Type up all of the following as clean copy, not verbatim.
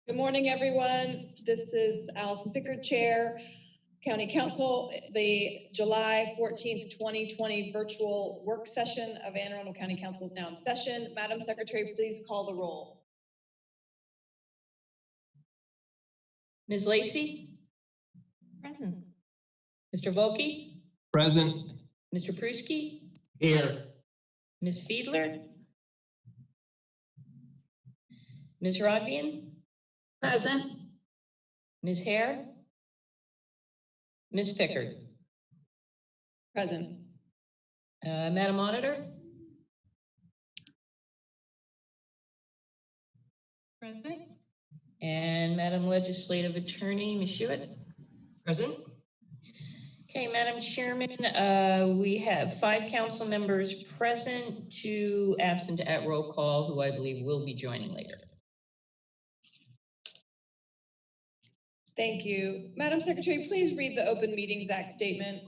Good morning, everyone. This is Allison Pickard, Chair, County Council. The July 14th, 2020 virtual work session of Anne Arundel County Council is now in session. Madam Secretary, please call the roll. Ms. Lacy? Present. Mr. Voki? Present. Mr. Persky? Here. Ms. Fiedler? Ms. Rodman? Present. Ms. Hare? Ms. Pickard? Present. Madam Auditor? Present. And Madam Legislative Attorney, Ms. Hewitt? Present. Okay, Madam Chairman, we have 5 council members present, 2 absent at roll call, who I believe will be joining later. Thank you. Madam Secretary, please read the Open Meetings Act statement.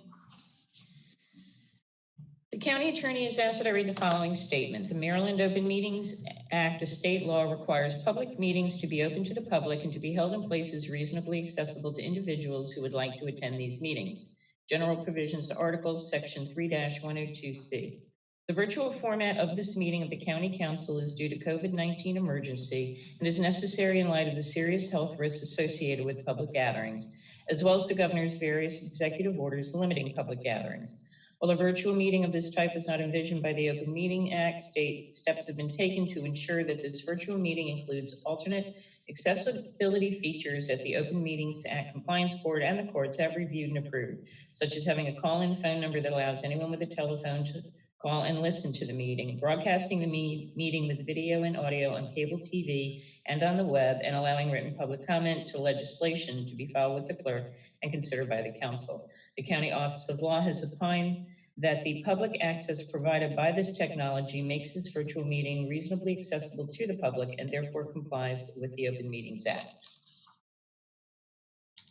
The county attorney has asked that I read the following statement. The Maryland Open Meetings Act, a state law, requires public meetings to be open to the public and to be held in places reasonably accessible to individuals who would like to attend these meetings. General provisions to Articles, Section 3-102C. The virtual format of this meeting of the County Council is due to COVID-19 emergency and is necessary in light of the serious health risks associated with public gatherings, as well as the governor's various executive orders limiting public gatherings. While a virtual meeting of this type is not envisioned by the Open Meeting Act, steps have been taken to ensure that this virtual meeting includes alternate accessibility features that the Open Meetings Act Compliance Board and the courts have reviewed and approved, such as having a call-in phone number that allows anyone with a telephone to call and listen to the meeting, broadcasting the meeting with video and audio on cable TV and on the web, and allowing written public comment to legislation to be filed with the clerk and considered by the council. The County Office of Law has opined that the public access provided by this technology makes this virtual meeting reasonably accessible to the public and therefore complies with the Open Meetings Act.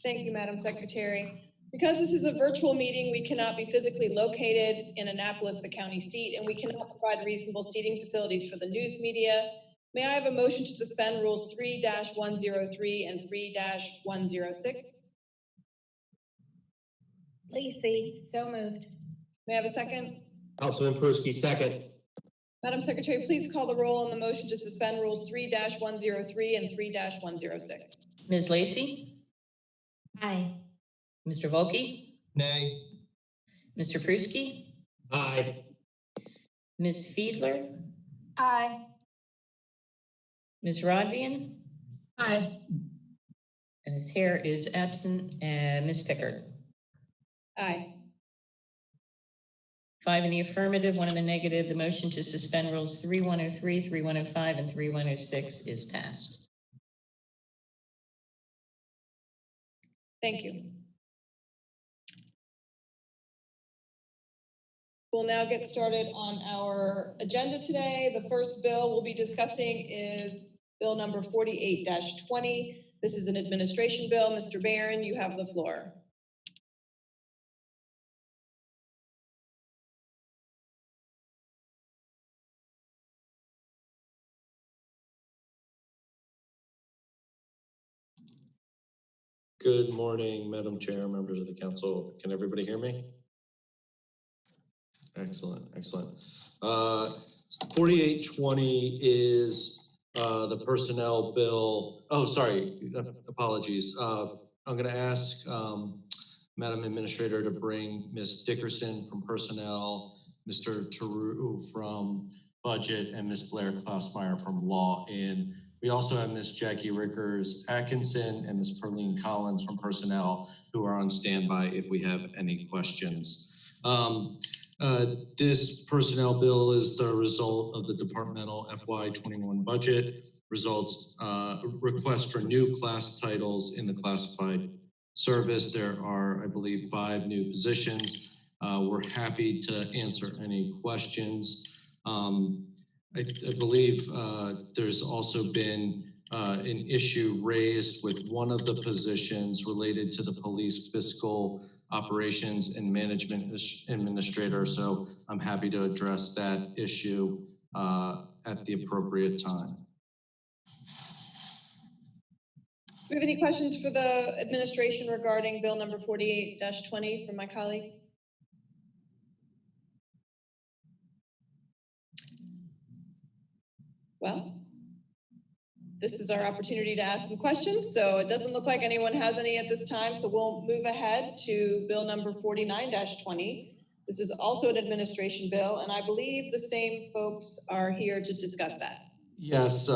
Thank you, Madam Secretary. Because this is a virtual meeting, we cannot be physically located in Annapolis, the county seat, and we cannot provide reasonable seating facilities for the news media. May I have a motion to suspend Rules 3-103 and 3-106? Lacy, so moved. May I have a second? Councilman Persky, second. Madam Secretary, please call the roll on the motion to suspend Rules 3-103 and 3-106. Ms. Lacy? Aye. Mr. Voki? Nay. Mr. Persky? Aye. Ms. Fiedler? Aye. Ms. Rodman? Aye. And Ms. Hare is absent. And Ms. Pickard? Aye. 5 in the affirmative, 1 in the negative. The motion to suspend Rules 3-103, 3-105, and 3-106 is passed. Thank you. We'll now get started on our agenda today. The first bill we'll be discussing is Bill number 48-20. This is an administration bill. Mr. Barron, you have the floor. Good morning, Madam Chair, members of the council. Can everybody hear me? Excellent, excellent. 4820 is the personnel bill. Oh, sorry, apologies. I'm going to ask Madam Administrator to bring Ms. Dickerson from Personnel, Mr. Taru from Budget, and Ms. Blair Klausmeyer from Law in. We also have Ms. Jackie Rickers Atkinson and Ms. Perlene Collins from Personnel, who are on standby if we have any questions. This personnel bill is the result of the departmental FY21 budget, results request for new class titles in the classified service. There are, I believe, 5 new positions. We're happy to answer any questions. I believe there's also been an issue raised with one of the positions related to the police fiscal operations and management administrator. So I'm happy to address that issue at the appropriate time. we have any questions for the administration regarding bill number 48-20 from my colleagues? Well, this is our opportunity to ask some questions, so it doesn't look like anyone has any at this time, so we'll move ahead to bill number 49-20. This is also an administration bill, and I believe the same folks are here to discuss that. Yes,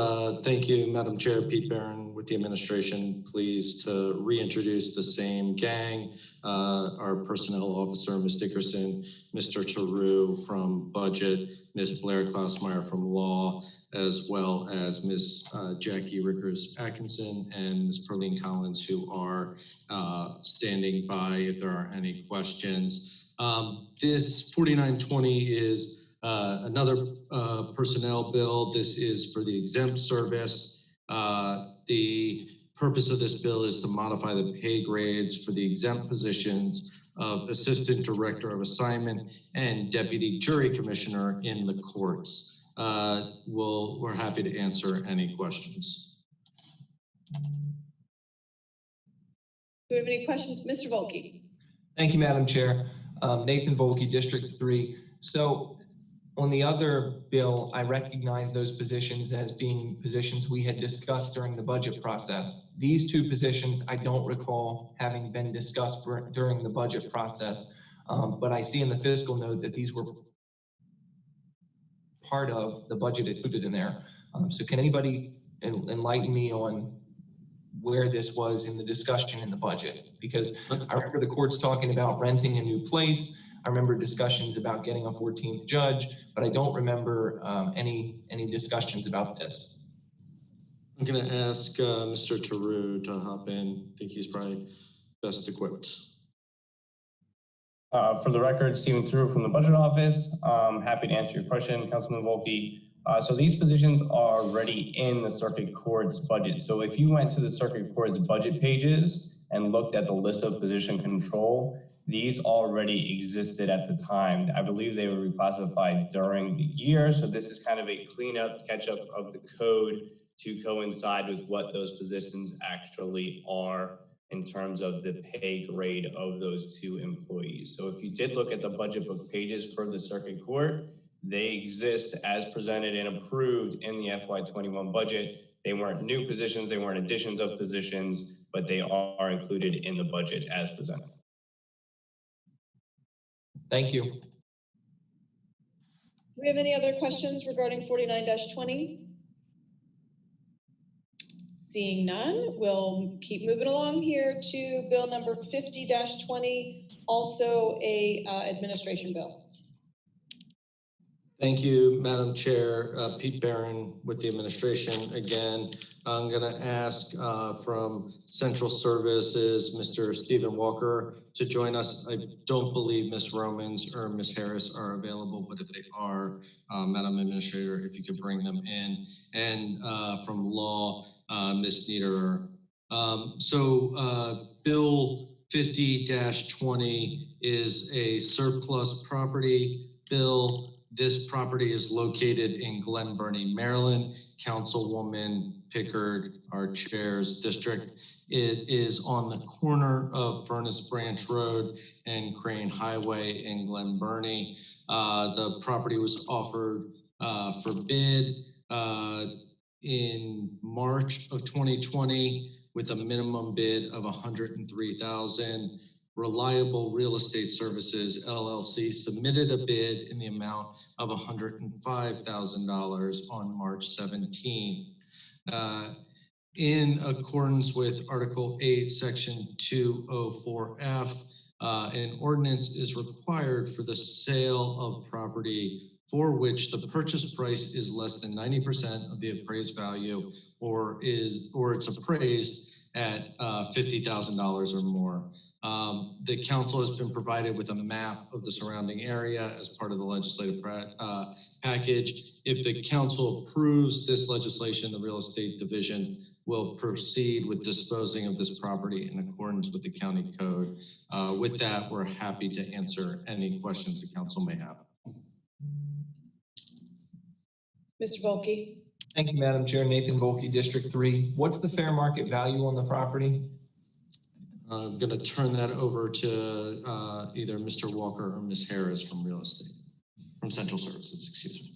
thank you, Madam Chair. Pete Barron with the administration. Pleased to reintroduce the same gang. Our personnel officer, Ms. Dickerson, Mr. Taru from Budget, Ms. Blair Klausmeyer from Law, as well as Ms. Jackie Rickers Atkinson and Ms. Perlene Collins, who are standing by if there are any questions. This 4920 is another personnel bill. This is for the exempt service. The purpose of this bill is to modify the pay grades for the exempt positions of Assistant Director of Assignment and Deputy Jury Commissioner in the courts. We're happy to answer any questions. Do we have any questions? Mr. Wilke. Thank you, Madam Chair. Nathan Voki, District 3. So on the other bill, I recognize those positions as being positions we had discussed during the budget process. These two positions, I don't recall having been discussed during the budget process, but I see in the fiscal note that these were part of the budget included in there. So can anybody enlighten me on where this was in the discussion in the budget? Because I remember the courts talking about renting a new place. I remember discussions about getting a 14th judge, but I don't remember any discussions about this. I'm going to ask Mr. Taru to hop in. I think he's probably best equipped. For the record, Stephen Taru from the Budget Office. Happy to answer your question, Councilman Wilke. So these positions are already in the Circuit Court's budget. So if you went to the Circuit Court's budget pages and looked at the list of position control, these already existed at the time. I believe they were reclassified during the year. So this is kind of a cleanup, catch up of the code to coincide with what those positions actually are in terms of the pay grade of those two employees. So if you did look at the budget book pages for the Circuit Court, they exist as presented and approved in the FY21 budget. They weren't new positions, they weren't additions of positions, but they are included in the budget as presented. Thank you. Do we have any other questions regarding 49-20? Seeing none, we'll keep moving along here to bill number 50-20, also a administration bill. Thank you, Madam Chair. Pete Barron with the administration. Again, I'm going to ask from Central Services, Mr. Stephen Walker, to join us. I don't believe Ms. Romans or Ms. Harris are available, but if they are, Madam Administrator, if you could bring them in. And from Law, Ms. Niederer. Bill 50-20 is a surplus property bill. This property is located in Glen Burnie, Maryland. Councilwoman Pickard, our chair's district. It is on the corner of Furnace Branch Road and Crane Highway in Glen Burnie. The property was offered for bid in March of 2020 with a minimum bid of $103,000. Reliable Real Estate Services, LLC, submitted a bid in the amount of $105,000 on March 17. In accordance with Article 8, Section 204F, an ordinance is required for the sale of property for which the purchase price is less than 90% of the appraised value or it's appraised at $50,000 or more. The council has been provided with a map of the surrounding area as part of the legislative package. If the council approves this legislation, the Real Estate Division will proceed with disposing of this property in accordance with the county code. With that, we're happy to answer any questions the council may have. Mr. Voki. Thank you, Madam Chair. Nathan Voki, District 3. What's the fair market value on the property? I'm going to turn that over to either Mr. Walker or Ms. Harris from Real Estate, from Central Services, excuse me.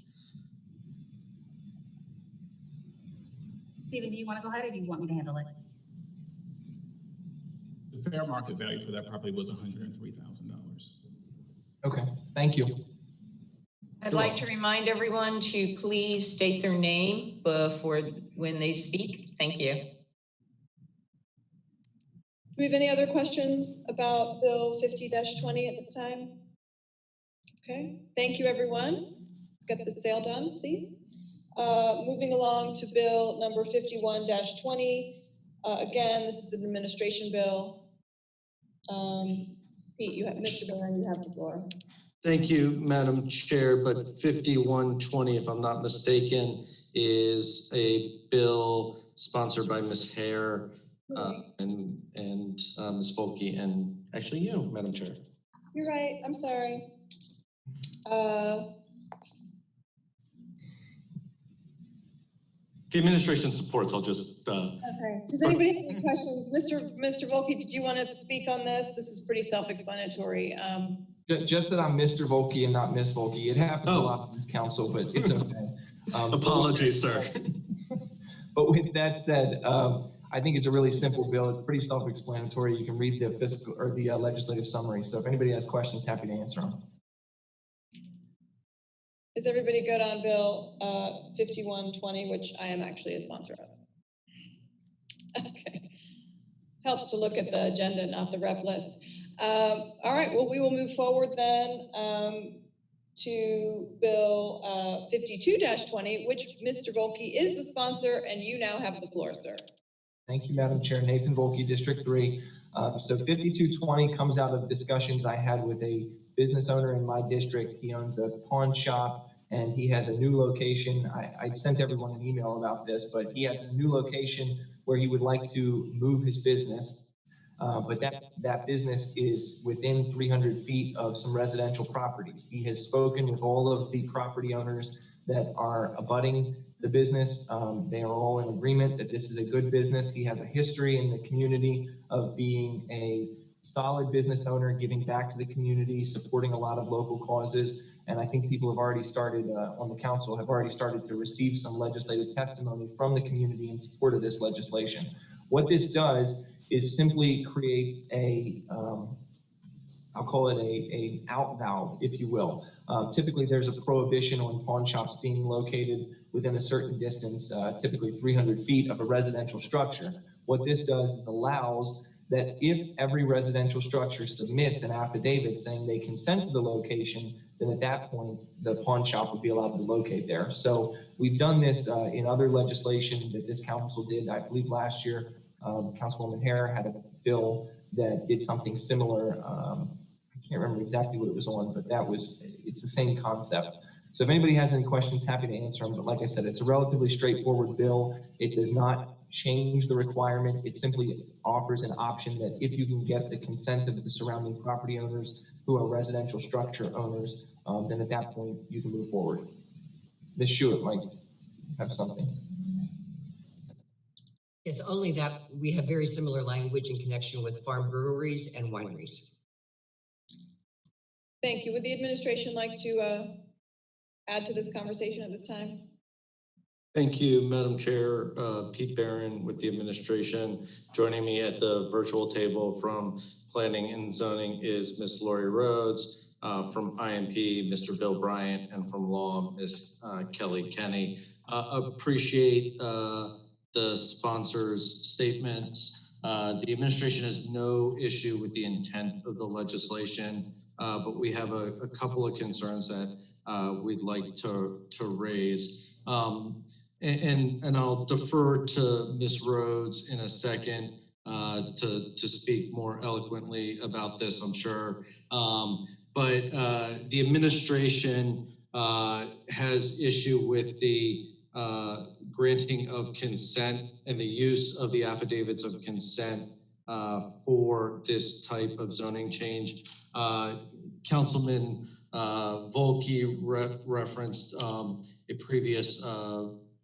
Stephen, do you want to go ahead or do you want me to handle it? The fair market value for that property was $103,000. Okay, thank you. I'd like to remind everyone to please state their name before when they speak. Thank you. Do we have any other questions about Bill 50-20 at this time? Okay, thank you, everyone. Let's get this sale done, please. Moving along to Bill number 51-20. Again, this is an administration bill. Pete, you have, Mr. Barron, you have the floor. Thank you, Madam Chair, but 5120, if I'm not mistaken, is a bill sponsored by Ms. Hare and Ms. Voki, and actually you, Madam Chair. You're right, I'm sorry. The administration supports, I'll just... Okay, does anybody have any questions? Mr. Voki, did you want to speak on this? This is pretty self-explanatory. Just that I'm Mr. Voki and not Miss Voki. It happens a lot in this council, but it's okay. Apologies, sir. But with that said, I think it's a really simple bill. It's pretty self-explanatory. You can read the fiscal or the legislative summary. So if anybody has questions, happy to answer them. Is everybody good on Bill 5120, which I am actually a sponsor of? Okay. Helps to look at the agenda, not the rep list. All right, well, we will move forward then to Bill 52-20, which Mr. Voki is the sponsor, and you now have the floor, sir. Thank you, Madam Chair. Nathan Voki, District 3. So 5220 comes out of discussions I had with a business owner in my district. He owns a pawn shop and he has a new location. I sent everyone an email about this, but he has a new location where he would like to move his business. But that business is within 300 feet of some residential properties. He has spoken with all of the property owners that are abutting the business. They are all in agreement that this is a good business. He has a history in the community of being a solid business owner, giving back to the community, supporting a lot of local causes. And I think people have already started on the council have already started to receive some legislative testimony from the community in support of this legislation. What this does is simply creates a, I'll call it a out valve, if you will. Typically there's a prohibition on pawn shops being located within a certain distance, typically 300 feet of a residential structure. What this does is allows that if every residential structure submits an affidavit saying they consent to the location, then at that point, the pawn shop would be allowed to locate there. So we've done this in other legislation that this council did, I believe last year. Councilwoman Hare had a bill that did something similar. I can't remember exactly what it was on, but it's the same concept. So if anybody has any questions, happy to answer them. But like I said, it's a relatively straightforward bill. It does not change the requirement. It simply offers an option that if you can get the consent of the surrounding property owners who are residential structure owners, then at that point you can move forward. Ms. Schuett might have something. Yes, only that we have very similar language in connection with farm breweries and wineries. Thank you. Would the administration like to add to this conversation at this time? Thank you, Madam Chair. Pete Barron with the administration. Joining me at the virtual table from Planning and Zoning is Ms. Lori Rhodes, from IMP, Mr. Bill Bryant, and from Law, Ms. Kelly Kenny. Appreciate the sponsors' statements. The administration has no issue with the intent of the legislation, but we have a couple of concerns that we'd like to raise. And I'll defer to Ms. Rhodes in a second to speak more eloquently about this, I'm sure. But the administration has issue with the granting of consent and the use of the affidavits of consent for this type of zoning change. Councilman Voki referenced a previous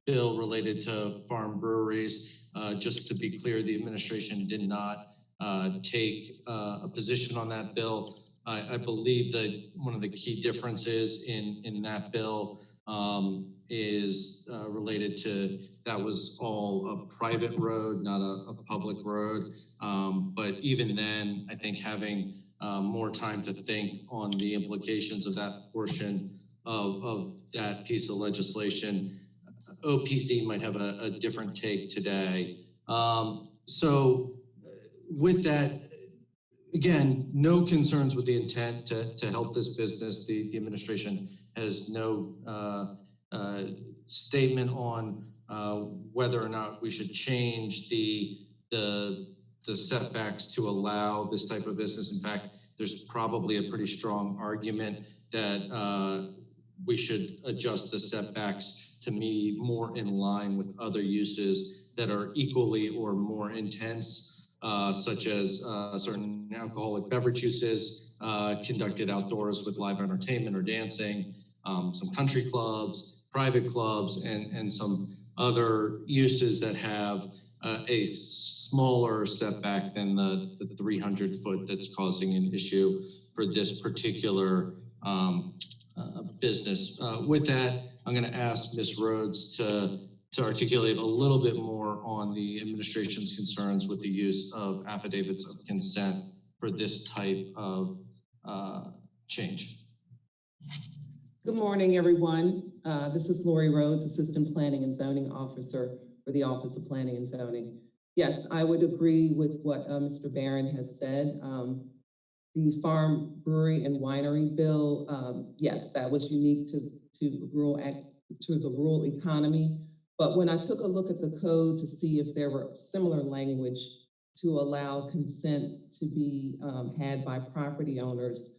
bill related to farm breweries. Just to be clear, the administration did not take a position on that bill. I believe that one of the key differences in that bill is related to, that was all a private road, not a public road. But even then, I think having more time to think on the implications of that portion of that piece of legislation, OPC might have a different take today. So with that, again, no concerns with the intent to help this business. The administration has no statement on whether or not we should change the setbacks to allow this type of business. In fact, there's probably a pretty strong argument that we should adjust the setbacks to be more in line with other uses that are equally or more intense, such as certain alcoholic beverage uses conducted outdoors with live entertainment or dancing, some country clubs, private clubs, and some other uses that have a smaller setback than the 300 foot that's causing an issue for this particular business. With that, I'm going to ask Ms. Rhodes to articulate a little bit more on the administration's concerns with the use of affidavits of consent for this type of change. Good morning, everyone. This is Lori Rhodes, Assistant Planning and Zoning Officer for the Office of Planning and Zoning. Yes, I would agree with what Mr. Barron has said. The Farm Brewery and Winery Bill, yes, that was unique to the rural economy. But when I took a look at the code to see if there were similar language to allow consent to be had by property owners,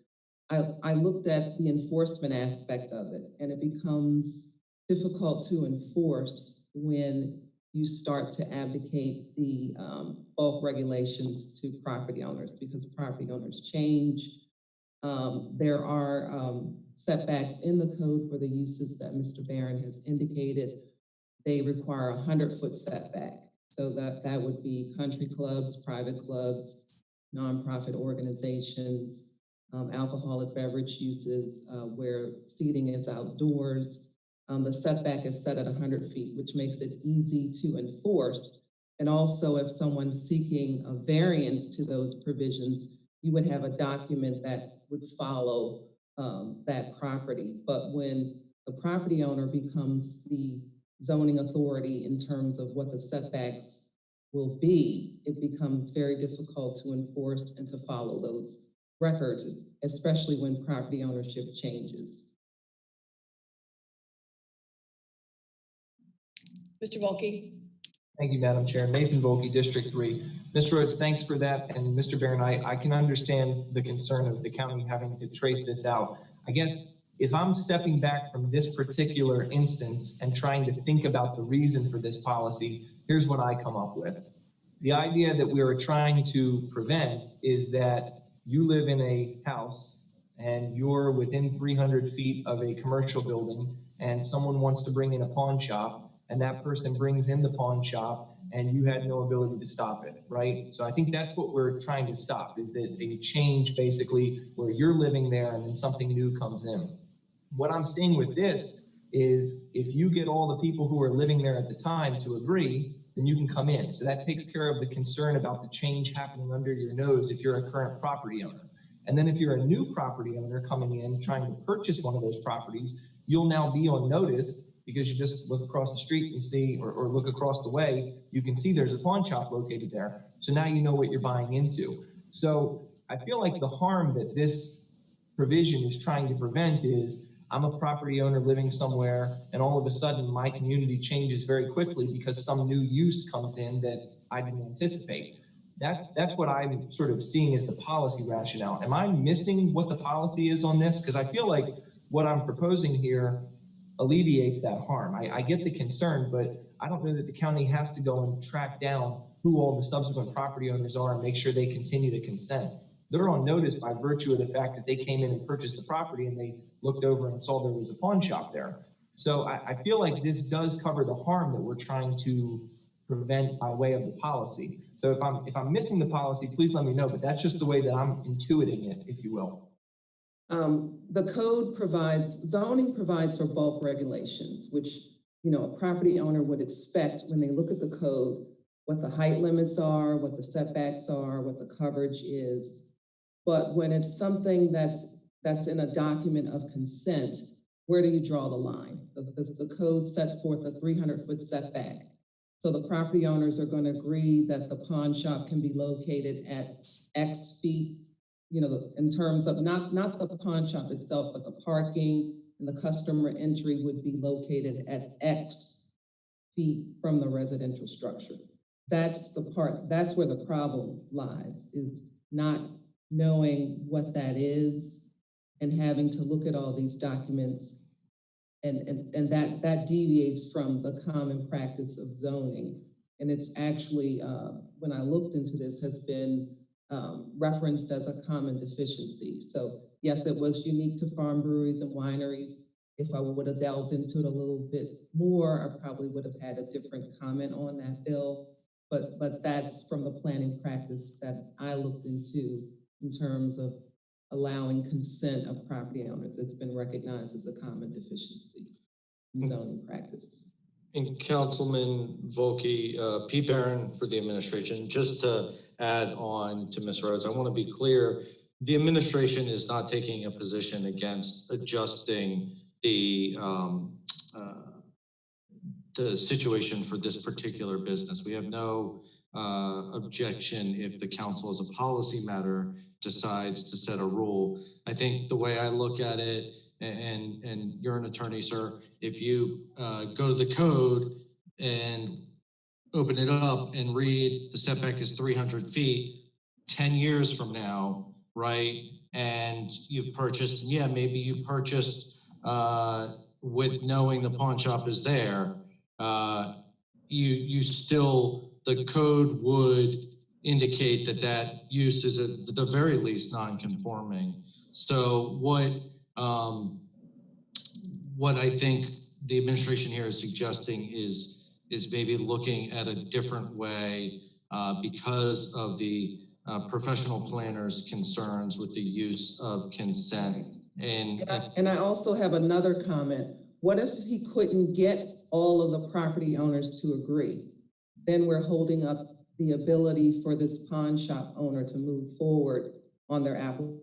I looked at the enforcement aspect of it, and it becomes difficult to enforce when you start to abdicate the bulk regulations to property owners, because property owners change. There are setbacks in the code for the uses that Mr. Barron has indicated. They require a 100-foot setback. So that would be country clubs, private clubs, nonprofit organizations, alcoholic beverage uses where seating is outdoors. The setback is set at 100 feet, which makes it easy to enforce. And also, if someone's seeking a variance to those provisions, you would have a document that would follow that property. But when the property owner becomes the zoning authority in terms of what the setbacks will be, it becomes very difficult to enforce and to follow those records, especially when property ownership changes. Mr. Wilke. Thank you, Madam Chair. Nathan Voki, District 3. Ms. Rhodes, thanks for that. And Mr. Barron, I can understand the concern of the county having to trace this out. I guess if I'm stepping back from this particular instance and trying to think about the reason for this policy, here's what I come up with. The idea that we are trying to prevent is that you live in a house and you're within 300 feet of a commercial building and someone wants to bring in a pawn shop, and that person brings in the pawn shop and you had no ability to stop it, right? So I think that's what we're trying to stop, is that a change basically where you're living there and then something new comes in. What I'm seeing with this is if you get all the people who are living there at the time to agree, then you can come in. So that takes care of the concern about the change happening under your nose if you're a current property owner. And then if you're a new property owner coming in trying to purchase one of those properties, you'll now be on notice because you just look across the street and you see, or look across the way, you can see there's a pawn shop located there. So now you know what you're buying into. So I feel like the harm that this provision is trying to prevent is I'm a property owner living somewhere and all of a sudden my community changes very quickly because some new use comes in that I didn't anticipate. That's what I'm sort of seeing as the policy rationale. Am I missing what the policy is on this? Because I feel like what I'm proposing here alleviates that harm. I get the concern, but I don't know that the county has to go and track down who all the subsequent property owners are and make sure they continue to consent. They're on notice by virtue of the fact that they came in and purchased the property and they looked over and saw there was a pawn shop there. So I feel like this does cover the harm that we're trying to prevent by way of the policy. So if I'm missing the policy, please let me know, but that's just the way that I'm intuiting it, if you will. The code zoning provides for bulk regulations, which, a property owner would expect when they look at the code, what the height limits are, what the setbacks are, what the coverage is. But when it's something that's in a document of consent, where do you draw the line? The code set forth a 300-foot setback. So the property owners are going to agree that the pawn shop can be located at X feet, in terms of not the pawn shop itself, but the parking and the customer entry would be located at X feet from the residential structure. That's where the problem lies, is not knowing what that is and having to look at all these documents. And that deviates from the common practice of zoning. And it's actually, when I looked into this, has been referenced as a common deficiency. So yes, it was unique to farm breweries and wineries. If I would have delved into it a little bit more, I probably would have had a different comment on that bill. But that's from the planning practice that I looked into in terms of allowing consent of property owners. It's been recognized as a common deficiency in zoning practice. And Councilman Voki, P. Barron for the administration, just to add on to Ms. Rhodes, I want to be clear, the administration is not taking a position against adjusting the situation for this particular business. We have no objection if the council as a policy matter decides to set a rule. I think the way I look at it, and you're an attorney, sir, if you go to the code and open it up and read the setback is 300 feet, 10 years from now, right? And you've purchased, yeah, maybe you purchased with knowing the pawn shop is there, you still, the code would indicate that use is at the very least non-conforming. So what I think the administration here is suggesting is maybe looking at a different way because of the professional planners' concerns with the use of consent. And I also have another comment. What if he couldn't get all of the property owners to agree? Then we're holding up the ability for this pawn shop owner to move forward on their application.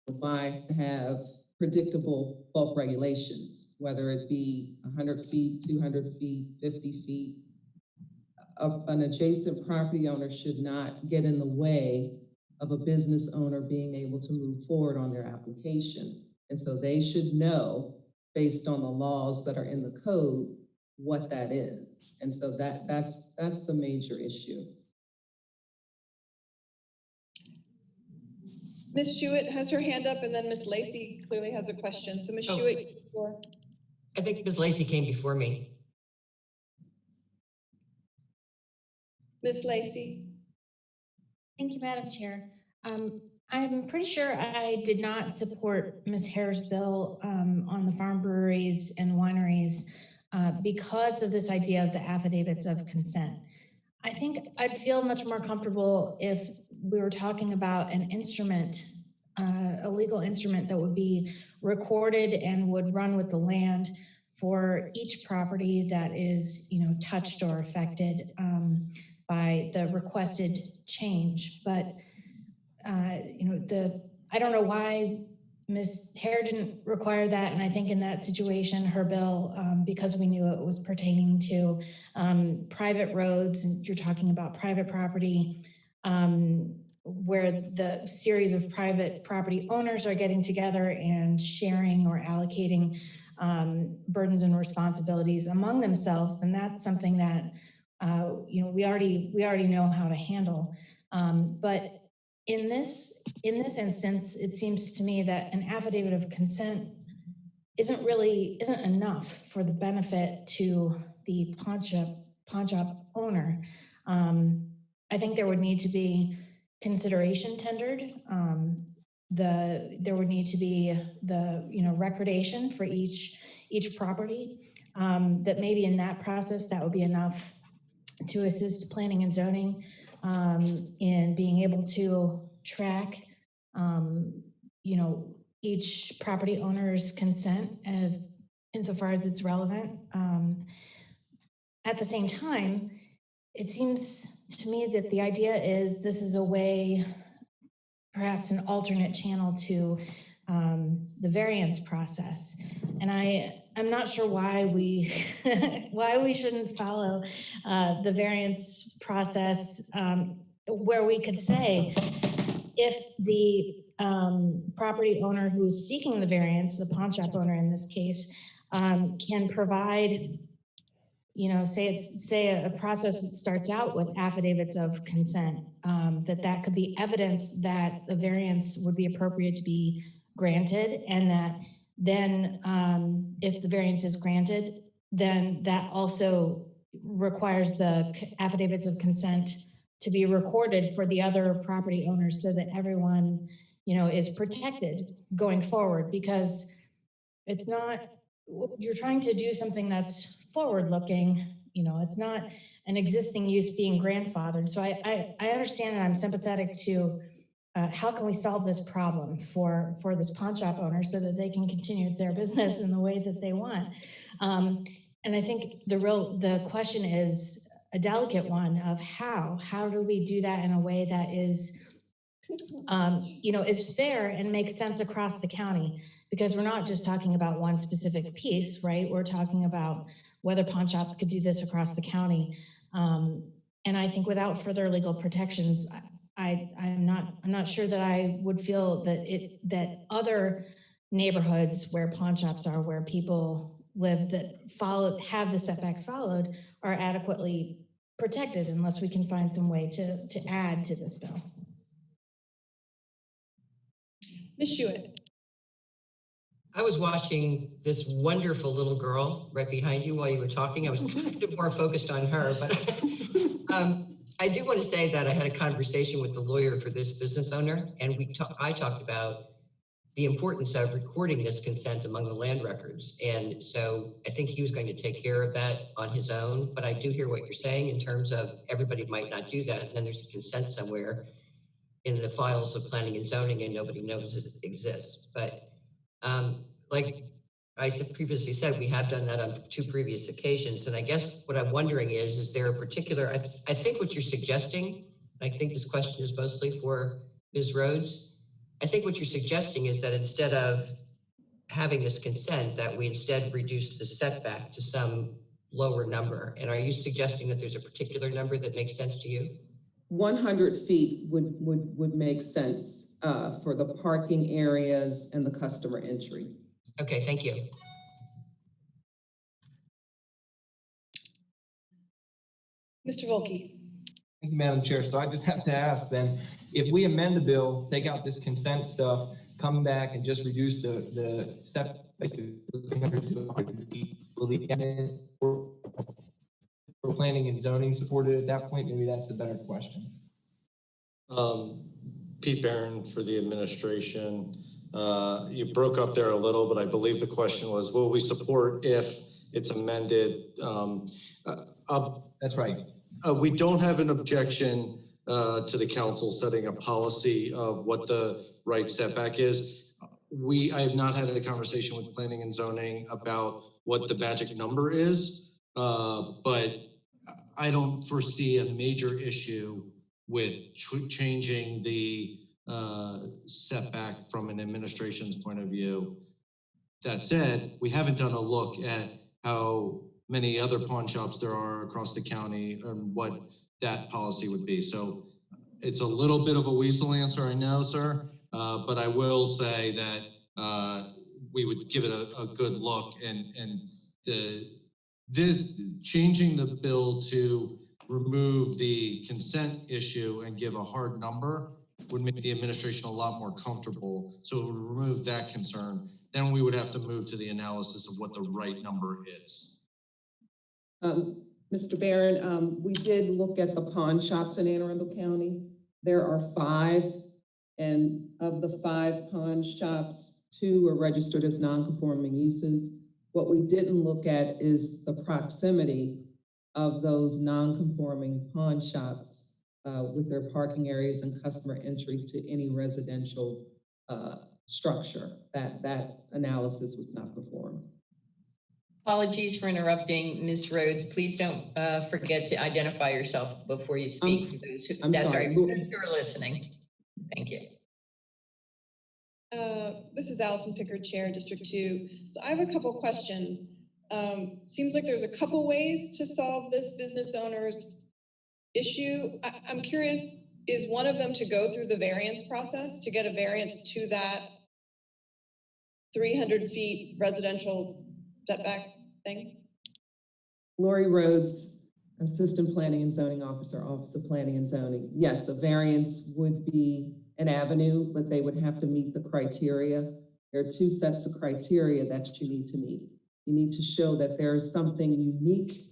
Why have predictable bulk regulations, whether it be 100 feet, 200 feet, 50 feet. An adjacent property owner should not get in the way of a business owner being able to move forward on their application. And so they should know, based on the laws that are in the code, what that is. And so that's the major issue. Ms. Schuett has her hand up, and then Ms. Lacy clearly has a question. So Ms. Schuett, I think Ms. Lacy came before me. Ms. Lacy. Thank you, Madam Chair. I'm pretty sure I did not support Ms. Hare's bill on the farm breweries and wineries because of this idea of the affidavits of consent. I think I'd feel much more comfortable if we were talking about an instrument, a legal instrument that would be recorded and would run with the land for each property that is, touched or affected by the requested change. But, I don't know why Ms. Hare didn't require that. And I think in that situation, her bill, because we knew it was pertaining to private roads, and you're talking about private property, where the series of private property owners are getting together and sharing or allocating burdens and responsibilities among themselves, then that's something that we already know how to handle. But in this instance, it seems to me that an affidavit of consent isn't enough for the benefit to the pawn shop owner. I think there would need to be consideration tendered there would need to be the, recordation for each property. That maybe in that process, that would be enough to assist planning and zoning in being able to track, each property owner's consent insofar as it's relevant. At the same time, it seems to me that the idea is this is a way, perhaps an alternate channel to the variance process. And I'm not sure why we shouldn't follow the variance process where we could say if the property owner who's seeking the variance, the pawn shop owner in this case, can provide, say a process that starts out with affidavits of consent, that could be evidence that the variance would be appropriate to be granted, and that then if the variance is granted, then that also requires the affidavits of consent to be recorded for the other property owners so that everyone, is protected going forward, because it's not, you're trying to do something that's forward-looking, it's not an existing use being grandfathered. So I understand, and I'm sympathetic to how can we solve this problem for this pawn shop owner so that they can continue their business in the way that they want. And I think the question is a delicate one of how do we do that in a way that is, is fair and makes sense across the county, because we're not just talking about one specific piece, right? We're talking about whether pawn shops could do this across the county. And I think without further legal protections, I'm not sure that I would feel that other neighborhoods where pawn shops are, where people live that have the setbacks followed, are adequately protected unless we can find some way to add to this bill. Ms. Hewitt. I was watching this wonderful little girl right behind you while you were talking. I was kind of more focused on her, but I do want to say that I had a conversation with the lawyer for this business owner, and I talked about the importance of recording this consent among the land records. And so I think he was going to take care of that on his own, but I do hear what you're saying in terms of everybody might not do that. And then there's a consent somewhere in the files of planning and zoning and nobody knows it exists. But like I previously said, we have done that on 2 previous occasions. And I guess what I'm wondering is there a particular, I think what you're suggesting, I think this question is mostly for Ms. Rhodes. I think what you're suggesting is that instead of having this consent, that we instead reduce the setback to some lower number. And are you suggesting that there's a particular number that makes sense to you? 100 feet would make sense for the parking areas and the customer entry. Okay, thank you. Mr. Wilke. Thank you, Madam Chair. So I just have to ask then, if we amend the bill, take out this consent stuff, come back and just reduce the set, basically 300 to 100 feet, will the evidence for planning and zoning supported at that point? Maybe that's a better question. Pete Barron for the administration. You broke up there a little, but I believe the question was, will we support if it's amended? That's right. We don't have an objection to the council setting a policy of what the right setback is. I have not had a conversation with planning and zoning about what the magic number is, but I don't foresee a major issue with changing the setback from an administration's point of view. That said, we haven't done a look at how many other pawn shops there are across the county and what that policy would be. So it's a little bit of a weasel answer, I know, sir, but I will say that we would give it a good look, and changing the bill to remove the consent issue and give a hard number would make the administration a lot more comfortable. So it would remove that concern. Then we would have to move to the analysis of what the right number is. Mr. Barron, we did look at the pawn shops in Anne Arundel County. There are 5 And of the 5 pawn shops, 2 are registered as non-conforming uses. What we didn't look at is the proximity of those non-conforming pawn shops with their parking areas and customer entry to any residential structure. That analysis was not performed. Apologies for interrupting, Ms. Rhodes. Please don't forget to identify yourself before you speak. For those who, I'm that's sorry. right, for those who are listening. Thank you. This is Allison Pickard, Chair, District 2. So I have a couple questions. Seems like there's a couple ways to solve this business owner's issue. I'm curious, is one of them to go through the variance process, to get a variance to that 300 feet residential setback thing? Lori Rhodes, Assistant Planning and Zoning Officer, Office of Planning and Zoning. Yes, a variance would be an avenue, but they would have to meet the criteria. There are 2 sets of criteria that you need to meet. You need to show that there is something unique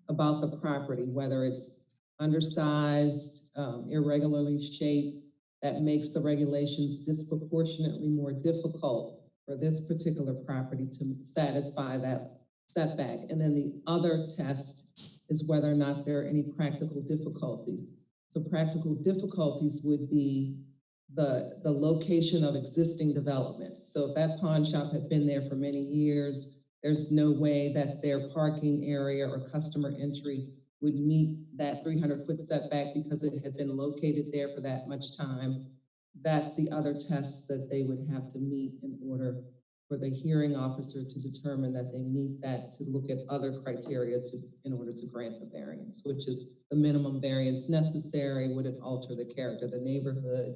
about the property, whether it's undersized, irregularly shaped, that makes the regulations disproportionately more difficult for this particular property to satisfy that setback. And then the other test is whether or not there are any practical difficulties. So practical difficulties would be the location of existing development. So if that pawn shop had been there for many years, there's no way that their parking area or customer entry would meet that 300-foot setback because it had been located there for that much time. That's the other test that they would have to meet in order for the hearing officer to determine that they meet that, to look at other criteria in order to grant the variance, which is the minimum variance necessary. Would it alter the character of the neighborhood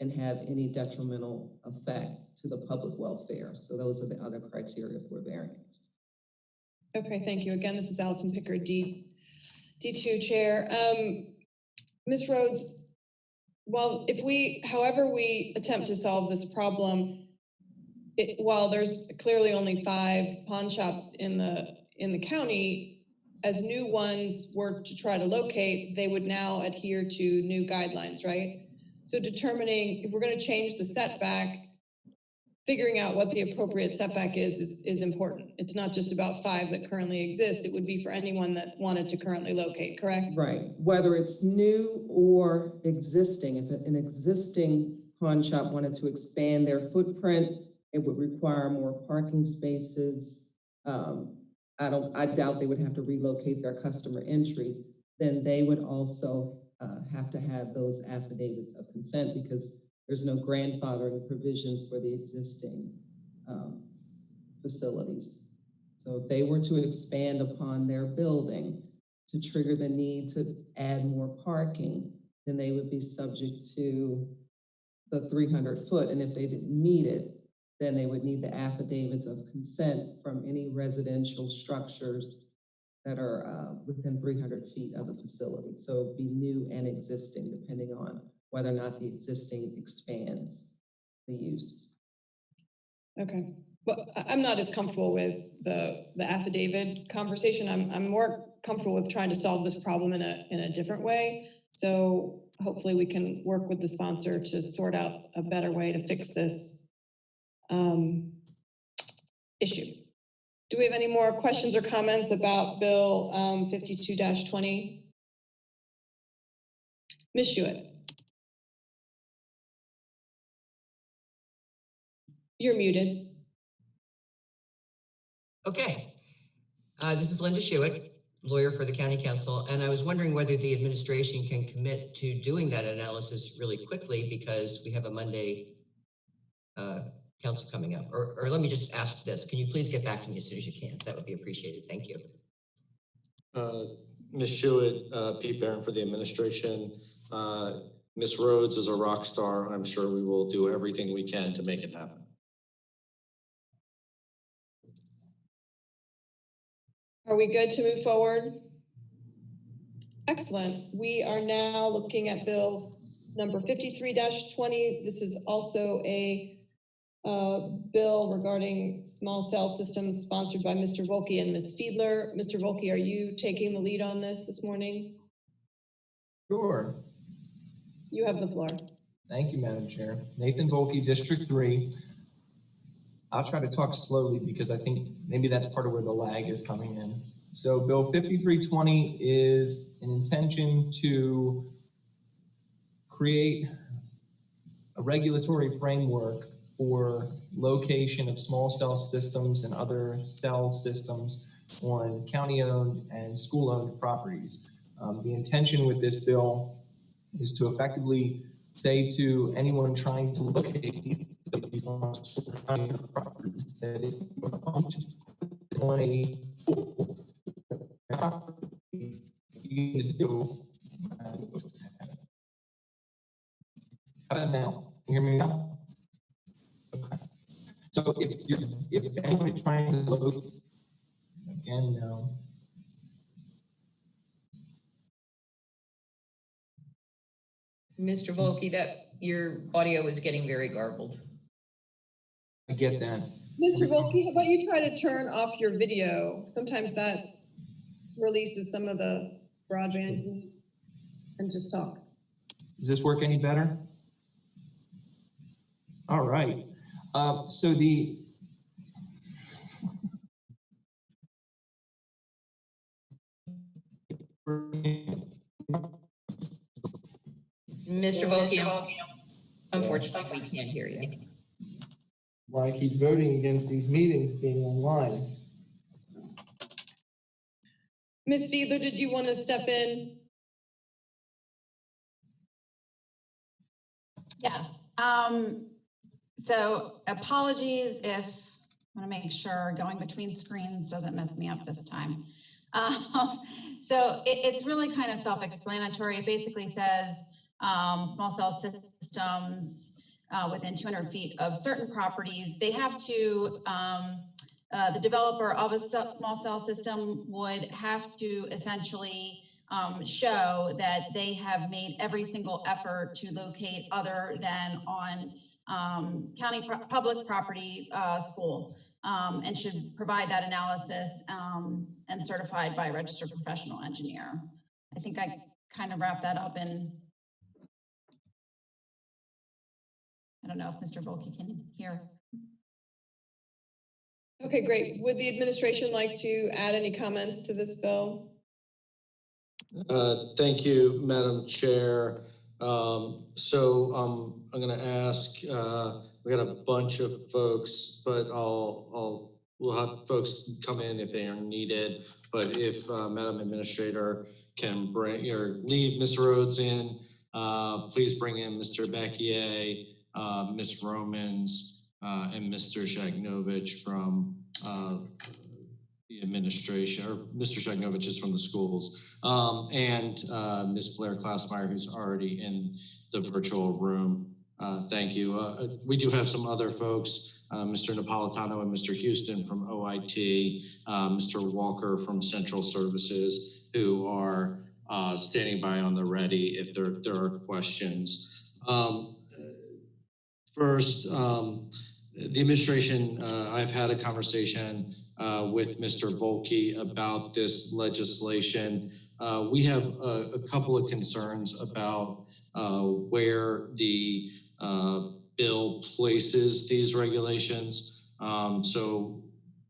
and have any detrimental effect to the public welfare? So those are the other criteria for variance. Okay, thank you. Again, this is Allison Pickard, D2 Chair. Ms. Rhodes, however we attempt to solve this problem, while there's clearly only 5 pawn shops in the county, as new ones were to try to locate, they would now adhere to new guidelines, right? So determining if we're going to change the setback, figuring out what the appropriate setback is important. It's not just about 5 that currently exist. It would be for anyone that wanted to currently locate, correct? Right. Whether it's new or existing, if an existing pawn shop wanted to expand their footprint, it would require more parking spaces. I doubt they would have to relocate their customer entry. Then they would also have to have those affidavits of consent because there's no grandfathering provisions for the existing facilities. So if they were to expand upon their building to trigger the need to add more parking, then they would be subject to the 300-foot. And if they didn't meet it, then they would need the affidavits of consent from any residential structures that are within 300 feet of the facility. So it'd be new and existing, depending on whether or not the existing expands the use. Okay, but I'm not as comfortable with the affidavit conversation. I'm more comfortable with trying to solve this problem in a different way. So hopefully we can work with the sponsor to sort out a better way to fix this issue. Do we have any more questions or comments about Bill 52-20? Ms. Hewitt. You're muted. Okay. This is Linda Hewitt, lawyer for the County Council, and I was wondering whether the administration can commit to doing that analysis really quickly because we have a Monday council coming up. Or let me just ask this. Can you please get back to me as soon as you can? That would be appreciated. Thank you. Ms. Hewitt, Pete Barron for the administration. Ms. Rhodes is a rock star. I'm sure we will do everything we can to make it happen. Are we good to move forward? Excellent. We are now looking at Bill number 53-20. This is also a bill regarding small cell systems sponsored by Mr. Voki and Ms. Fiedler. Mr. Voki, are you taking the lead on this morning? Sure. You have the floor. Thank you, Madam Chair. Nathan Voki, District 3. I'll try to talk slowly because I think maybe that's part of where the lag is coming in. So Bill 5320 is an intention to create a regulatory framework for location of small cell systems and other cell systems on county-owned and school-owned properties. The intention with this bill is to effectively say to anyone trying to locate these on school county-owned properties that if you want to put on a property, you need to do. How about now? Can you hear me now? Okay. So if anyone is trying to locate, again, no. Mr. Volkey, that your audio is getting very garbled. I get that. Mr. Wilke, how about you try to turn off your video? Sometimes that releases some of the broadband and just talk. Does this work any better? All right. So the Mr. Volkey, unfortunately, we can't hear you. why I keep voting against these meetings being online. Ms. Fiedler, did you want to step in? Yes. So apologies if, I want to make sure going between screens doesn't mess me up this time. So it's really kind of self-explanatory. It basically says small cell systems within 200 feet of certain properties, they have to, the developer of a small cell system would have to essentially show that they have made every single effort to locate other than on county public property school, and should provide that analysis and certified by a registered professional engineer. I think I kind of wrapped that up in, I don't know if Mr. Voki can hear. Okay, great. Would the administration like to add any comments to this bill? Thank you, Madam Chair. I'm going to ask, we got a bunch of folks, but we'll have folks come in if they are needed. But if Madam Administrator can bring or leave Ms. Rhodes in, please bring in Mr. Beckier, Ms. Romans, and Mr. Shagnovich from the administration, or Mr. Shagnovich is from the schools, and Ms. Blair Klausmeyer, who's already in the virtual room. Thank you. We do have some other folks, Mr. Napolitano and Mr. Houston from OIT, Mr. Walker from Central Services, who are standing by on the ready if there are questions. First, the administration, I've had a conversation with Mr. Volke about this legislation. We have a couple of concerns about where the bill places these regulations. So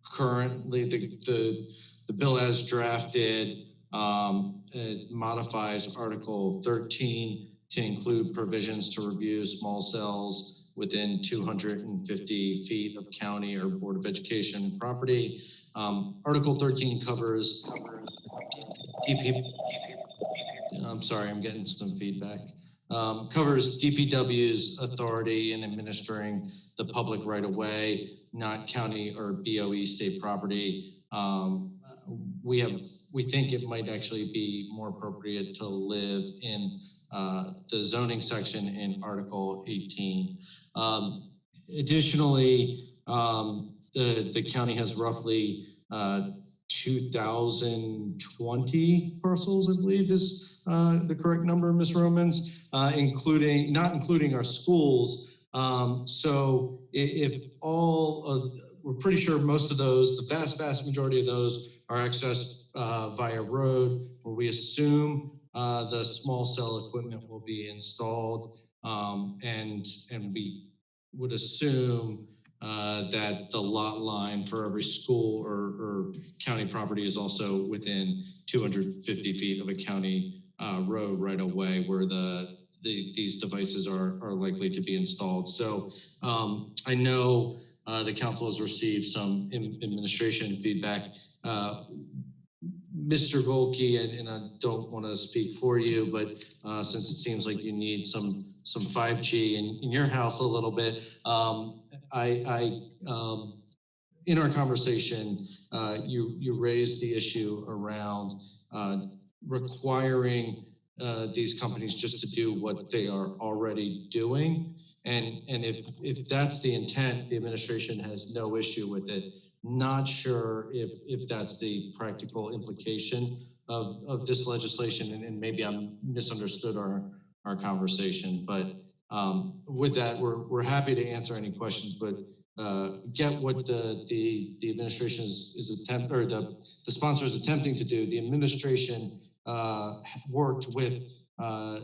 currently the bill as drafted, it modifies Article 13 to include provisions to review small cells within 250 feet of county or Board of Education property. Article 13 covers DP. I'm sorry, I'm getting some feedback. Covers DPW's authority in administering the public right of way, not county or BOE state property. We think it might actually be more appropriate to live in the zoning section in Article 18. Additionally, the county has roughly 2,020 parcels, I believe is the correct number, Ms. Romans, not including our schools. So if we're pretty sure most of those, the vast majority of those are accessed via road, where we assume the small cell equipment will be installed. And we would assume that the lot line for every school or county property is also within 250 feet of a county road right away where these devices are likely to be installed. So I know the council has received some administration feedback. Mr. Voki, and I don't want to speak for you, but since it seems like you need some 5G in your house a little bit, in our conversation, you raised the issue around requiring these companies just to do what they are already doing. And if that's the intent, the administration has no issue with it. Not sure if that's the practical implication of this legislation, and maybe I misunderstood our conversation. But with that, we're happy to answer any questions, but get what the administration is attempting, or the sponsor is attempting to do. The administration worked with a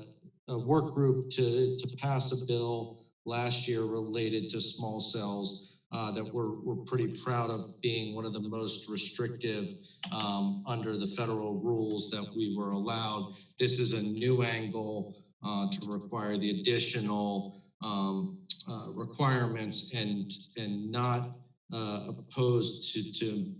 work group to pass a bill last year related to small cells that we're pretty proud of being one of the most restrictive under the federal rules that we were allowed. This is a new angle to require the additional requirements and not opposed to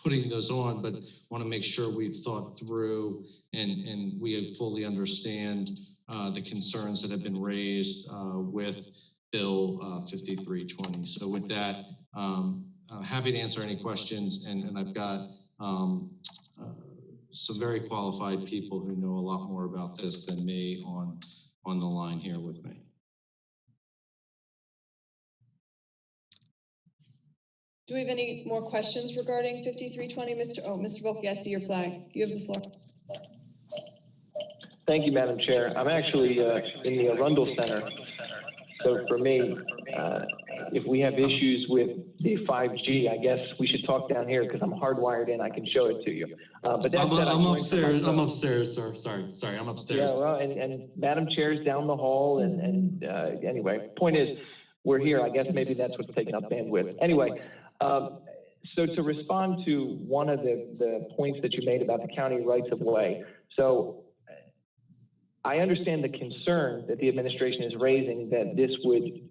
putting those on, but want to make sure we've thought through and we fully understand the concerns that have been raised with Bill 5320. So with that, happy to answer any questions, and I've got some very qualified people who know a lot more about this than me on the line here with me. Do we have any more questions regarding 5320, Mr. Voki, I see your flag. You have the floor. Thank you, Madam Chair. I'm actually in the Arundel Center. So for me, if we have issues with the 5G, I guess we should talk down here because I'm hardwired in. I can show it to you. But that said, I'm upstairs, sir. Sorry, I'm upstairs. Yeah, well, and Madam Chair's down the hall. And anyway, point is, we're here. I guess maybe that's what's taking up bandwidth. Anyway, so to respond to one of the points that you made about the county rights of way. So I understand the concern that the administration is raising that this would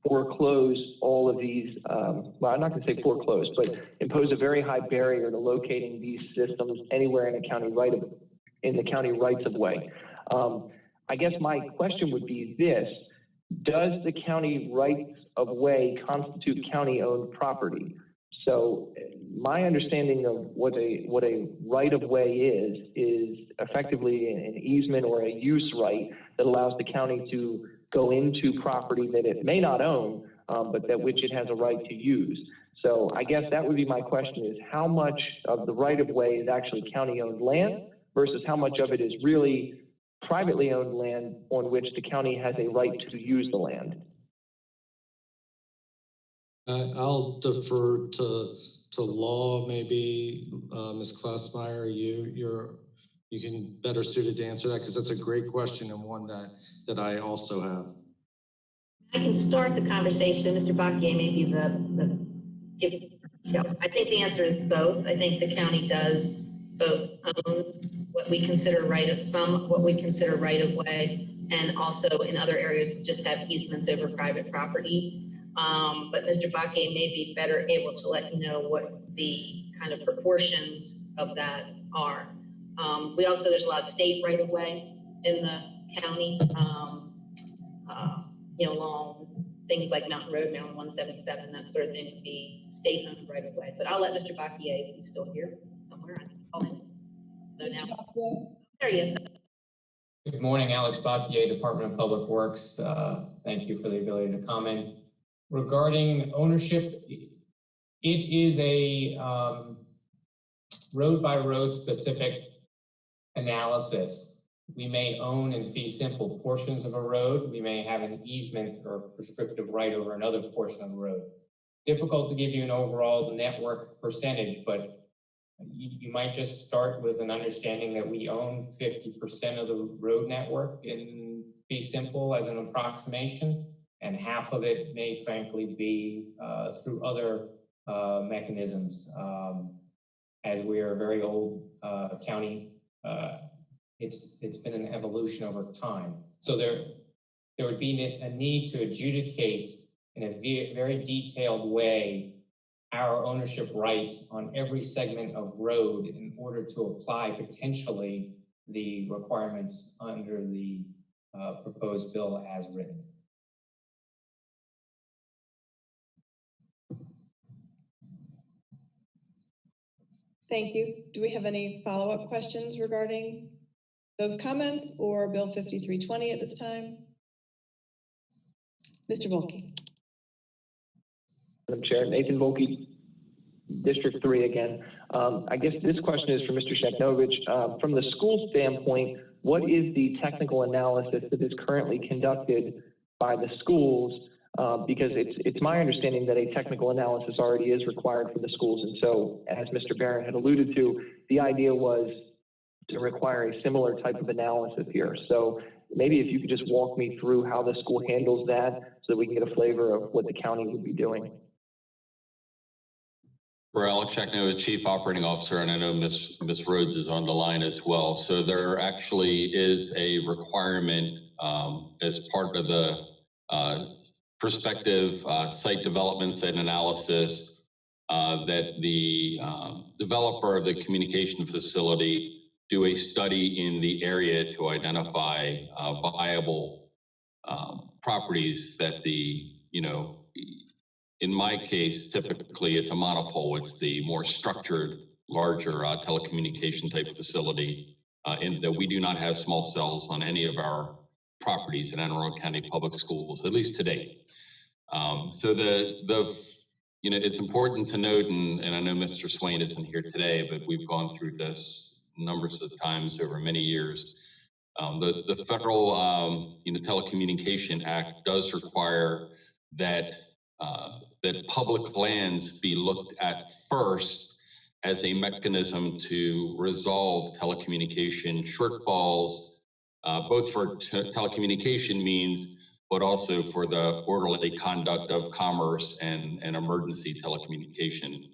foreclose all of these, well, I'm not going to say foreclose, but impose a very high barrier to locating these systems anywhere in the county rights of way. I guess my question would be this: does the county rights of way constitute county-owned property? So my understanding of what a right of way is effectively an easement or a use right that allows the county to go into property that it may not own, but that which it has a right to use. So I guess that would be my question: is how much of the right of way is actually county-owned land versus how much of it is really privately owned land on which the county has a right to use the land? I'll defer to law, maybe Ms. Klausmeyer. You can better suited to answer that because that's a great question and one that I also have. I can start the conversation. Mr. Bakke may be I think the answer is both. I think the county does both own what we consider what we consider right of way, and also in other areas just have easements over private property. But Mr. Bakke may be better able to let you know what the kind of proportions of that are. There's a lot of state right of way in the county, along things like Mountain Road, Mountain 177, that sort of thing would be state owned right of way. But I'll let Mr. Bakke, if he's still here somewhere, I can call him. There he is. Good morning, Alex Bakke, Department of Public Works. Thank you for the ability to comment. Regarding ownership, it is a road by road specific analysis. We may own in fee simple portions of a road. We may have an easement or prescriptive right over another portion of the road. Difficult to give you an overall network percentage, but You might just start with an understanding that we own 50% of the road network and be simple as an approximation, and half of it may frankly be through other mechanisms. As we are a very old county, it's been an evolution over time. So there would be a need to adjudicate in a very detailed way our ownership rights on every segment of road in order to apply potentially the requirements under the proposed bill as written. Thank you. Do we have any follow-up questions regarding those comments or Bill 5320 at this time? Mr. Voki. Madam Chair, Nathan Voki, District 3 again. I guess this question is for Mr. Sheknovich. From the school standpoint, what is the technical analysis that is currently conducted by the schools? Because it's my understanding that a technical analysis already is required for the schools. And so, as Mr. Barron had alluded to, the idea was to require a similar type of analysis here. So maybe if you could just walk me through how the school handles that so that we can get a flavor of what the county would be doing. For Alex Sheknovich, Chief Operating Officer, and I know Ms. Rhodes is on the line as well. So there actually is a requirement as part of the prospective site development, site analysis, that the developer of the communication facility do a study in the area to identify viable properties that in my case, typically it's a monopole. It's the more structured, larger telecommunication type facility in that we do not have small cells on any of our properties in Anne Arundel County Public Schools, at least to date. So it's important to note, and I know Mr. Swain isn't here today, but we've gone through this numbers of times over many years. The Federal Telecommunication Act does require that public lands be looked at first as a mechanism to resolve telecommunication shortfalls, both for telecommunication means, but also for the orderly conduct of commerce and emergency telecommunication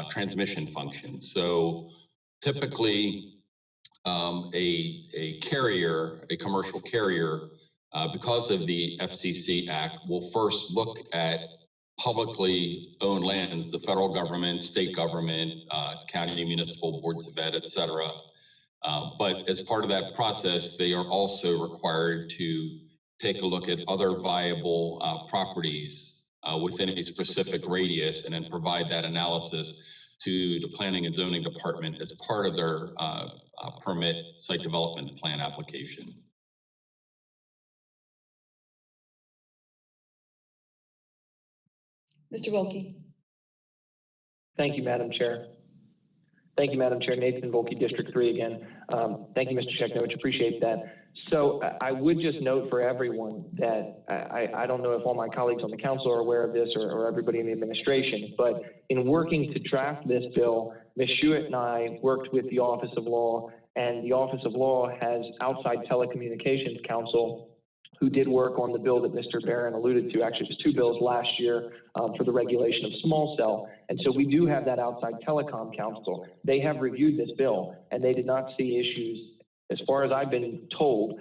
transmission functions. So typically, a carrier, a commercial carrier, because of the FCC Act, will first look at publicly owned lands, the federal government, state government, county municipal boards of ed, et cetera. But as part of that process, they are also required to take a look at other viable properties within a specific radius and then provide that analysis to the Planning and Zoning Department as part of their permit site development plan application. Mr. Wilke. Thank you, Madam Chair. Thank you, Madam Chair. Nathan Voki, District 3 again. Thank you, Mr. Sheknovich. Appreciate that. So I would just note for everyone that I don't know if all my colleagues on the council are aware of this or everybody in the administration, but in working to draft this bill, Ms. Schuett and I worked with the Office of Law, and the Office of Law has outside telecommunications counsel who did work on the bill that Mr. Barron alluded to. Actually, it was 2 bills last year for the regulation of small cell. And so we do have that outside telecom counsel. They have reviewed this bill, and they did not see issues, as far as I've been told,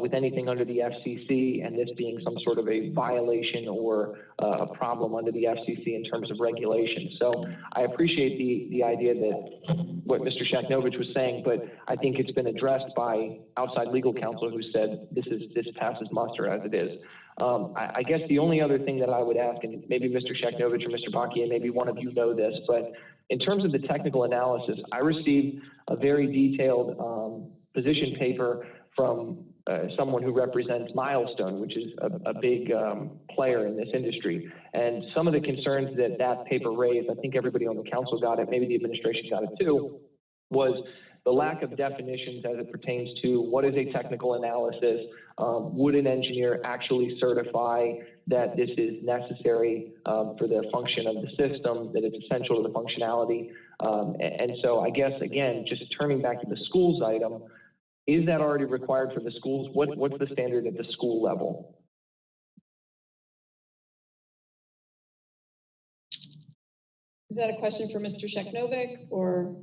with anything under the FCC and this being some sort of a violation or a problem under the FCC in terms of regulation. So I appreciate the idea that what Mr. Sheknovich was saying, but I think it's been addressed by outside legal counsel who said this passes muster as it is. I guess the only other thing that I would ask, and maybe Mr. Sheknovich or Mr. Bakier, maybe one of you know this, but in terms of the technical analysis, I received a very detailed position paper from someone who represents Milestone, which is a big player in this industry. And some of the concerns that paper raised, I think everybody on the council got it, maybe the administration got it too, was the lack of definitions as it pertains to what is a technical analysis. Would an engineer actually certify that this is necessary for the function of the system, that it's essential to the functionality? And so I guess, again, just turning back to the schools item, is that already required for the schools? What's the standard at the school level? Is that a question for Mr. Sheknovic, or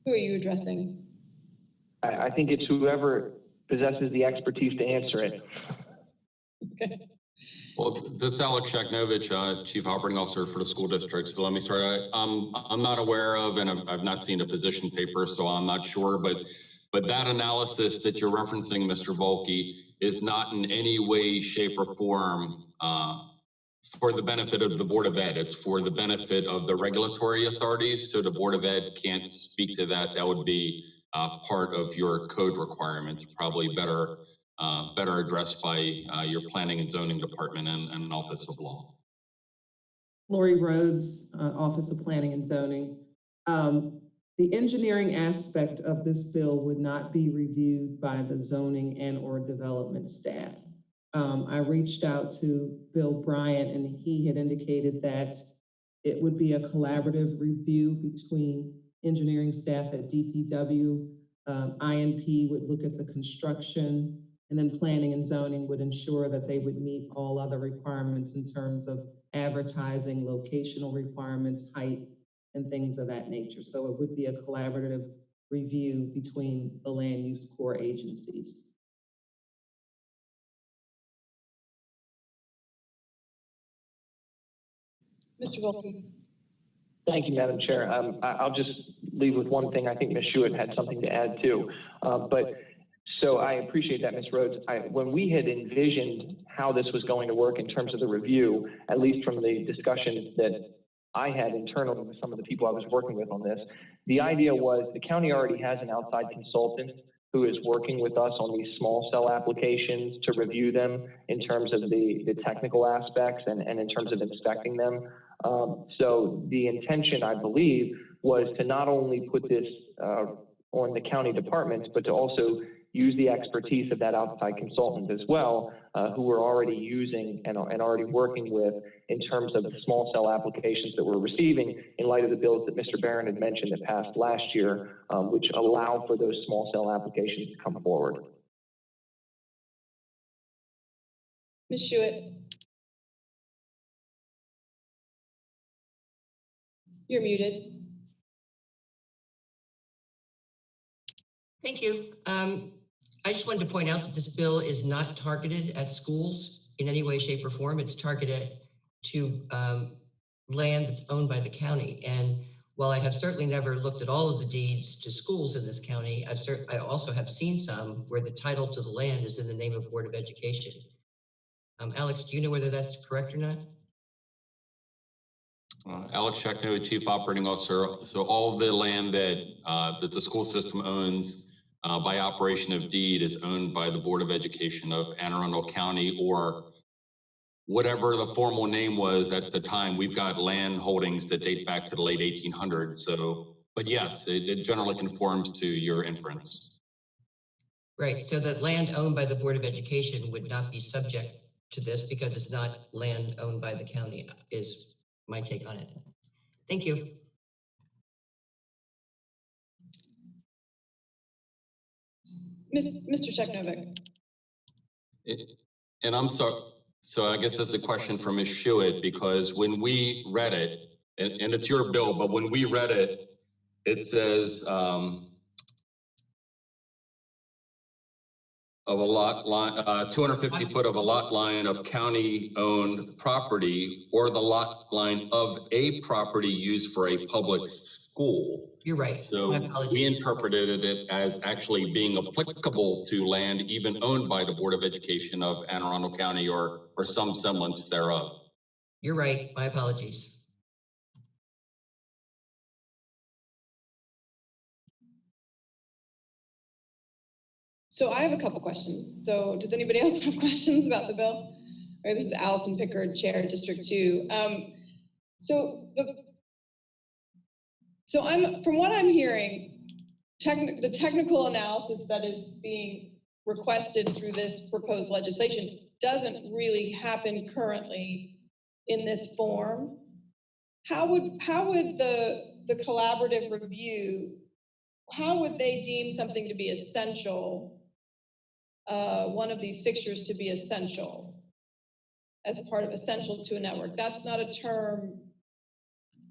who are you addressing? I think it's whoever possesses the expertise to answer it. Okay. Well, this is Alex Sheknovich, Chief Operating Officer for the school district. So let me start. I'm not aware of, and I've not seen a position paper, so I'm not sure. But that analysis that you're referencing, Mr. Voki, is not in any way, shape, or form for the benefit of the Board of Ed. It's for the benefit of the regulatory authorities. So the Board of Ed can't speak to that. That would be part of your code requirements. Probably better addressed by your Planning and Zoning Department and Office of Law. Lori Rhodes, Office of Planning and Zoning. The engineering aspect of this bill would not be reviewed by the zoning and/or development staff. I reached out to Bill Bryant, and he had indicated that it would be a collaborative review between engineering staff at DPW. INP would look at the construction, and then planning and zoning would ensure that they would meet all other requirements in terms of advertising, locational requirements, height, and things of that nature. So it would be a collaborative review between the land use core agencies. Mr. Wilke. Thank you, Madam Chair. I'll just leave with one thing. I think Ms. Hewitt had something to add too. So I appreciate that, Ms. Rhodes. When we had envisioned how this was going to work in terms of the review, at least from the discussions that I had internally with some of the people I was working with on this, the idea was the county already has an outside consultant who is working with us on these small cell applications to review them in terms of the technical aspects and in terms of inspecting them. So the intention, I believe, was to not only put this on the county departments, but to also use the expertise of that outside consultant as well, who we're already using and already working with in terms of the small cell applications that we're receiving in light of the bills that Mr. Barron had mentioned that passed last year, which allow for those small cell applications to come forward. Ms. Hewitt. You're muted. Thank you. I just wanted to point out that this bill is not targeted at schools in any way, shape, or form. It's targeted to land that's owned by the county. And while I have certainly never looked at all of the deeds to schools in this county, I also have seen some where the title to the land is in the name of Board of Education. Alex, do you know whether that's correct or not? Alex Shekno, Chief Operating Officer. So all of the land that the school system owns by operation of deed is owned by the Board of Education of Anne Arundel County, or whatever the formal name was at the time. We've got land holdings that date back to the late 1800s. So, but yes, it generally conforms to your inference. Right, so that land owned by the Board of Education would not be subject to this because it's not land owned by the county, is my take on it. Thank you. Mr. Sheknovic. And I'm sorry, so I guess that's a question for Ms. Hewitt, because when we read it, and it's your bill, but when we read it, it says of a lot line, 250 foot of a lot line of county-owned property, or the lot line of a property used for a public school. You're right. So we interpreted it as actually being applicable to land even owned by the Board of Education of Anne Arundel County, or some semblance thereof. You're right. My apologies. So I have a couple questions. So does anybody else have questions about the bill? All right, this is Allison Pickard, Chair, District 2. From what I'm hearing, the technical analysis that is being requested through this proposed legislation doesn't really happen currently in this form. How would the the collaborative review, how would they deem something to be essential? One of these fixtures to be essential as a part of essential to a network. That's not a term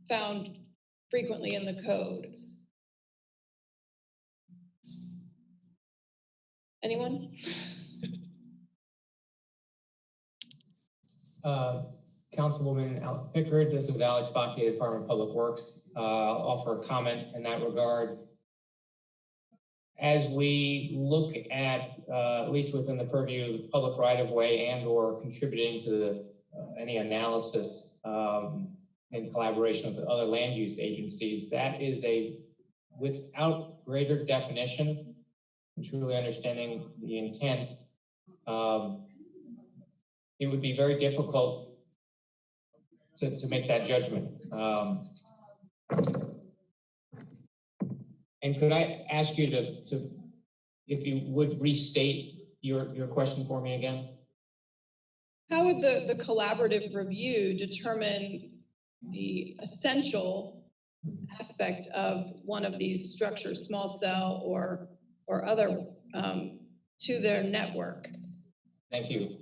found frequently in the code. Anyone? Councilwoman Pickard, this is Alex Bakke, Department of Public Works. I'll offer a comment in that regard. As we look at least within the purview of the public right-of-way and or contributing to the, any analysis in collaboration with other land use agencies, that is without greater definition and truly understanding the intent, it would be very difficult to make that judgment. And could I ask you to if you would restate your question for me again? How would the collaborative review determine the essential aspect of one of these structures, small cell or other, to their network? Thank you.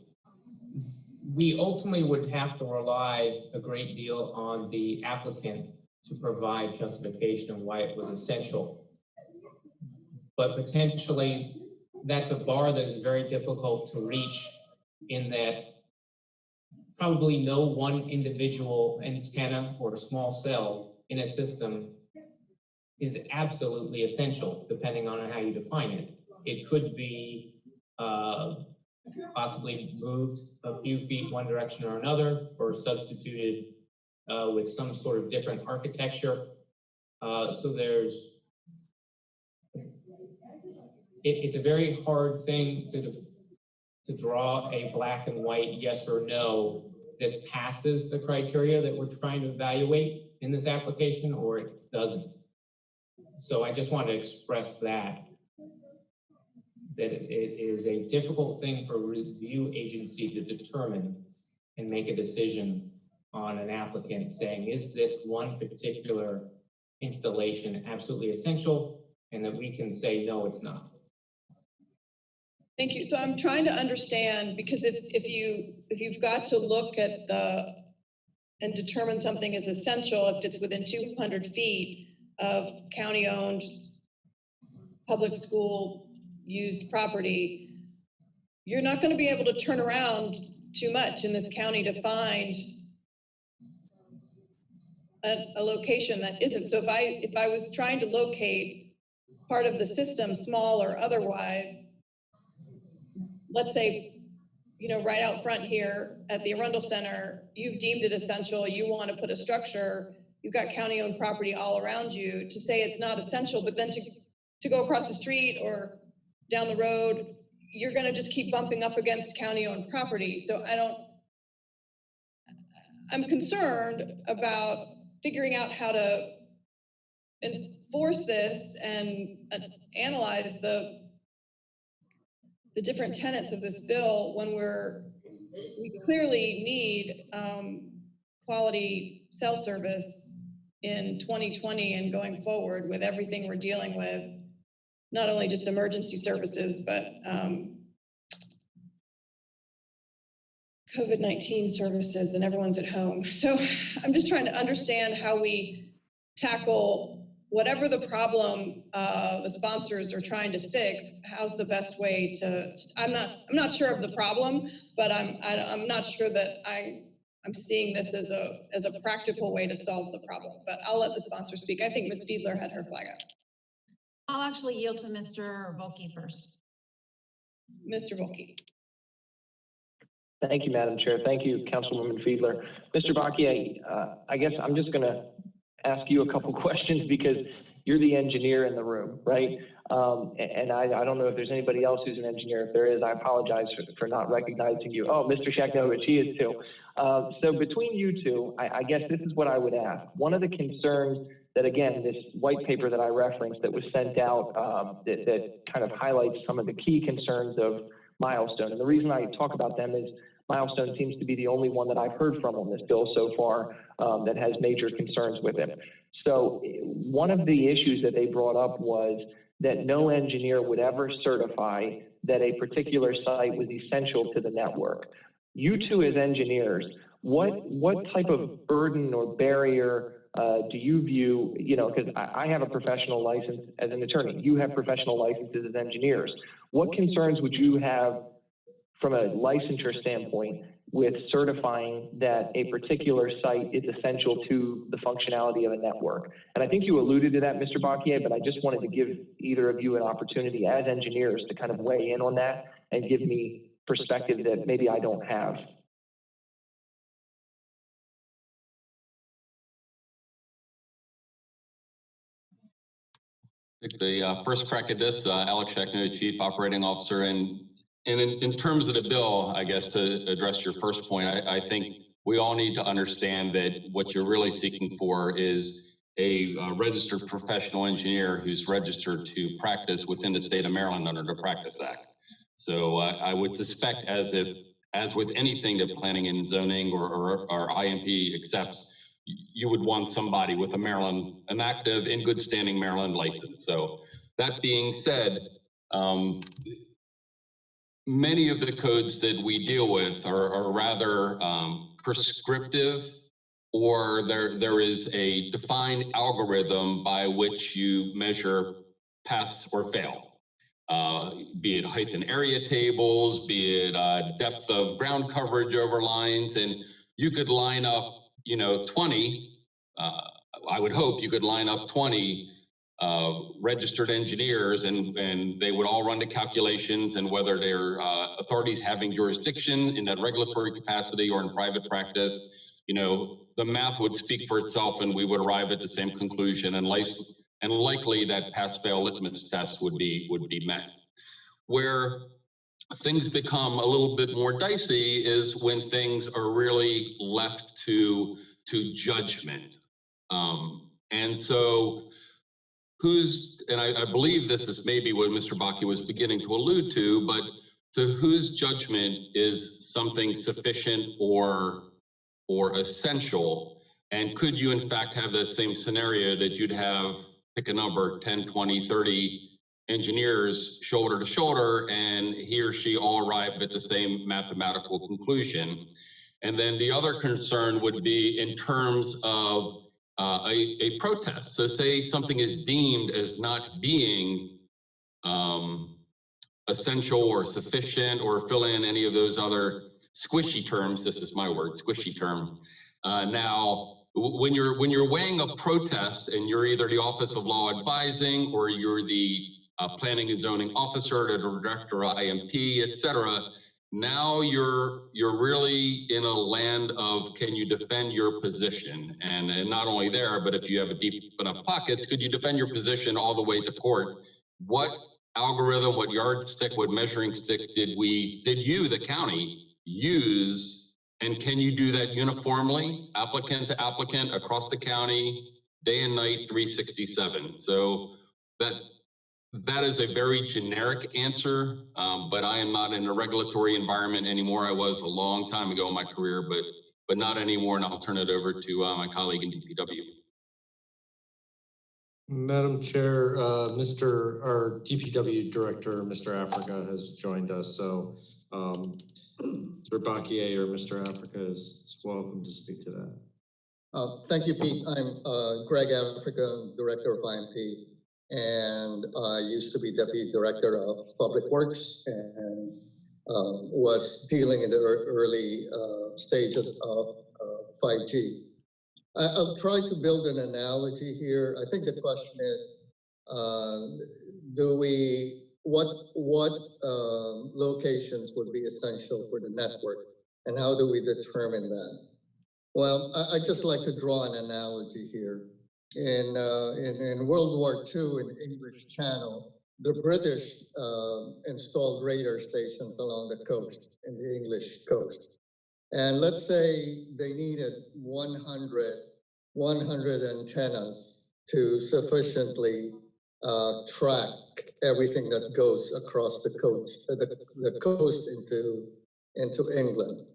We ultimately would have to rely a great deal on the applicant to provide justification of why it was essential. But potentially that's a bar that is very difficult to reach, in that probably no one individual antenna or small cell in a system is absolutely essential, depending on how you define it. It could be possibly moved a few feet one direction or another, or substituted with some sort of different architecture. So it's a very hard thing to draw a black and white yes or no, this passes the criteria that we're trying to evaluate in this application, or it doesn't. So I just want to express that it is a difficult thing for a review agency to determine and make a decision on an applicant saying, is this one particular installation absolutely essential? And that we can say, no, it's not. Thank you. So I'm trying to understand, because if you've got to look at and determine something is essential if it's within 200 feet of county-owned public school used property, you're not going to be able to turn around too much in this county to find a location that isn't. So if I was trying to locate part of the system, small or otherwise, let's say, you know, right out front here at the Arundel Center, you've deemed it essential, you want to put a structure, you've got county-owned property all around you, to say it's not essential, but then to go across the street or down the road, you're going to just keep bumping up against county-owned property. So I'm concerned about figuring out how to enforce this and analyze the different tenets of this bill when we clearly need quality cell service in 2020 and going forward with everything we're dealing with, not only just emergency services, but COVID-19 services, and everyone's at home. So I'm just trying to understand how we tackle whatever the problem the sponsors are trying to fix. How's the best way to? I'm not sure of the problem, but I'm not sure that I'm seeing this as a practical way to solve the problem. But I'll let the sponsor speak. I think Ms. Fiedler had her flag up. I'll actually yield to Mr. Voki first. Mr. Voki. Thank you, Madam Chair. Thank you, Councilwoman Fiedler. Mr. Bakke, I guess I'm just going to ask you a couple questions because you're the engineer in the room, right? And I don't know if there's anybody else who's an engineer. If there is, I apologize for not recognizing you. Oh, Mr. Shaknovich, he is too. So between you two, I guess this is what I would ask. One of the concerns that, again, this white paper that I referenced that was sent out that kind of highlights some of the key concerns of Milestone. And the reason I talk about them is Milestone seems to be the only one that I've heard from on this bill so far that has major concerns with it. So one of the issues that they brought up was that no engineer would ever certify that a particular site was essential to the network. You two as engineers, what type of burden or barrier do you view, because I have a professional license as an attorney, you have professional licenses as engineers. What concerns would you have from a licensure standpoint with certifying that a particular site is essential to the functionality of a network? And I think you alluded to that, Mr. Bocquier, but I just wanted to give either of you an opportunity as engineers to kind of weigh in on that and give me perspective that maybe I don't have. The first crack at this, Alex Shackno, Chief Operating Officer, and in terms of the bill, I guess to address your first point, I think we all need to understand that what you're really seeking for is a registered professional engineer who's registered to practice within the state of Maryland under the Practice Act. So I would suspect as with anything that planning and zoning or IMP accepts, you would want somebody with an active, in good standing Maryland license. So that being said, many of the codes that we deal with are rather prescriptive, or there is a defined algorithm by which you measure pass or fail. Be it height and area tables, be it depth of ground coverage over lines, and you could line up 20, I would hope you could line up 20 registered engineers and they would all run the calculations, and whether they're authorities having jurisdiction in that regulatory capacity or in private practice, the math would speak for itself and we would arrive at the same conclusion, and likely that pass-fail litmus test would be met. Where things become a little bit more dicey is when things are really left to judgment. And so I believe this is maybe what Mr. Bocquier was beginning to allude to, but to whose judgment is something sufficient or essential? And could you in fact have that same scenario that you'd have, pick a number, 10, 20, 30 engineers shoulder to shoulder, and he or she all arrive at the same mathematical conclusion? And then the other concern would be in terms of a protest. So say something is deemed as not being essential or sufficient, or fill in any of those other squishy terms. This is my word, squishy term. Now, when you're weighing a protest and you're either the Office of Law Advising, or you're the planning and zoning officer, the director of IMP, et cetera, now you're really in a land of, can you defend your position? And not only there, but if you have a deep enough pockets, could you defend your position all the way to court? What algorithm, what yardstick, what measuring stick did you, the county, use? And can you do that uniformly, applicant to applicant, across the county, day and night, 367? So that is a very generic answer, but I am not in a regulatory environment anymore. I was a long time ago in my career, but not anymore, and I'll turn it over to my colleague in DPW. Madam Chair, our DPW Director, Mr. Africa, has joined us. So Mr. Bocquier or Mr. Africa is welcome to speak to that. Thank you, Pete. I'm Greg Africa, Director of IMP, and I used to be Deputy Director of Public Works and was dealing in the early stages of 5G. I'll try to build an analogy here. I think the question is, what locations would be essential for the network, and how do we determine that? Well, I'd just like to draw an analogy here. In World War II in English Channel, the British installed radar stations along the coast, in the English coast. And let's say they needed 100 antennas to sufficiently track everything that goes across the coast into England.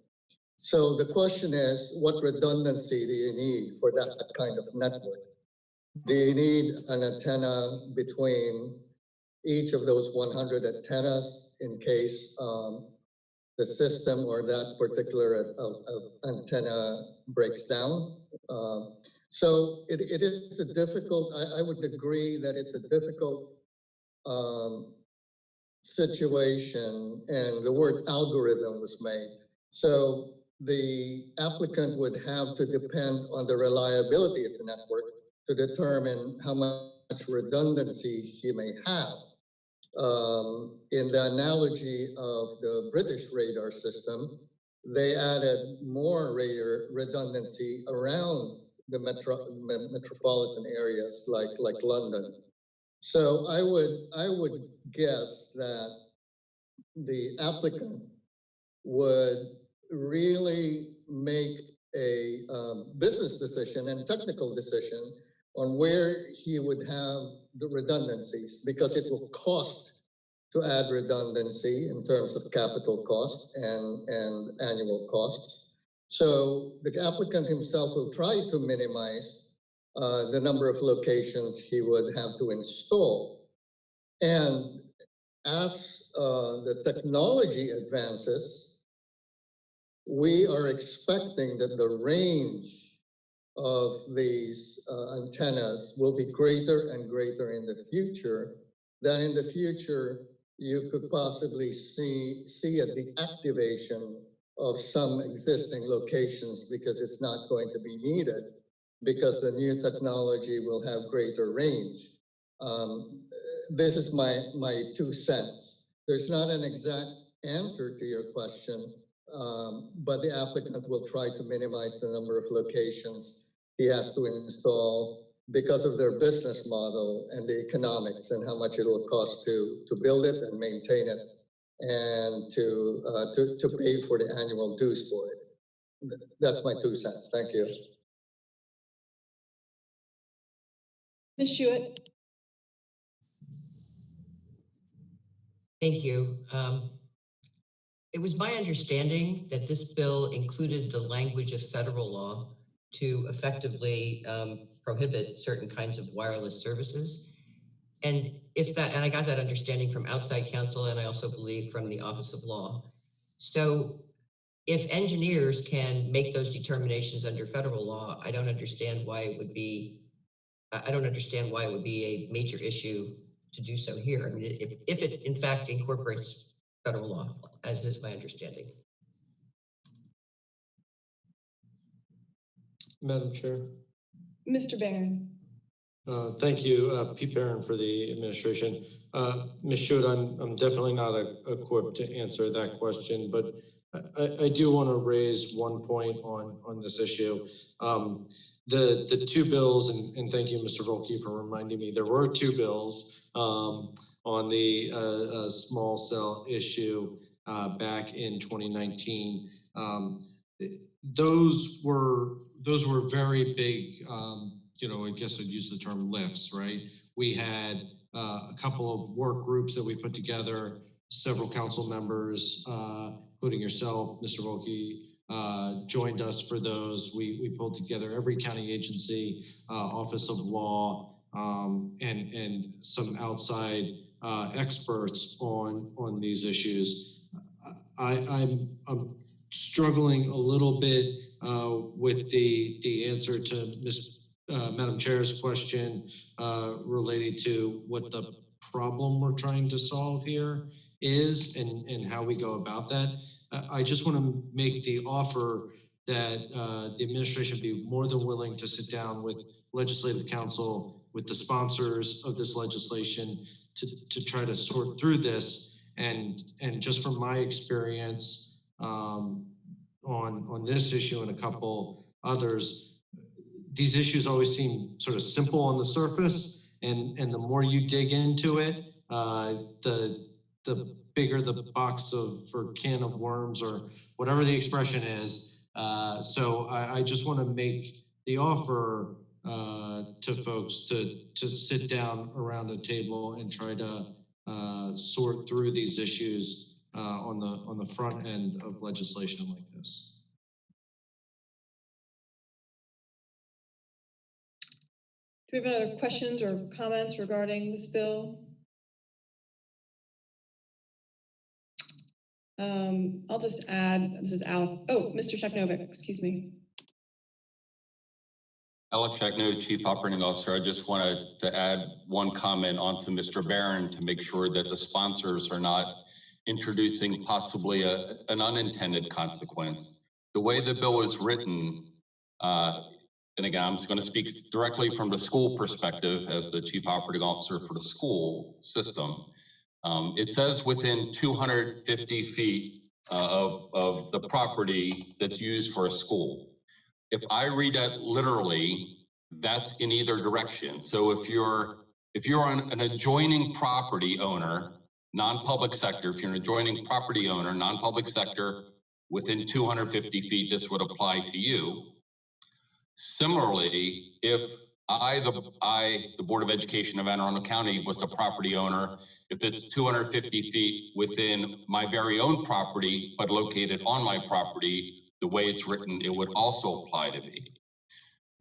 So the question is, what redundancy do you need for that kind of network? Do you need an antenna between each of those 100 antennas in case the system or that particular antenna breaks down? So it is a difficult, I would agree that it's a difficult situation, and the word algorithm was made. So the applicant would have to depend on the reliability of the network to determine how much redundancy he may have. In the analogy of the British radar system, they added more radar redundancy around the metropolitan areas like London. So I would guess that the applicant would really make a business decision and technical decision on where he would have the redundancies, because it will cost to add redundancy in terms of capital cost and annual costs. So the applicant himself will try to minimize the number of locations he would have to install. And as the technology advances, we are expecting that the range of these antennas will be greater and greater in the future. Then in the future, you could possibly see a deactivation of some existing locations because it's not going to be needed, because the new technology will have greater range. This is my 2 cents. There's not an exact answer to your question, but the applicant will try to minimize the number of locations he has to install because of their business model and the economics and how much it will cost to build it and maintain it and to pay for the annual dues for it. That's my 2 cents. Thank you. Ms. Hewitt. Thank you. It was my understanding that this bill included the language of federal law to effectively prohibit certain kinds of wireless services. And I got that understanding from outside counsel, and I also believe from the Office of Law. So if engineers can make those determinations under federal law, I don't understand why it would be a major issue to do so here. I mean, if it in fact incorporates federal law, as is my understanding. Madam Chair. Mr. Barron. Thank you, Pete Barron, for the administration. Ms. Hewitt, I'm definitely not equipped to answer that question, but I do want to raise one point on this issue. The 2 bills, and thank you, Mr. Voki, for reminding me, there were 2 bills on the small cell issue back in 2019. Those were very big, I guess I'd use the term lifts, right? We had a couple of work groups that we put together, several council members, including yourself, Mr. Voki, joined us for those. We pulled together every county agency, Office of Law, and some outside experts on these issues. I'm struggling a little bit with the answer to Madam Chair's question related to what the problem we're trying to solve here is and how we go about that. I just want to make the offer that the administration be more than willing to sit down with Legislative Council, with the sponsors of this legislation to try to sort through this. And just from my experience on this issue and a couple others, these issues always seem sort of simple on the surface, and the more you dig into it, the bigger the box or can of worms, or whatever the expression is. So I just want to make the offer to folks to sit down around a table and try to sort through these issues on the front end of legislation like this. we have any other questions or comments regarding this bill? I'll just add, this is Alice. Oh, Mr. Sheknovic, excuse me. Alex Shekno, Chief Operating Officer. I just wanted to add one comment onto Mr. Barron to make sure that the sponsors are not introducing possibly an unintended consequence. The way the bill is written, and again, I'm just going to speak directly from the school perspective as the Chief Operating Officer for the school system. It says within 250 feet of the property that's used for a school. If I read that literally, that's in either direction. So if you're an adjoining property owner, non-public sector, if you're an adjoining property owner, non-public sector, within 250 feet, this would apply to you. Similarly, if the Board of Education of Anne Arundel County was the property owner, if it's 250 feet within my very own property, but located on my property, the way it's written, it would also apply to me.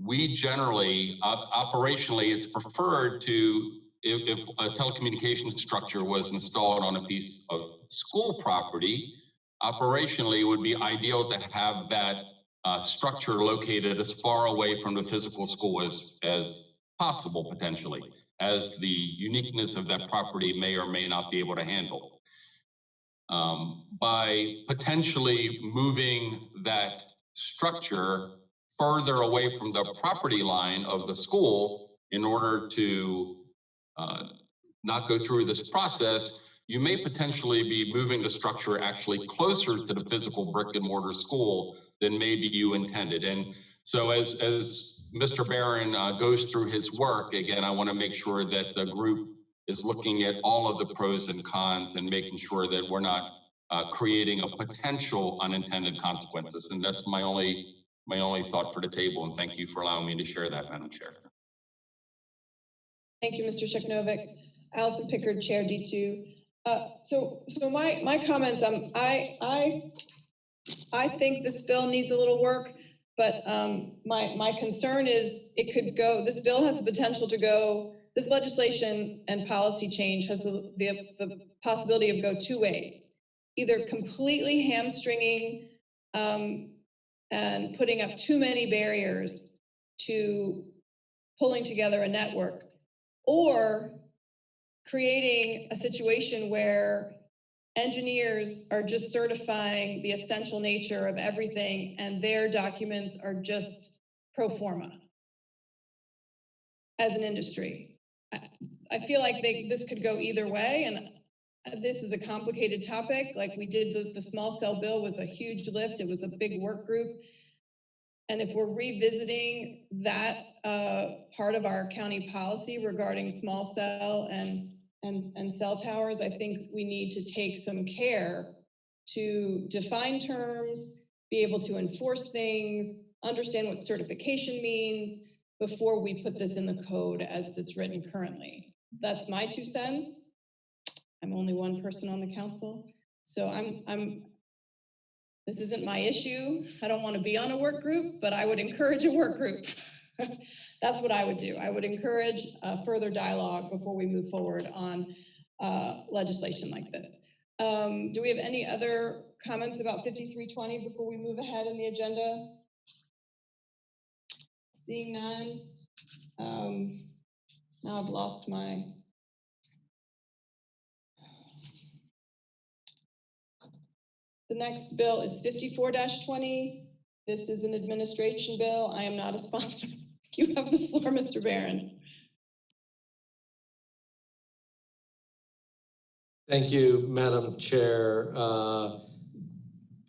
We generally, operationally, it's preferred to, if a telecommunications structure was installed on a piece of school property, operationally it would be ideal to have that structure located as far away from the physical school as possible, potentially, as the uniqueness of that property may or may not be able to handle. By potentially moving that structure further away from the property line of the school in order to not go through this process, you may potentially be moving the structure actually closer to the physical brick and mortar school than maybe you intended. And so as Mr. Barron goes through his work, again, I want to make sure that the group is looking at all of the pros and cons and making sure that we're not creating a potential unintended consequences. And that's my only thought for the table. And thank you for allowing me to share that, Madam Chair. Thank you, Mr. Sheknovic. Allison Pickard, Chair D2. So my comments, I think this bill needs a little work, but my concern is it could go, this bill has the potential to go, this legislation and policy change has the possibility of go two ways. Either completely hamstringing and putting up too many barriers to pulling together a network, or creating a situation where engineers are just certifying the essential nature of everything and their documents are just pro forma as an industry. I feel like this could go either way, and this is a complicated topic. Like we did, the small cell bill was a huge lift. It was a big work group. And if we're revisiting that part of our county policy regarding small cell and cell towers, I think we need to take some care to define terms, be able to enforce things, understand what certification means before we put this in the code as it's written currently. That's my 2 cents. I'm only one person on the council. So this isn't my issue. I don't want to be on a work group, but I would encourage a work group. That's what I would do. I would encourage further dialogue before we move forward on legislation like this. Do we have any other comments about 5320 before we move ahead in the agenda? Seeing none. Now I've lost my... The next bill is 54-20. This is an administration bill. I am not a sponsor. You have the floor, Mr. Barron. Thank you, Madam Chair.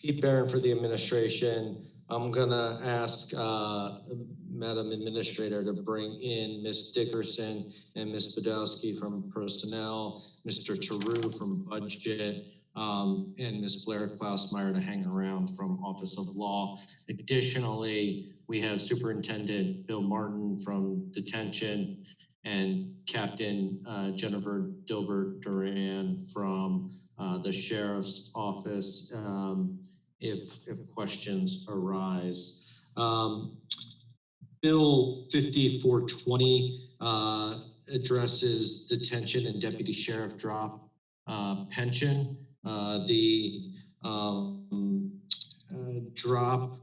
Pete Barron for the administration. I'm gonna ask Madam Administrator to bring in Ms. Dickerson and Ms. Podolsky from Personnel, Mr. Taru from Budget, and Ms. Blair Klausmeyer to hang around from Office of Law. Additionally, we have Superintendent Bill Martin from Detention and Captain Jennifer Dilbert Duran from the Sheriff's Office if questions arise. Bill 5420 addresses detention and deputy sheriff drop pension. The drop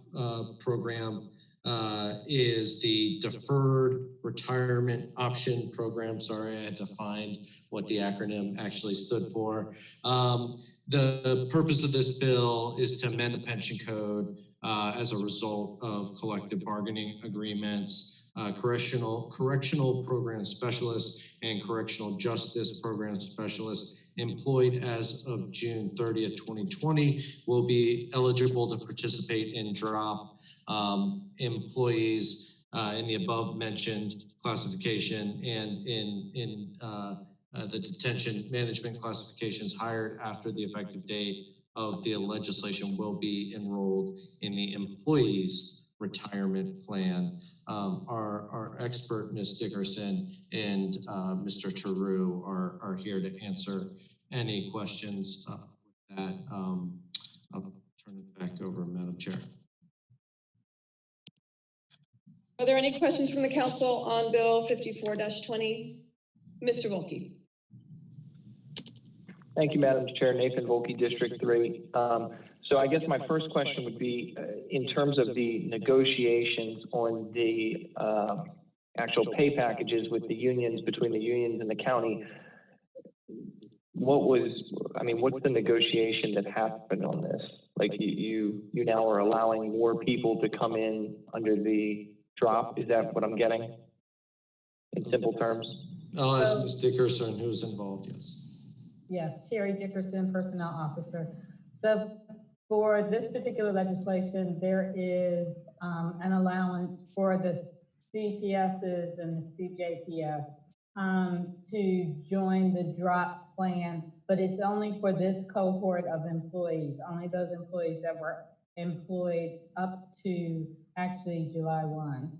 program is the Deferred Retirement Option Program. Sorry, I had to find what the acronym actually stood for. The purpose of this bill is to amend the pension code as a result of collective bargaining agreements. Correctional program specialists and correctional justice program specialists employed as of June 30th, 2020 will be eligible to participate in drop. Employees in the above mentioned classification and in the detention management classifications hired after the effective date of the legislation will be enrolled in the employees retirement plan. Our expert, Ms. Dickerson, and Mr. Taru are here to answer any questions with that. I'll turn it back over, Madam Chair. Are there any questions from the council on Bill 54-20? Mr. Wilke. Thank you, Madam Chair. Nathan Voki, District 3. So I guess my first question would be, in terms of the negotiations on the actual pay packages with the unions, between the unions and the county, what's the negotiation that happened on this? Like you now are allowing more people to come in under the drop? Is that what I'm getting in simple terms? I'll ask Ms. Dickerson who's involved, yes. Yes, Sherry Dickerson, Personnel Officer. So for this particular legislation, there is an allowance for the CPSs and the CJPS to join the drop plan, but it's only for this cohort of employees, only those employees that were employed up to actually July 1.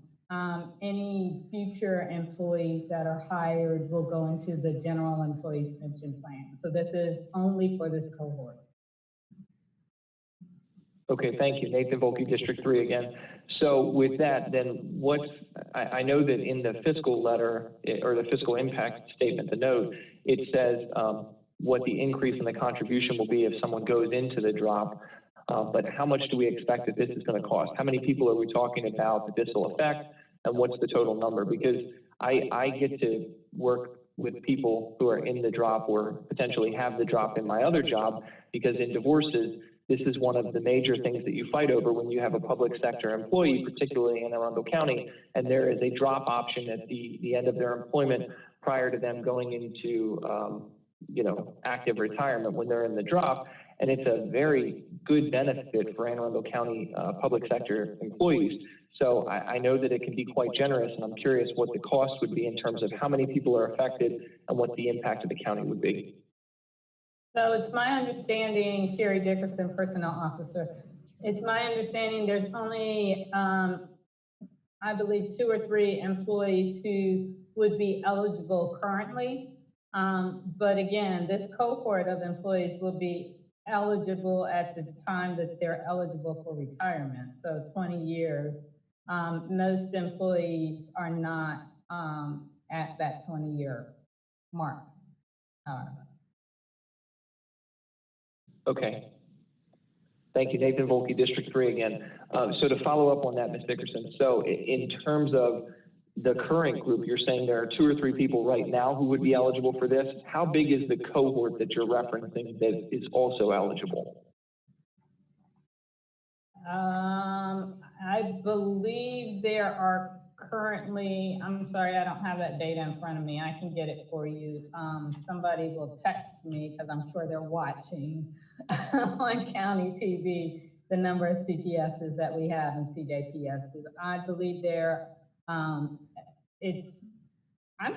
Any future employees that are hired will go into the general employees pension plan. So this is only for this cohort. Okay, thank you. Nathan Voki, District 3 again. So with that, then I know that in the fiscal letter or the fiscal impact statement, the note, it says what the increase in the contribution will be if someone goes into the drop. But how much do we expect that this is going to cost? How many people are we talking about that this will affect? And what's the total number? Because I get to work with people who are in the drop or potentially have the drop in my other job, because in divorces, this is one of the major things that you fight over when you have a public sector employee, particularly in Arundel County, and there is a drop option at the end of their employment prior to them going into active retirement when they're in the drop. And it's a very good benefit for Anne Arundel County public sector employees. So I know that it can be quite generous, and I'm curious what the cost would be in terms of how many people are affected and what the impact of the county would be. So it's my understanding, Sherry Dickerson, Personnel Officer, it's my understanding there's only, I believe, 2 or 3 employees who would be eligible currently. But again, this cohort of employees will be eligible at the time that they're eligible for retirement, so 20 years. Most employees are not at that 20-year mark. Okay. Thank you, Nathan Voki, District 3 again. So to follow up on that, Ms. Dickerson, so in terms of the current group, you're saying there are 2 or 3 people right now who would be eligible for this. How big is the cohort that you're referencing that is also eligible? I believe there are currently, I'm sorry, I don't have that data in front of me. I can get it for you. Somebody will text me because I'm sure they're watching on county TV the number of CPSs that we have and CJPSs. I believe there, I'm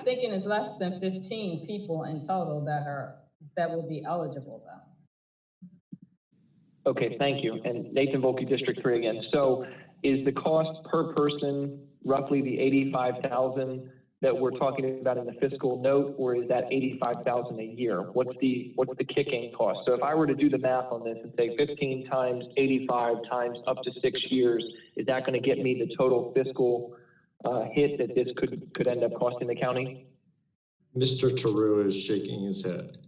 thinking it's less than 15 people in total that will be eligible though. Okay, thank you. And Nathan Voki, District 3 again. So is the cost per person roughly the $85,000 that we're talking about in the fiscal note, or is that $85,000 a year? What's the kicking cost? So if I were to do the math on this and say 15 times 85 times up to 6 years, is that going to get me the total fiscal hit that this could end up costing the county? Mr. Taru is shaking his head.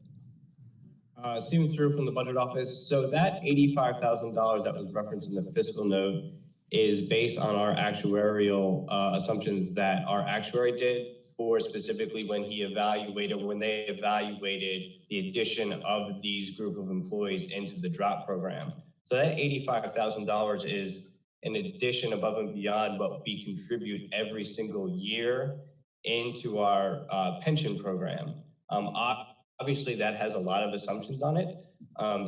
Steven Through from the budget office. So that $85,000 that was referenced in the fiscal note is based on our actuarial assumptions that our actuary did for specifically when they evaluated the addition of these group of employees into the drop program. So that $85,000 is an addition above and beyond what we contribute every single year into our pension program. Obviously, that has a lot of assumptions on it.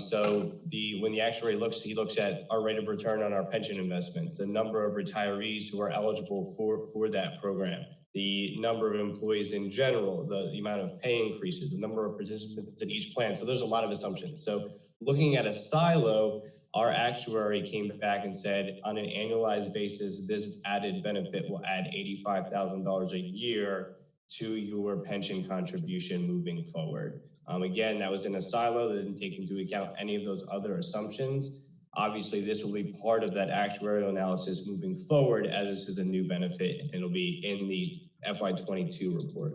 So when the actuary looks, he looks at our rate of return on our pension investments, the number of retirees who are eligible for that program, the number of employees in general, the amount of pay increases, the number of participants in each plan. So there's a lot of assumptions. So looking at a silo, our actuary came back and said, on an annualized basis, this added benefit will add $85,000 a year to your pension contribution moving forward. Again, that was in a silo that didn't take into account any of those other assumptions. Obviously, this will be part of that actuarial analysis moving forward as this is a new benefit and it'll be in the FY22 report.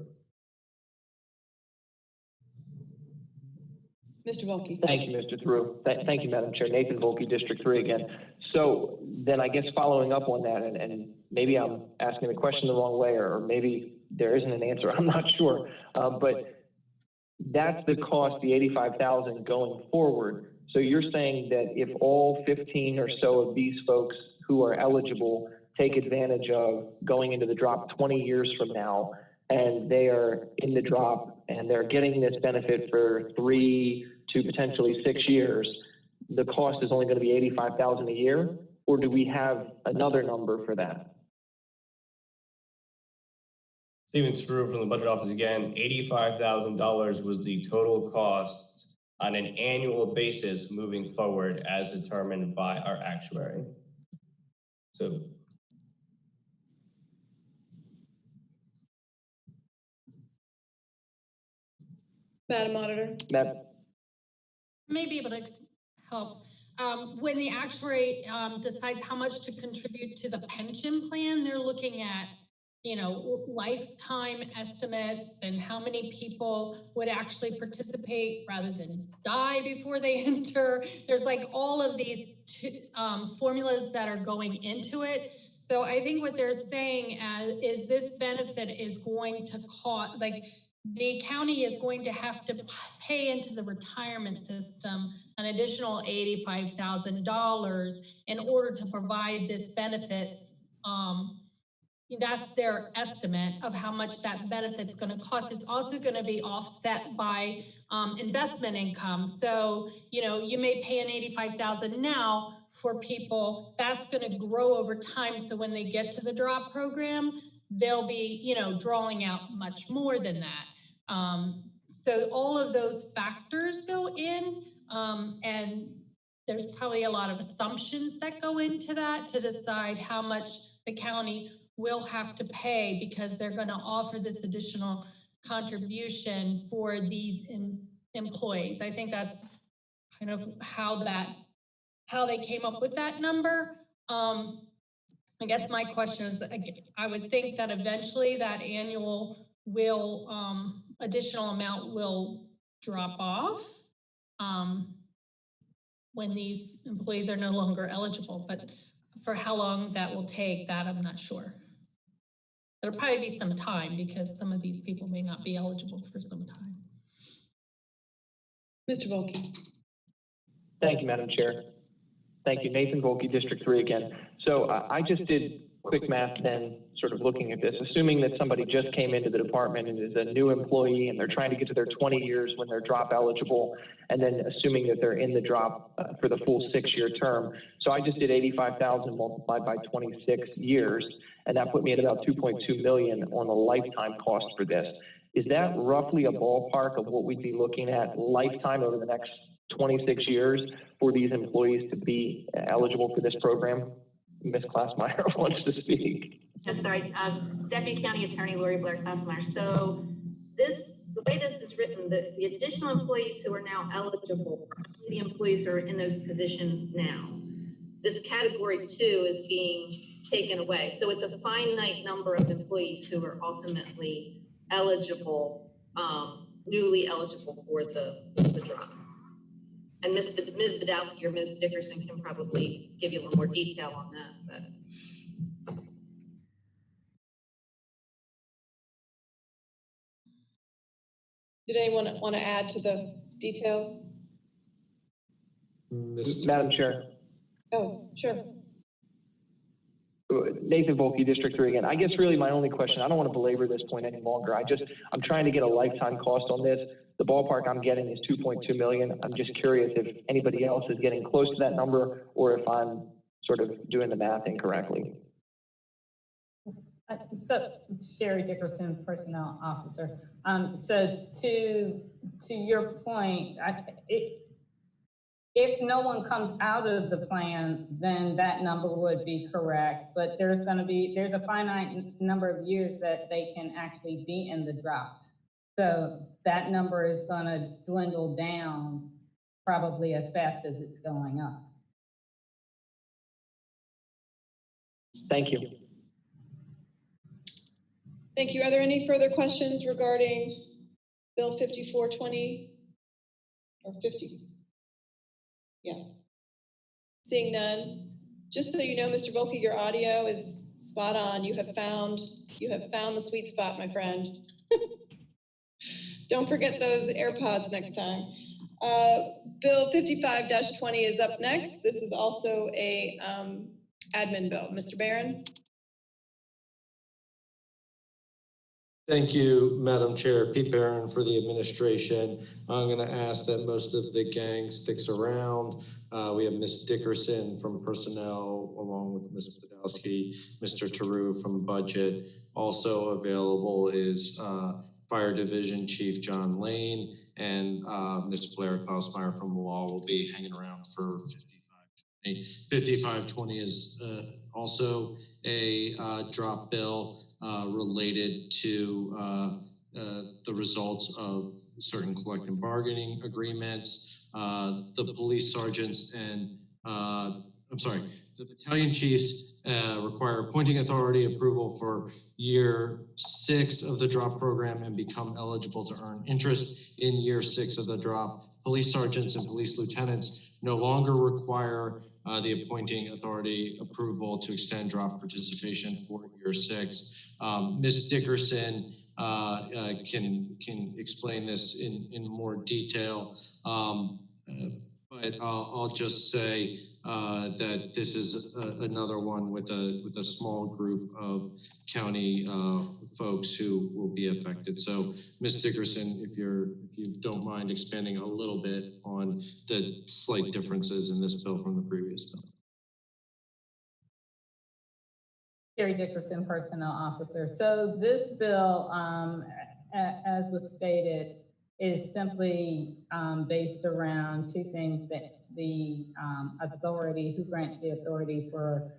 Mr. Voki. Thank you, Mr. Through. Thank you, Madam Chair. Nathan Voki, District 3 again. So then I guess following up on that, and maybe I'm asking the question the wrong way, or maybe there isn't an answer, I'm not sure. But that's the cost, the $85,000 going forward. So you're saying that if all 15 or so of these folks who are eligible take advantage of going into the drop 20 years from now, and they are in the drop and they're getting this benefit for 3 to potentially 6 years, the cost is only going to be $85,000 a year? Or do we have another number for that? Steven Through from the budget office again. $85,000 was the total cost on an annual basis moving forward as determined by our actuary. So Madam Auditor. May be able to help. When the actuary decides how much to contribute to the pension plan, they're looking at, lifetime estimates and how many people would actually participate rather than die before they enter. There's like all of these formulas that are going into it. So I think what they're saying is this benefit is going to cost, the county is going to have to pay into the retirement system an additional $85,000 in order to provide this benefit. That's their estimate of how much that benefit's going to cost. It's also going to be offset by investment income. So, you may pay an $85,000 now for people. That's going to grow over time. So when they get to the drop program, they'll be, drawing out much more than that. So all of those factors go in, and there's probably a lot of assumptions that go into that to decide how much the county will have to pay because they're going to offer this additional contribution for these employees. I think that's kind of how they came up with that number. I guess my question is, I would think that eventually that annual additional amount will drop off when these employees are no longer eligible, but for how long that will take, that I'm not sure. It'll probably be some time because some of these people may not be eligible for some time. Mr. Voki. Thank you, Madam Chair. Thank you. Nathan Voki, District 3 again. So I just did quick math then, sort of looking at this, assuming that somebody just came into the department and is a new employee and they're trying to get to their 20 years when they're drop eligible, and then assuming that they're in the drop for the full 6-year term. So I just did 85,000 multiplied by 26 years, and that put me at about 2.2 million on the lifetime cost for this. Is that roughly a ballpark of what we'd be looking at lifetime over the next 26 years for these employees to be eligible for this program? Ms. Klassmeyer wants to speak. Yes, sorry. Deputy County Attorney Lori Blair Klassmeyer. So the way this is written, the additional employees who are now eligible are the employees who are in those positions now. This category 2 is being taken away. So it's a finite number of employees who are ultimately eligible, newly eligible for the drop. And Ms. Badowski or Ms. Dickerson can probably give you a little more detail on that. But. Did anyone want to add to the details? Madam Chair. Oh, sure. Nathan Voki, District 3 again. I guess really my only question, I don't want to belabor this point any longer. I'm trying to get a lifetime cost on this. The ballpark I'm getting is 2.2 million. I'm just curious if anybody else is getting close to that number or if I'm sort of doing the math incorrectly. So, Sherry Dickerson, Personnel Officer. So to your point, if no one comes out of the plan, then that number would be correct. But there's a finite number of years that they can actually be in the drop. So that number is going to dwindle down probably as fast as it's going up. Thank you. Thank you. Are there any further questions regarding Bill 5420 or 50? Yeah. Seeing none. Just so you know, Mr. Wilke, your audio is spot on. You have found the sweet spot, my friend. Don't forget those AirPods next time. Bill 55-20 is up next. This is also a admin bill. Mr. Barron. Thank you, Madam Chair. Pete Barron for the administration. I'm going to ask that most of the gang sticks around. We have Ms. Dickerson from Personnel, along with Ms. Badowski, Mr. Taru from Budget. Also available is Fire Division Chief John Lane, and Ms. Blair Klausmeyer from Law will be hanging around for 5520. 5520 is also a drop bill related to the results of certain collective bargaining agreements. The police sergeants and, the battalion chiefs require appointing authority approval for year 6 of the drop program and become eligible to earn interest in year 6 of the drop. Police sergeants and police lieutenants no longer require the appointing authority approval to extend drop participation for year 6. Ms. Dickerson can explain this in more detail, but I'll just say that this is another one with a small group of county folks who will be affected. So, Ms. Dickerson, if you don't mind expanding a little bit on the slight differences in this bill from the previous bill. Sherry Dickerson, Personnel Officer. So this bill, as was stated, is simply based around two things: that the authority, who grants the authority for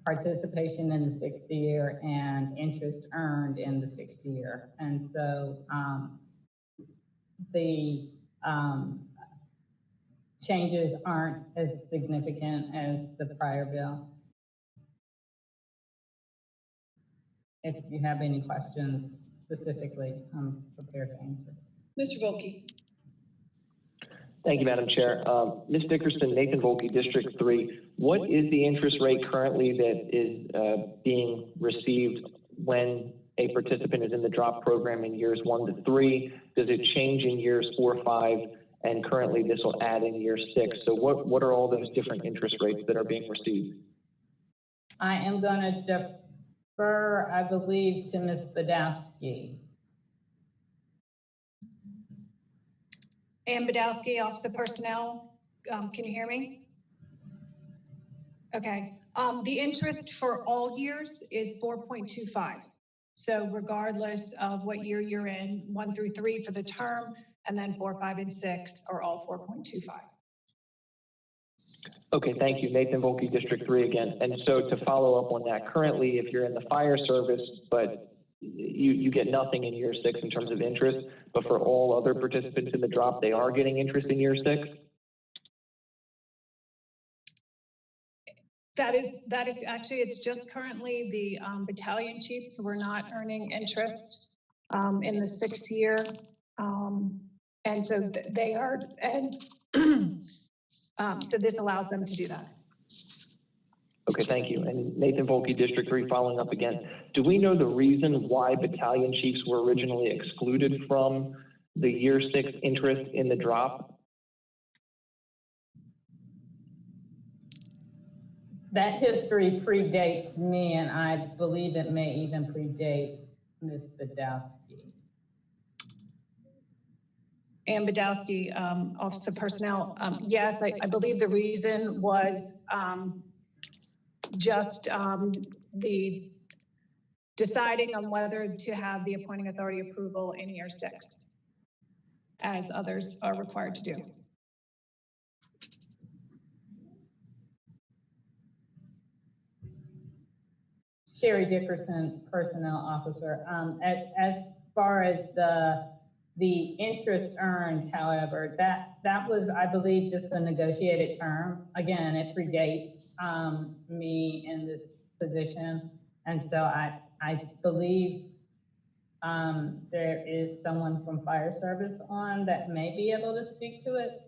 participation in the 6th year and interest earned in the 6th year. And so the changes aren't as significant as the prior bill. If you have any questions specifically, I'm prepared to answer. Mr. Wilke. Thank you, Madam Chair. Ms. Dickerson, Nathan Voki, District 3. What is the interest rate currently that is being received when a participant is in the drop program in years 1 to 3? Does it change in years 4, 5, and currently this will add in year 6? So what are all those different interest rates that are being received? I am going to defer, I believe, to Ms. Badowski. Ann Badowski, Office of Personnel. Can you hear me? Okay. The interest for all years is 4.25. So regardless of what year you're in, 1 through 3 for the term, and then 4, 5, and 6 are all 4.25. Okay, thank you. Nathan Voki, District 3 again. And so to follow up on that, currently, if you're in the fire service, but you get nothing in year 6 in terms of interest, but for all other participants in the drop, they are getting interest in year 6? That is actually, it's just currently the battalion chiefs who are not earning interest in the 6th year. And so they are, and so this allows them to do that. Okay, thank you. And Nathan Voki, District 3, following up again. Do we know the reason why battalion chiefs were originally excluded from the year 6 interest in the drop? That history predates me, and I believe it may even predate Ms. Badowski. Ann Badowski, Office of Personnel. Yes, I believe the reason was just the deciding on whether to have the appointing authority approval in year 6, as others are required to do. Sherry Dickerson, Personnel Officer. As far as the interest earned, however, that was, I believe, just a negotiated term. Again, it predates me in this position. And so I believe there is someone from fire service on that may be able to speak to it.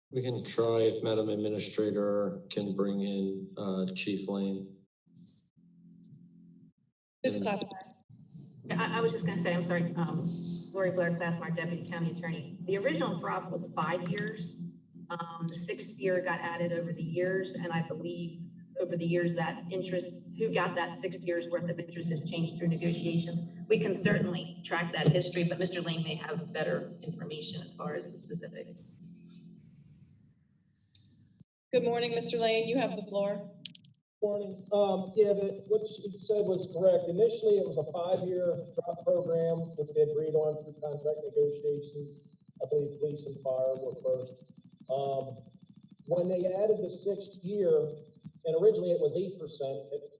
We can try if Madam Administrator can bring in Chief Lane. Ms. Clapper. I was just going to say, I'm sorry, Lori Blair, Classmark, Deputy County Attorney. The original drop was 5 years. The 6th year got added over the years, and I believe over the years that interest, who got that 6 years worth of interest has changed through negotiations. We can certainly track that history, but Mr. Lane may have better information as far as the specifics. Good morning, Mr. Lane. You have the floor. Morning. Yeah, what you said was correct. Initially, it was a 5-year drop program, which they agreed on through contract negotiations. I believe police and fire were first. When they added the 6th year, and originally it was 8%,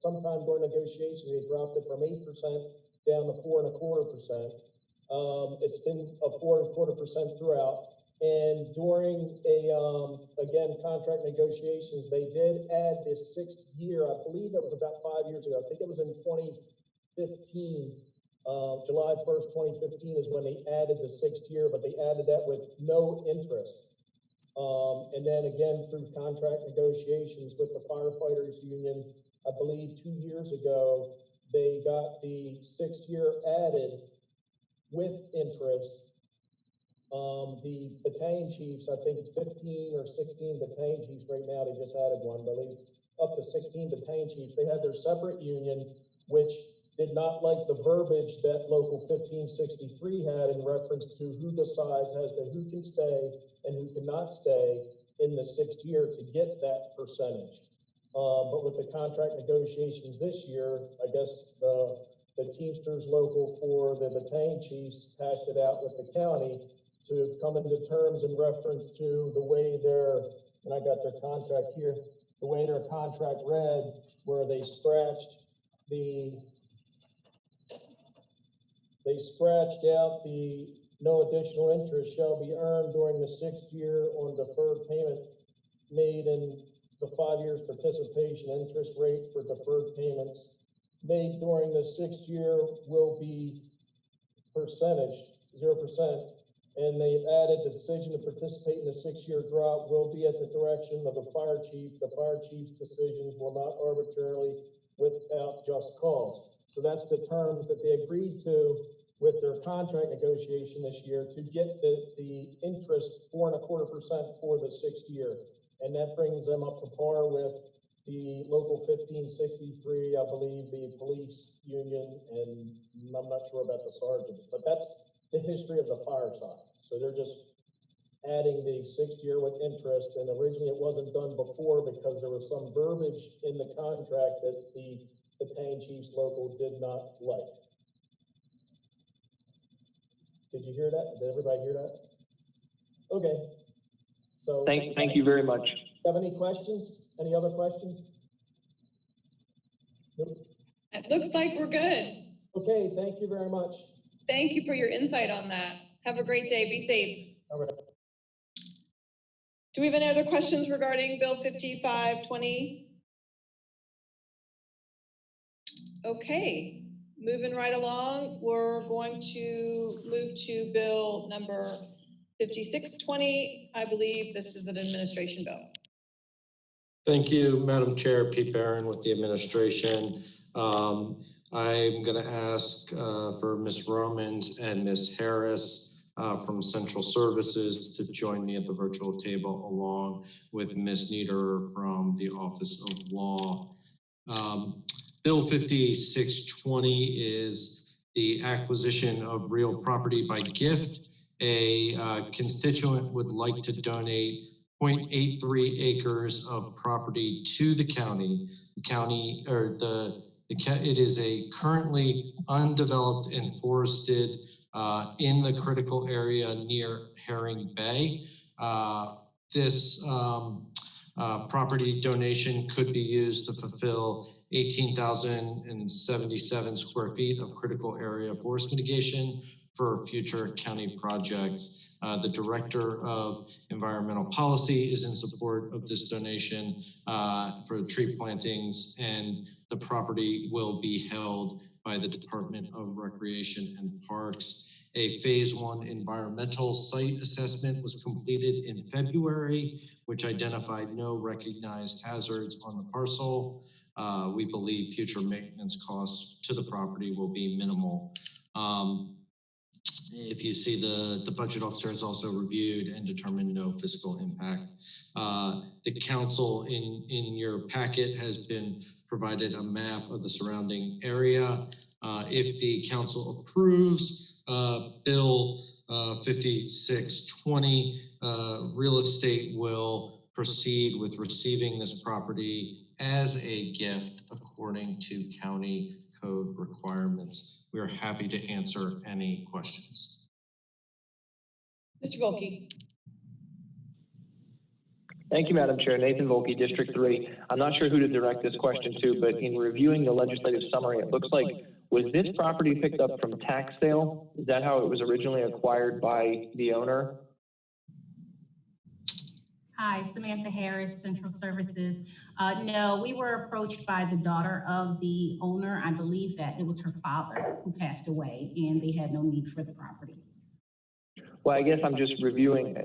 sometime during negotiations, they dropped it from 8% down to 4.25%. It's been a 4.25% throughout. And during again, contract negotiations, they did add this 6th year. I believe that was about 5 years ago. I think it was in 2015. July 1st, 2015 is when they added the 6th year, but they added that with no interest. And then again, through contract negotiations with the firefighters union, I believe 2 years ago, they got the 6th year added with interest. The battalion chiefs, I think it's 15 or 16 battalion chiefs right now. They just added one, I believe, up to 16 battalion chiefs. They had their separate union, which did not like the verbiage that Local 1563 had in reference to who decides as to who can stay and who cannot stay in the 6th year to get that percentage. But with the contract negotiations this year, I guess the Teamsters local for the battalion chiefs hashed it out with the county to come into terms in reference to the way their, and I got their contract here, the way their contract read, where they scratched out the no additional interest shall be earned during the 6th year on deferred payment made in the 5 years participation interest rate for deferred payments made during the 6th year will be percentage, 0%. And they've added the decision to participate in the 6-year drop will be at the direction of the fire chief. The fire chief's decisions will not arbitrarily without just cause. So that's the terms that they agreed to with their contract negotiation this year to get the interest 4.25% for the 6th year. And that brings them up to par with the Local 1563, I believe, the police union, and I'm not sure about the sergeants, but that's the history of the fire side. So they're just adding the 6th year with interest, and originally it wasn't done before because there was some verbiage in the contract that the battalion chiefs local did not like. Did you hear that? Did everybody hear that? Okay. So thank you very much. Have any questions? Any other questions? Nope. It looks like we're good. Okay, thank you very much. Thank you for your insight on that. Have a great day. Be safe. All right. Do we have any other questions regarding Bill 5520? Okay, moving right along, we're going to move to Bill number 5620. I believe this is an administration bill. Thank you, Madam Chair. Pete Barron with the administration. I'm going to ask for Ms. Romans and Ms. Harris from Central Services to join me at the virtual table, along with Ms. Nieder from the Office of Law. Bill 5620 is the acquisition of real property by gift. A constituent would like to donate 0.83 acres of property to the county. The county, or it is a currently undeveloped and forested in the critical area near Herring Bay. This property donation could be used to fulfill 18,077 square feet of critical area forest mitigation for future county projects. The Director of Environmental Policy is in support of this donation for tree plantings, and the property will be held by the Department of Recreation and Parks. A phase 1 environmental site assessment was completed in February, which identified no recognized hazards on the parcel. We believe future maintenance costs to the property will be minimal. If you see the budget officer has also reviewed and determined no fiscal impact. The council in your packet has been provided a map of the surrounding area. If the council approves Bill 5620, real estate will proceed with receiving this property as a gift according to county code requirements. We are happy to answer any questions. Mr. Wilke. Thank you, Madam Chair. Nathan Voki, District 3. I'm not sure who to direct this question to, but in reviewing the legislative summary, it looks like, was this property picked up from tax sale? Is that how it was originally acquired by the owner? Hi, Samantha Harris, Central Services. No, we were approached by the daughter of the owner. I believe that it was her father who passed away and they had no need for the property. Well, I guess I'm just reviewing,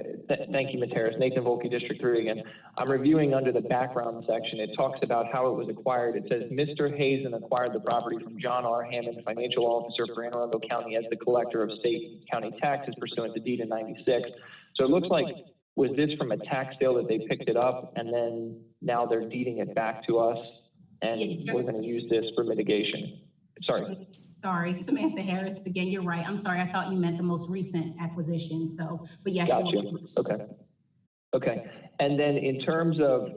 thank you, Ms. Harris, Nathan Voki, District 3 again. I'm reviewing under the background section. It talks about how it was acquired. It says, Mr. Hazen acquired the property from John R. Hammond, financial officer for Anne Arundel County as the collector of state and county taxes pursuant to deed in 96. So it looks like, was this from a tax sale that they picked it up and then now they're deeding it back to us and we're going to use this for mitigation? Sorry, Samantha Harris, again, you're right. I'm sorry, I thought you meant the most recent acquisition. So, but yes. Gotcha. Okay. Okay. And then in terms of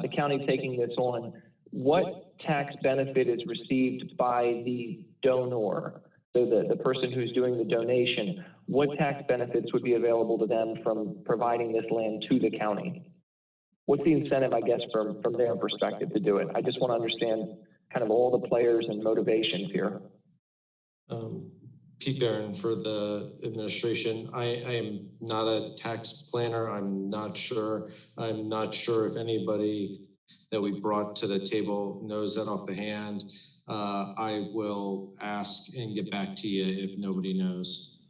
the county taking this on, what tax benefit is received by the donor? So the person who's doing the donation, what tax benefits would be available to them from providing this land to the county? What's the incentive, I guess, from their perspective to do it? I just want to understand kind of all the players and motivations here. Pete Barron for the administration. I am not a tax planner. I'm not sure if anybody that we brought to the table knows that off the hand. I will ask and get back to you if nobody knows.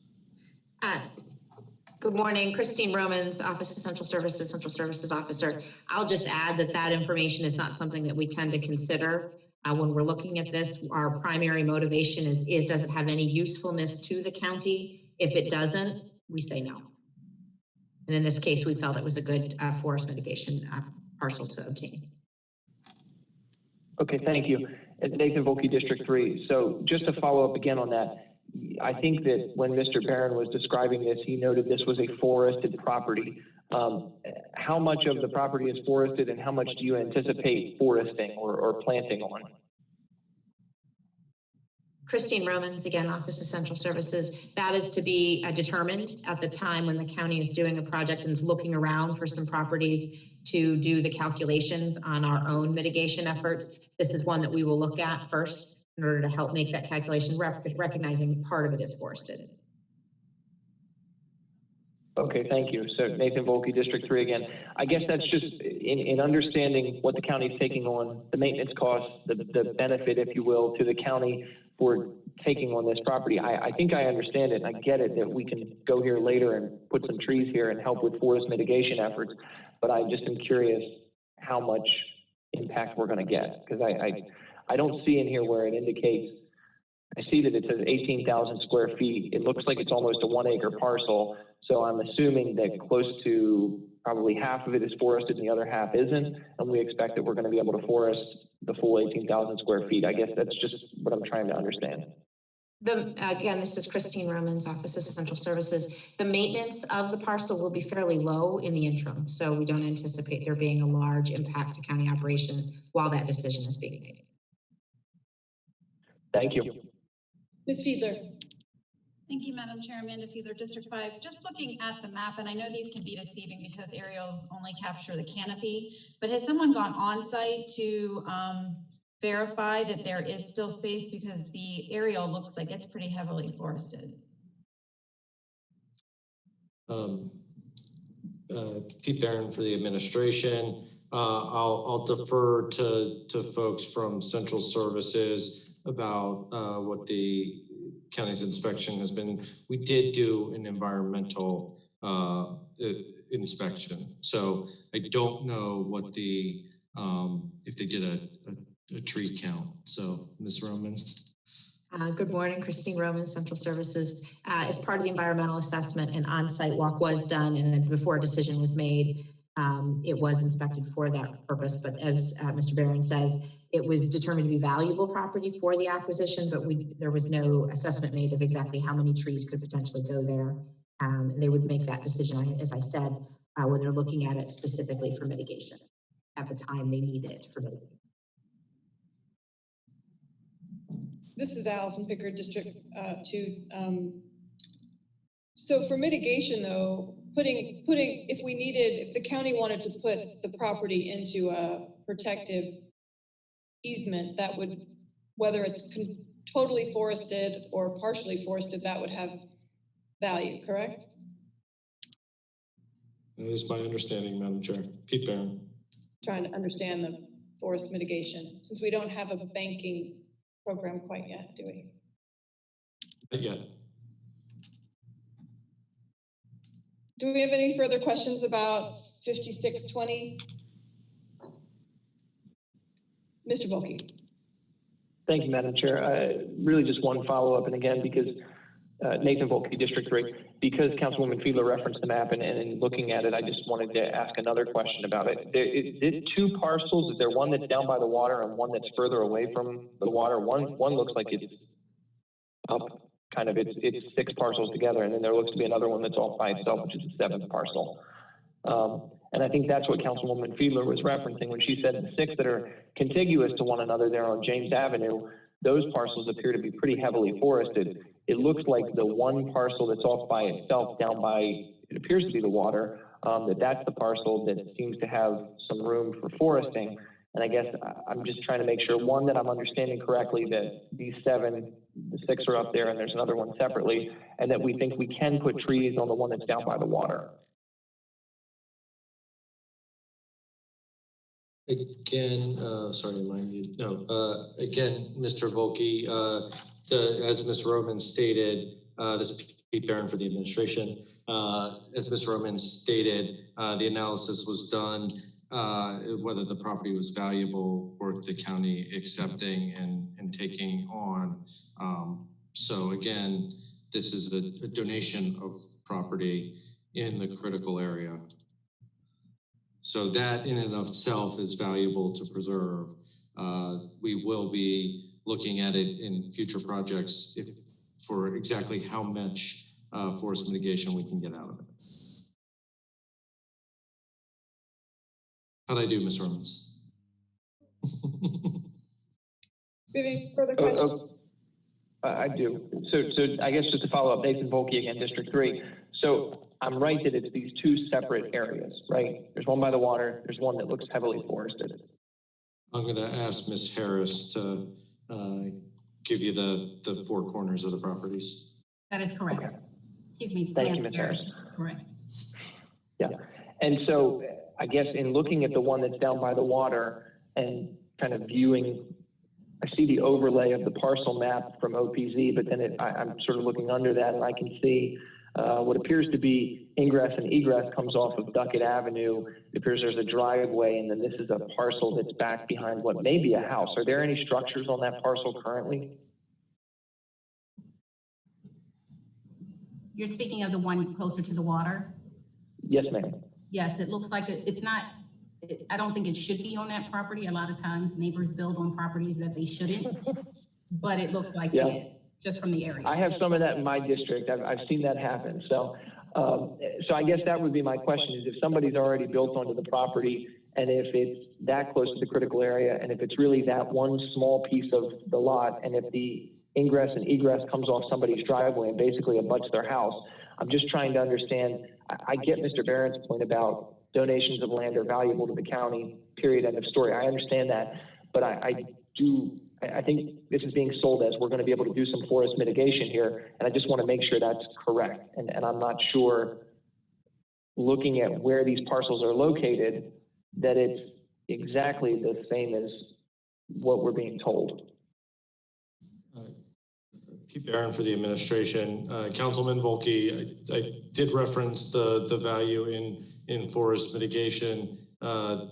Good morning, Christine Romans, Office of Central Services Officer. I'll just add that information is not something that we tend to consider when we're looking at this. Our primary motivation is does it have any usefulness to the county? If it doesn't, we say no. And in this case, we felt it was a good forest mitigation parcel to obtain. Okay, thank you. Nathan Voki, District 3. So just to follow up again on that, I think that when Mr. Barron was describing this, he noted this was a forested property. How much of the property is forested and how much do you anticipate foresting or planting on? Christine Romans, again, Office of Central Services. That is to be determined at the time when the county is doing a project and is looking around for some properties to do the calculations on our own mitigation efforts. This is one that we will look at first in order to help make that calculation, recognizing part of it is forested. Okay, thank you. So Nathan Voki, District 3 again. I guess that's just in understanding what the county is taking on, the maintenance costs, the benefit, if you will, to the county for taking on this property. I think I understand it. I get it that we can go here later and put some trees here and help with forest mitigation efforts, but I just am curious how much impact we're going to get, because I don't see in here where it indicates. I see that it says 18,000 square feet. It looks like it's almost a 1 acre parcel. So I'm assuming that close to probably half of it is forested and the other half isn't. And we expect that we're going to be able to forest the full 18,000 square feet. I guess that's just what I'm trying to understand. Again, this is Christine Roman's Office of Central Services. The maintenance of the parcel will be fairly low in the interim. So we don't anticipate there being a large impact to county operations while that decision is being made. Thank you. Ms. Fiedler. Thank you, Madam Chair. Amanda Fiedler, District 5. Just looking at the map, and I know these can be deceiving because aerials only capture the canopy, but has someone gone on site to verify that there is still space, because the aerial looks like it's pretty heavily forested? Pete Barron for the administration. I'll defer to folks from Central Services about what the county's inspection has been. We did do an environmental inspection, so I don't know what the if they did a tree count. So, Ms. Romans. Good morning, Christine Roman, Central Services. As part of the environmental assessment, an on-site walk was done, and then before a decision was made, it was inspected for that purpose. But as Mr. Barron says, it was determined to be valuable property for the acquisition, but there was no assessment made of exactly how many trees could potentially go there. They would make that decision, as I said, when they're looking at it specifically for mitigation at the time they need it for mitigation. This is Allison Pickard, District 2. So for mitigation, though, if the county wanted to put the property into a protective easement, that would, whether it's totally forested or partially forested, that would have value, correct? That is my understanding, Madam Chair. Pete Barron. Trying to understand the forest mitigation, since we don't have a banking program quite yet, do we? Not yet. Do we have any further questions about 5620? Mr. Voki. Thank you, Madam Chair. Really just one follow-up, and again, because Nathan Voki, District 3, because Councilwoman Fiedler referenced the map, and in looking at it, I just wanted to ask another question about it. Is it two parcels? Is there one that's down by the water and one that's further away from the water? One looks like it's up, kind of, it's 6 parcels together, and then there looks to be another one that's off by itself, which is the 7th parcel. And I think that's what Councilwoman Fiedler was referencing when she said the 6 that are contiguous to one another there on James Avenue, those parcels appear to be pretty heavily forested. It looks like the one parcel that's off by itself down by, it appears to be the water, that's the parcel that seems to have some room for foresting. And I guess I'm just trying to make sure, one, that I'm understanding correctly that these 7, the 6 are up there and there's another one separately, and that we think we can put trees on the one that's down by the water. Again, sorry, again, Mr. Voki, as Ms. Roman stated, this is Pete Barron for the administration. As Ms. Roman stated, the analysis was done whether the property was valuable, worth the county accepting and taking on. So again, this is a donation of property in the critical area. So that in and of itself is valuable to preserve. We will be looking at it in future projects for exactly how much forest mitigation we can get out of it. How'd I do, Ms. Romans? Any further questions? I do. So I guess just to follow up, Nathan Voki again, District 3. So I'm right that it's these 2 separate areas, right? There's one by the water, there's one that looks heavily forested. I'm going to ask Ms. Harris to give you the 4 corners of the properties. That is correct. Okay. Excuse me. Thank you, Ms. Harris. Correct. Yeah. And so I guess in looking at the one that's down by the water and kind of viewing, I see the overlay of the parcel map from OPZ, but then I'm sort of looking under that and I can see what appears to be ingress and egress comes off of Duckett Avenue. It appears there's a driveway, and then this is a parcel that's back behind what may be a house. Are there any structures on that parcel currently? You're speaking of the one closer to the water? Yes, ma'am. Yes, it looks like it's not, I don't think it should be on that property. A lot of times neighbors build on properties that they shouldn't, but it looks like it, just from the area. I have some of that in my district. I've seen that happen. So I guess that would be my question is if somebody's already built onto the property and if it's that close to the critical area and if it's really that one small piece of the lot and if the ingress and egress comes off somebody's driveway and basically abuts their house, I'm just trying to understand. I get Mr. Barron's point about donations of land are valuable to the county, period, end of story. I understand that, but I think this is being sold as we're going to be able to do some forest mitigation here, and I just want to make sure that's correct. And I'm not sure, looking at where these parcels are located, that it's exactly the same as what we're being told. Pete Barron for the administration. Councilman Voki, I did reference the value in forest mitigation.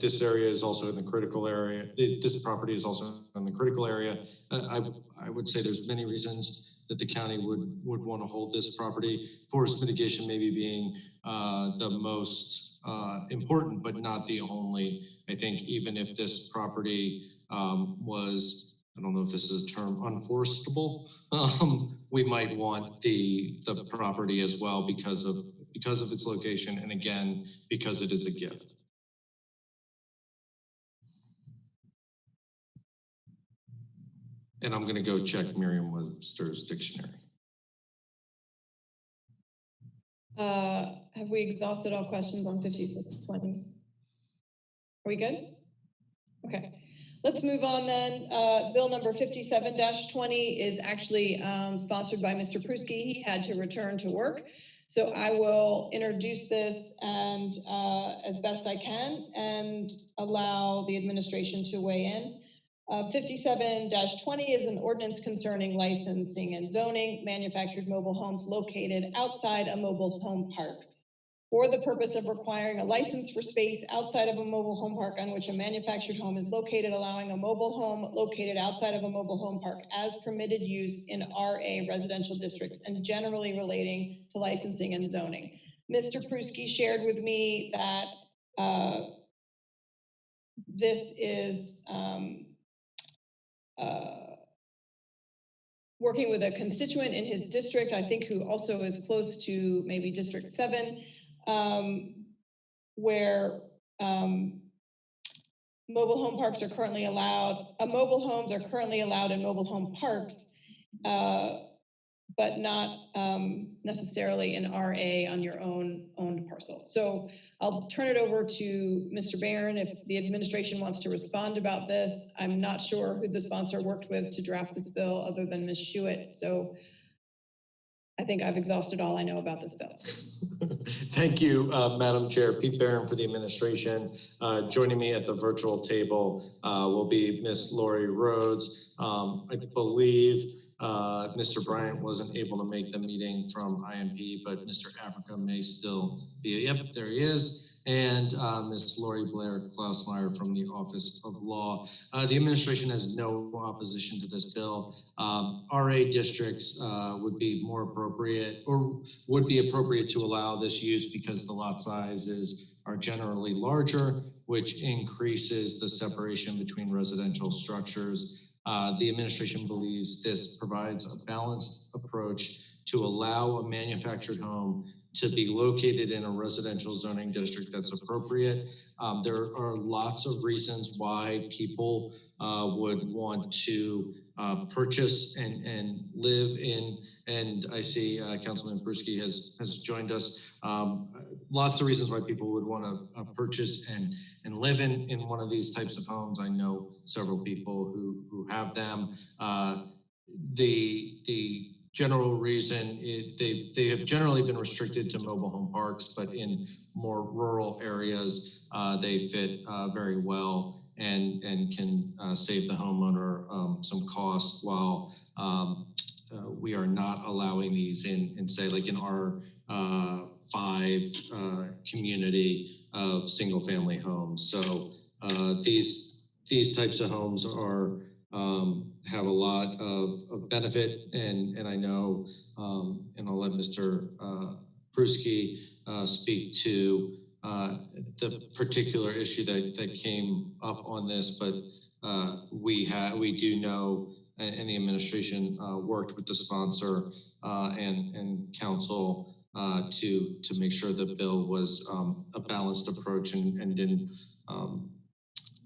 This area is also in the critical area. This property is also in the critical area. I would say there's many reasons that the county would want to hold this property. Forest mitigation maybe being the most important, but not the only. I think even if this property was, I don't know if this is a term, unforestable, we might want the property as well because of its location, and again, because it is a gift. And I'm going to go check Merriam-Webster's dictionary. Have we exhausted all questions on 5620? Are we good? Okay. Let's move on then. Bill number 57-20 is actually sponsored by Mr. Persky. He had to return to work. So I will introduce this and as best I can and allow the administration to weigh in. 57-20 is an ordinance concerning licensing and zoning manufactured mobile homes located outside a mobile home park for the purpose of requiring a license for space outside of a mobile home park on which a manufactured home is located, allowing a mobile home located outside of a mobile home park as permitted use in RA residential districts and generally relating to licensing and zoning. Mr. Persky shared with me that this is working with a constituent in his district, I think, who also is close to maybe District 7, where mobile home parks are currently allowed, mobile homes are currently allowed in mobile home parks, but not necessarily in RA on your owned parcel. So I'll turn it over to Mr. Barron if the administration wants to respond about this. I'm not sure who the sponsor worked with to draft this bill other than Ms. Schuett. So I think I've exhausted all I know about this bill. Thank you, Madam Chair. Pete Barron for the administration. Joining me at the virtual table will be Ms. Lori Rhodes. I believe Mr. Bryant wasn't able to make the meeting from IMP, but Mr. Africa may still be. Yep, there he is. And Ms. Lori Blair Klausmeyer from the Office of Law. The administration has no opposition to this bill. RA districts would be more appropriate, or would be appropriate to allow this use because the lot sizes are generally larger, which increases the separation between residential structures. The administration believes this provides a balanced approach to allow a manufactured home to be located in a residential zoning district that's appropriate. There are lots of reasons why people would want to purchase and live in, and I see Councilman Persky has joined us. Lots of reasons why people would want to purchase and live in one of these types of homes. I know several people who have them. The general reason, they have generally been restricted to mobile home parks, but in more rural areas, they fit very well and can save the homeowner some cost while we are not allowing these in say like in our 5 community of single family homes. So these types of homes are have a lot of benefit, and I know, and I'll let Mr. Persky speak to the particular issue that came up on this, but we do know, and the administration worked with the sponsor and council to make sure the bill was a balanced approach and didn't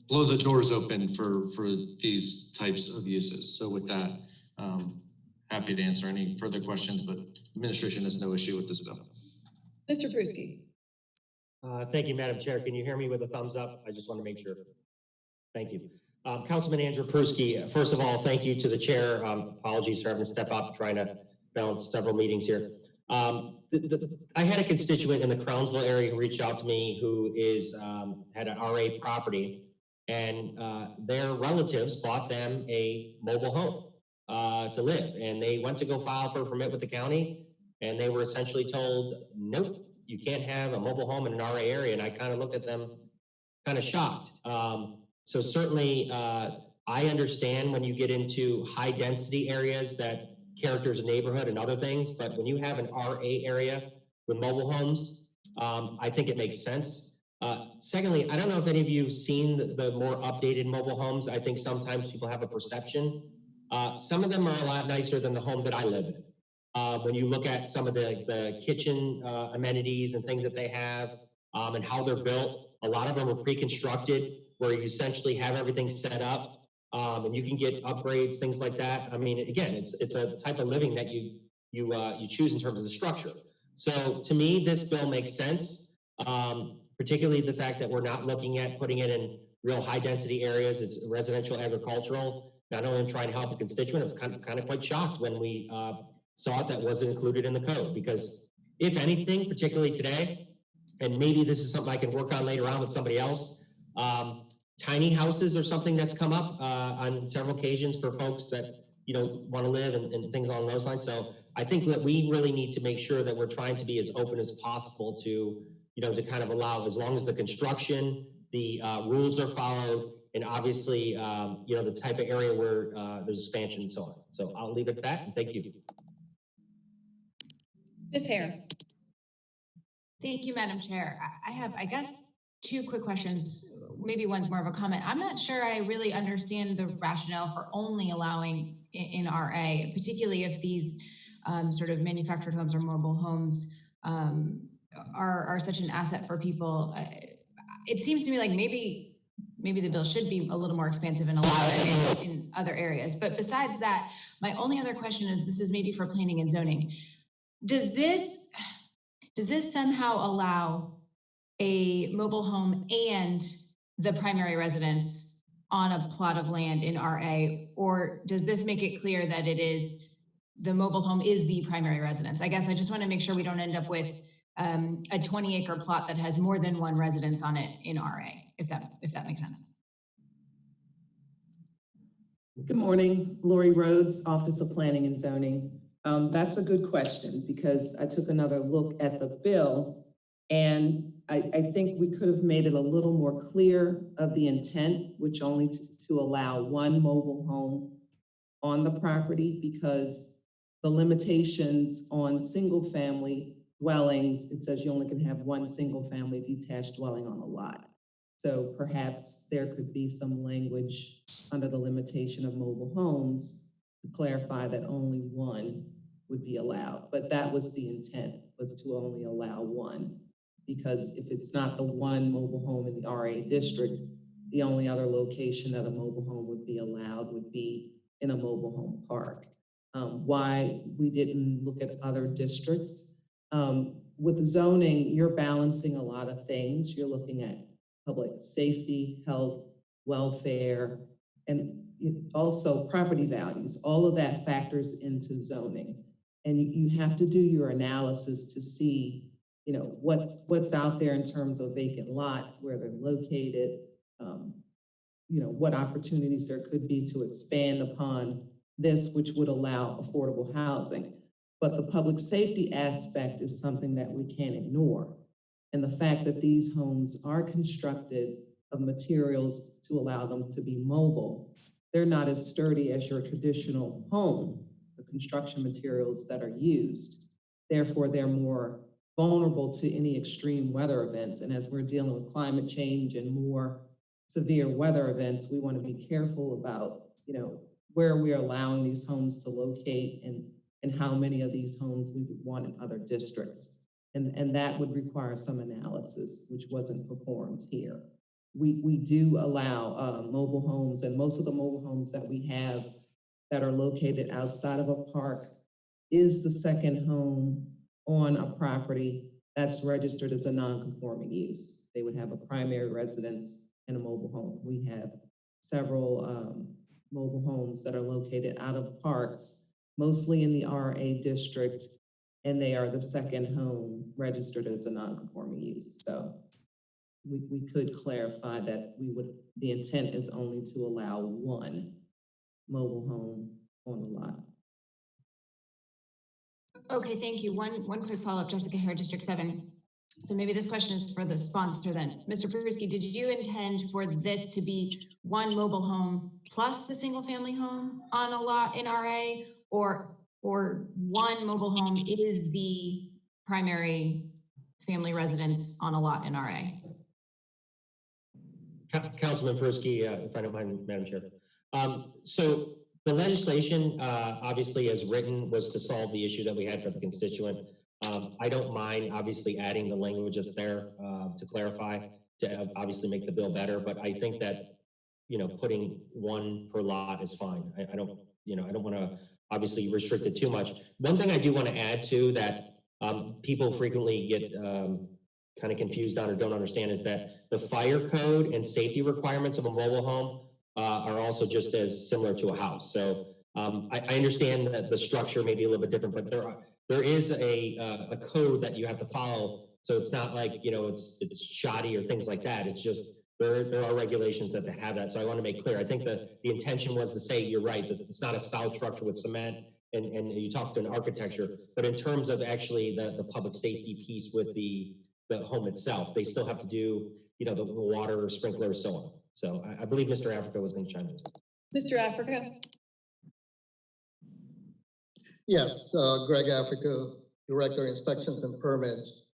blow the doors open for these types of uses. So with that, happy to answer any further questions, but administration has no issue with this bill. Mr. Persky. Thank you, Madam Chair. Can you hear me with a thumbs up? I just want to make sure. Thank you. Councilman Andrew Persky, first of all, thank you to the chair. Apologies for having to step up, trying to balance several meetings here. I had a constituent in the Crownsville area who reached out to me who is had an RA property, and their relatives bought them a mobile home to live, and they went to go file for a permit with the county, and they were essentially told, nope, you can't have a mobile home in an RA area. And I kind of looked at them kind of shocked. So certainly I understand when you get into high density areas that characters a neighborhood and other things, but when you have an RA area with mobile homes, I think it makes sense. Secondly, I don't know if any of you have seen the more updated mobile homes. I think sometimes people have a perception. Some of them are a lot nicer than the home that I live in. When you look at some of the kitchen amenities and things that they have and how they're built, a lot of them are pre-constructed where you essentially have everything set up and you can get upgrades, things like that. I mean, again, it's a type of living that you choose in terms of the structure. So to me, this bill makes sense, particularly the fact that we're not looking at putting it in real high density areas. It's residential agricultural. Not only trying to help a constituent, I was kind of quite shocked when we saw it that wasn't included in the code, because if anything, particularly today, and maybe this is something I can work on later on with somebody else, tiny houses are something that's come up on several occasions for folks that want to live and things along those lines. So I think that we really need to make sure that we're trying to be as open as possible to to kind of allow, as long as the construction, the rules are followed, and obviously the type of area where there's expansion and so on. So I'll leave it at that, and thank you. Ms. Hare. Thank you, Madam Chair. I have, I guess, 2 quick questions. Maybe one's more of a comment. I'm not sure I really understand the rationale for only allowing in RA, particularly if these sort of manufactured homes or mobile homes are such an asset for people. It seems to me like maybe the bill should be a little more expansive and allow it in other areas. But besides that, my only other question is, this is maybe for planning and zoning. Does this somehow allow a mobile home and the primary residence on a plot of land in RA, or does this make it clear that it is the mobile home is the primary residence? I guess I just want to make sure we don't end up with a 20-acre plot that has more than one residence on it in RA, if that makes sense. Good morning, Lori Rhodes, Office of Planning and Zoning. That's a good question, because I took another look at the bill, and I think we could have made it a little more clear of the intent, which only to allow one mobile home on the property, because the limitations on single family dwellings, it says you only can have one single family detached dwelling on a lot. So perhaps there could be some language under the limitation of mobile homes to clarify that only one would be allowed. But that was the intent, was to only allow one. Because if it's not the one mobile home in the RA district, the only other location that a mobile home would be allowed would be in a mobile home park. Why we didn't look at other districts. With the zoning, you're balancing a lot of things. You're looking at public safety, health, welfare, and also property values. All of that factors into zoning. And you have to do your analysis to see, you know, what's out there in terms of vacant lots, where they're located, you know, what opportunities there could be to expand upon this, which would allow affordable housing. But the public safety aspect is something that we can't ignore. And the fact that these homes are constructed of materials to allow them to be mobile, they're not as sturdy as your traditional home, the construction materials that are used. Therefore, they're more vulnerable to any extreme weather events. And as we're dealing with climate change and more severe weather events, we want to be careful about, you know, where we're allowing these homes to locate and how many of these homes we would want in other districts. And that would require some analysis, which wasn't performed here. We do allow mobile homes, and most of the mobile homes that we have that are located outside of a park is the second home on a property that's registered as a non-conforming use. They would have a primary residence and a mobile home. We have several mobile homes that are located out of parks, mostly in the RA district, and they are the second home registered as a non-conforming use. So we could clarify that the intent is only to allow one mobile home on the lot. Okay, thank you. One quick follow-up, Jessica Hare, District 7. So maybe this question is for the sponsor then. Mr. Persky, did you intend for this to be one mobile home plus the single family home on a lot in RA, or one mobile home is the primary family residence on a lot in RA? Councilman Persky, if I don't mind, Madam Chair. So the legislation, obviously as written, was to solve the issue that we had for the constituent. I don't mind obviously adding the language that's there to clarify, to obviously make the bill better, but I think that, you know, putting one per lot is fine. I don't want to obviously restrict it too much. One thing I do want to add to that people frequently get kind of confused on or don't understand is that the fire code and safety requirements of a mobile home are also just as similar to a house. So I understand that the structure may be a little bit different, but there is a code that you have to follow. So it's not like, you know, it's shoddy or things like that. It's just there are regulations that have that. So I want to make clear. I think that the intention was to say, you're right, it's not a solid structure with cement, and you talked to an architecture, but in terms of actually the public safety piece with the home itself, they still have to do, you know, the water sprinkler, so on. So I believe Mr. Africa was going to chime in. Mr. Africa? Yes, Greg Africa, Director of Inspections and Permits.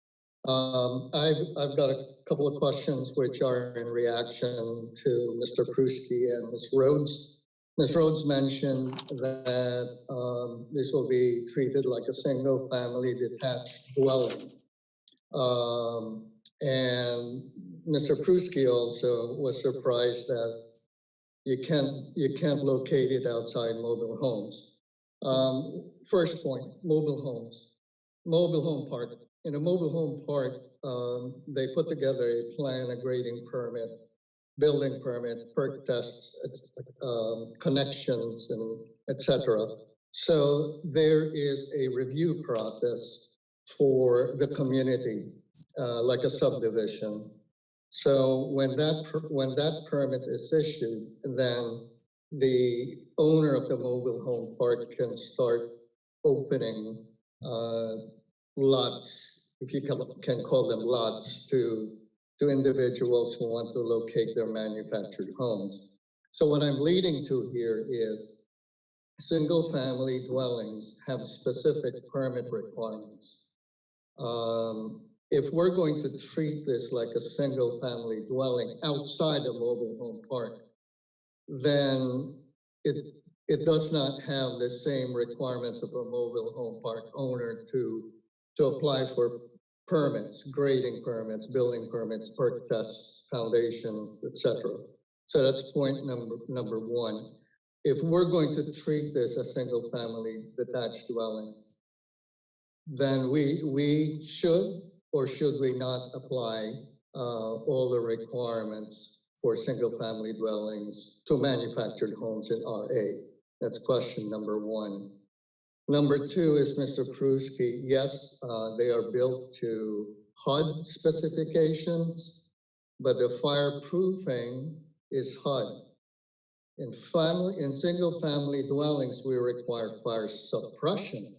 I've got a couple of questions which are in reaction to Mr. Persky and Ms. Rhodes. Ms. Rhodes mentioned that this will be treated like a single family detached dwelling. And Mr. Persky also was surprised that you can't locate it outside mobile homes. First point, mobile homes, mobile home park. In a mobile home park, they put together a plan, a grading permit, building permit, perk tests, connections, and etc. So there is a review process for the community, like a subdivision. So when that permit is issued, then the owner of the mobile home park can start opening lots, if you can call them lots, to individuals who want to locate their manufactured homes. So what I'm leading to here is single family dwellings have specific permit requirements. If we're going to treat this like a single family dwelling outside a mobile home park, then it does not have the same requirements of a mobile home park owner to apply for permits, grading permits, building permits, perk tests, foundations, etc. So that's point number one. If we're going to treat this as single family detached dwellings, then we should or should we not apply all the requirements for single family dwellings to manufactured homes in RA? That's question number one. Number two is Mr. Persky. Yes, they are built to HUD specifications, but the fireproofing is HUD. In single family dwellings, we require fire suppression.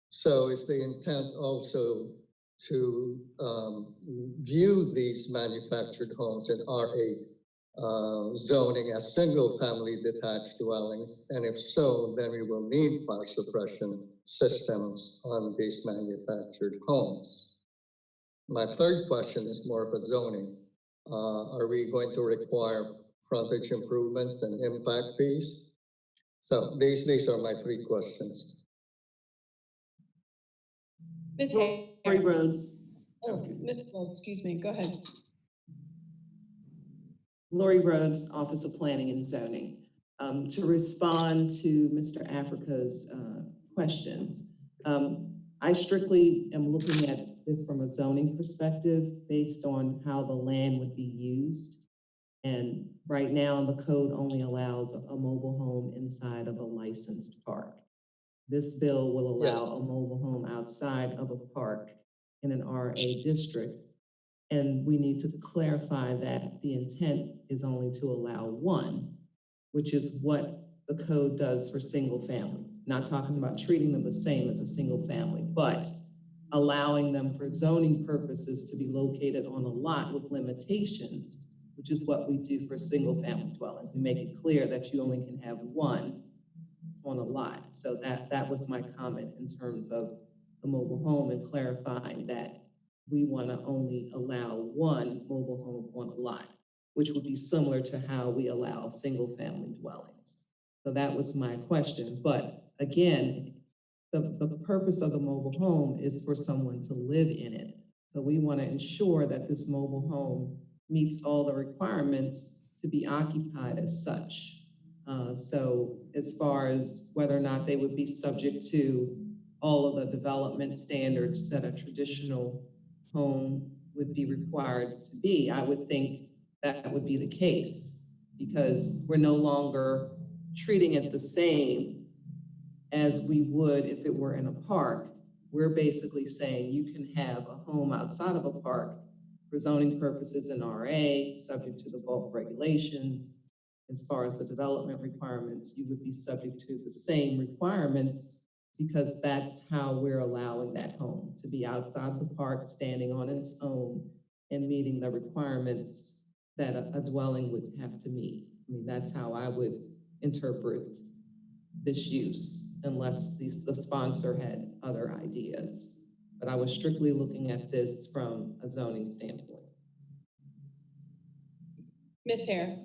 So it's the intent also to view these manufactured homes in RA zoning as single family detached dwellings. And if so, then we will need fire suppression systems on these manufactured homes. My third question is more of a zoning. Are we going to require frontage improvements and impact fees? So these are my three questions. Ms. Lori Rhodes. Oh, excuse me, go ahead. Lori Rhodes, Office of Planning and Zoning. To respond to Mr. Africa's questions, I strictly am looking at this from a zoning perspective based on how the land would be used. And right now, the code only allows a mobile home inside of a licensed park. This bill will allow a mobile home outside of a park in an RA district. And we need to clarify that the intent is only to allow one, which is what the code does for single family. Not talking about treating them the same as a single family, but allowing them for zoning purposes to be located on a lot with limitations, which is what we do for single family dwellings. We make it clear that you only can have one on a lot. So that was my comment in terms of the mobile home and clarifying that we want to only allow one mobile home on a lot, which would be similar to how we allow single family dwellings. So that was my question. But again, the purpose of the mobile home is for someone to live in it. So we want to ensure that this mobile home meets all the requirements to be occupied as such. So as far as whether or not they would be subject to all of the development standards that a traditional home would be required to be, I would think that would be the case, because we're no longer treating it the same as we would if it were in a park. We're basically saying you can have a home outside of a park for zoning purposes in RA, subject to the bulk regulations. As far as the development requirements, you would be subject to the same requirements, because that's how we're allowing that home to be outside the park, standing on its own and meeting the requirements that a dwelling would have to meet. I mean, that's how I would interpret this use, unless the sponsor had other ideas. But I was strictly looking at this from a zoning standpoint. Ms. Hare.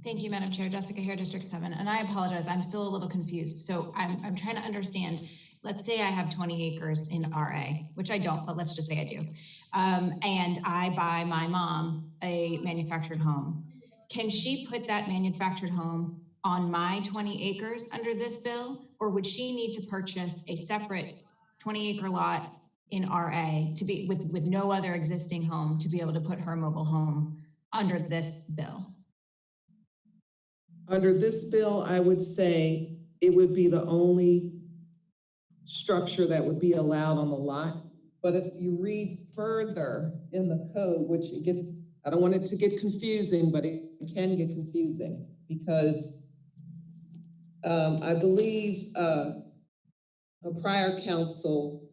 Thank you, Madam Chair. Jessica Hare, District 7. And I apologize, I'm still a little confused. So I'm trying to understand, let's say I have 20 acres in RA, which I don't, but let's just say I do. And I buy my mom a manufactured home. Can she put that manufactured home on my 20 acres under this bill? Or would she need to purchase a separate 20-acre lot in RA to be with no other existing home to be able to put her mobile home under this bill? Under this bill, I would say it would be the only structure that would be allowed on the lot. But if you read further in the code, which it gets, I don't want it to get confusing, but it can get confusing, because I believe a prior council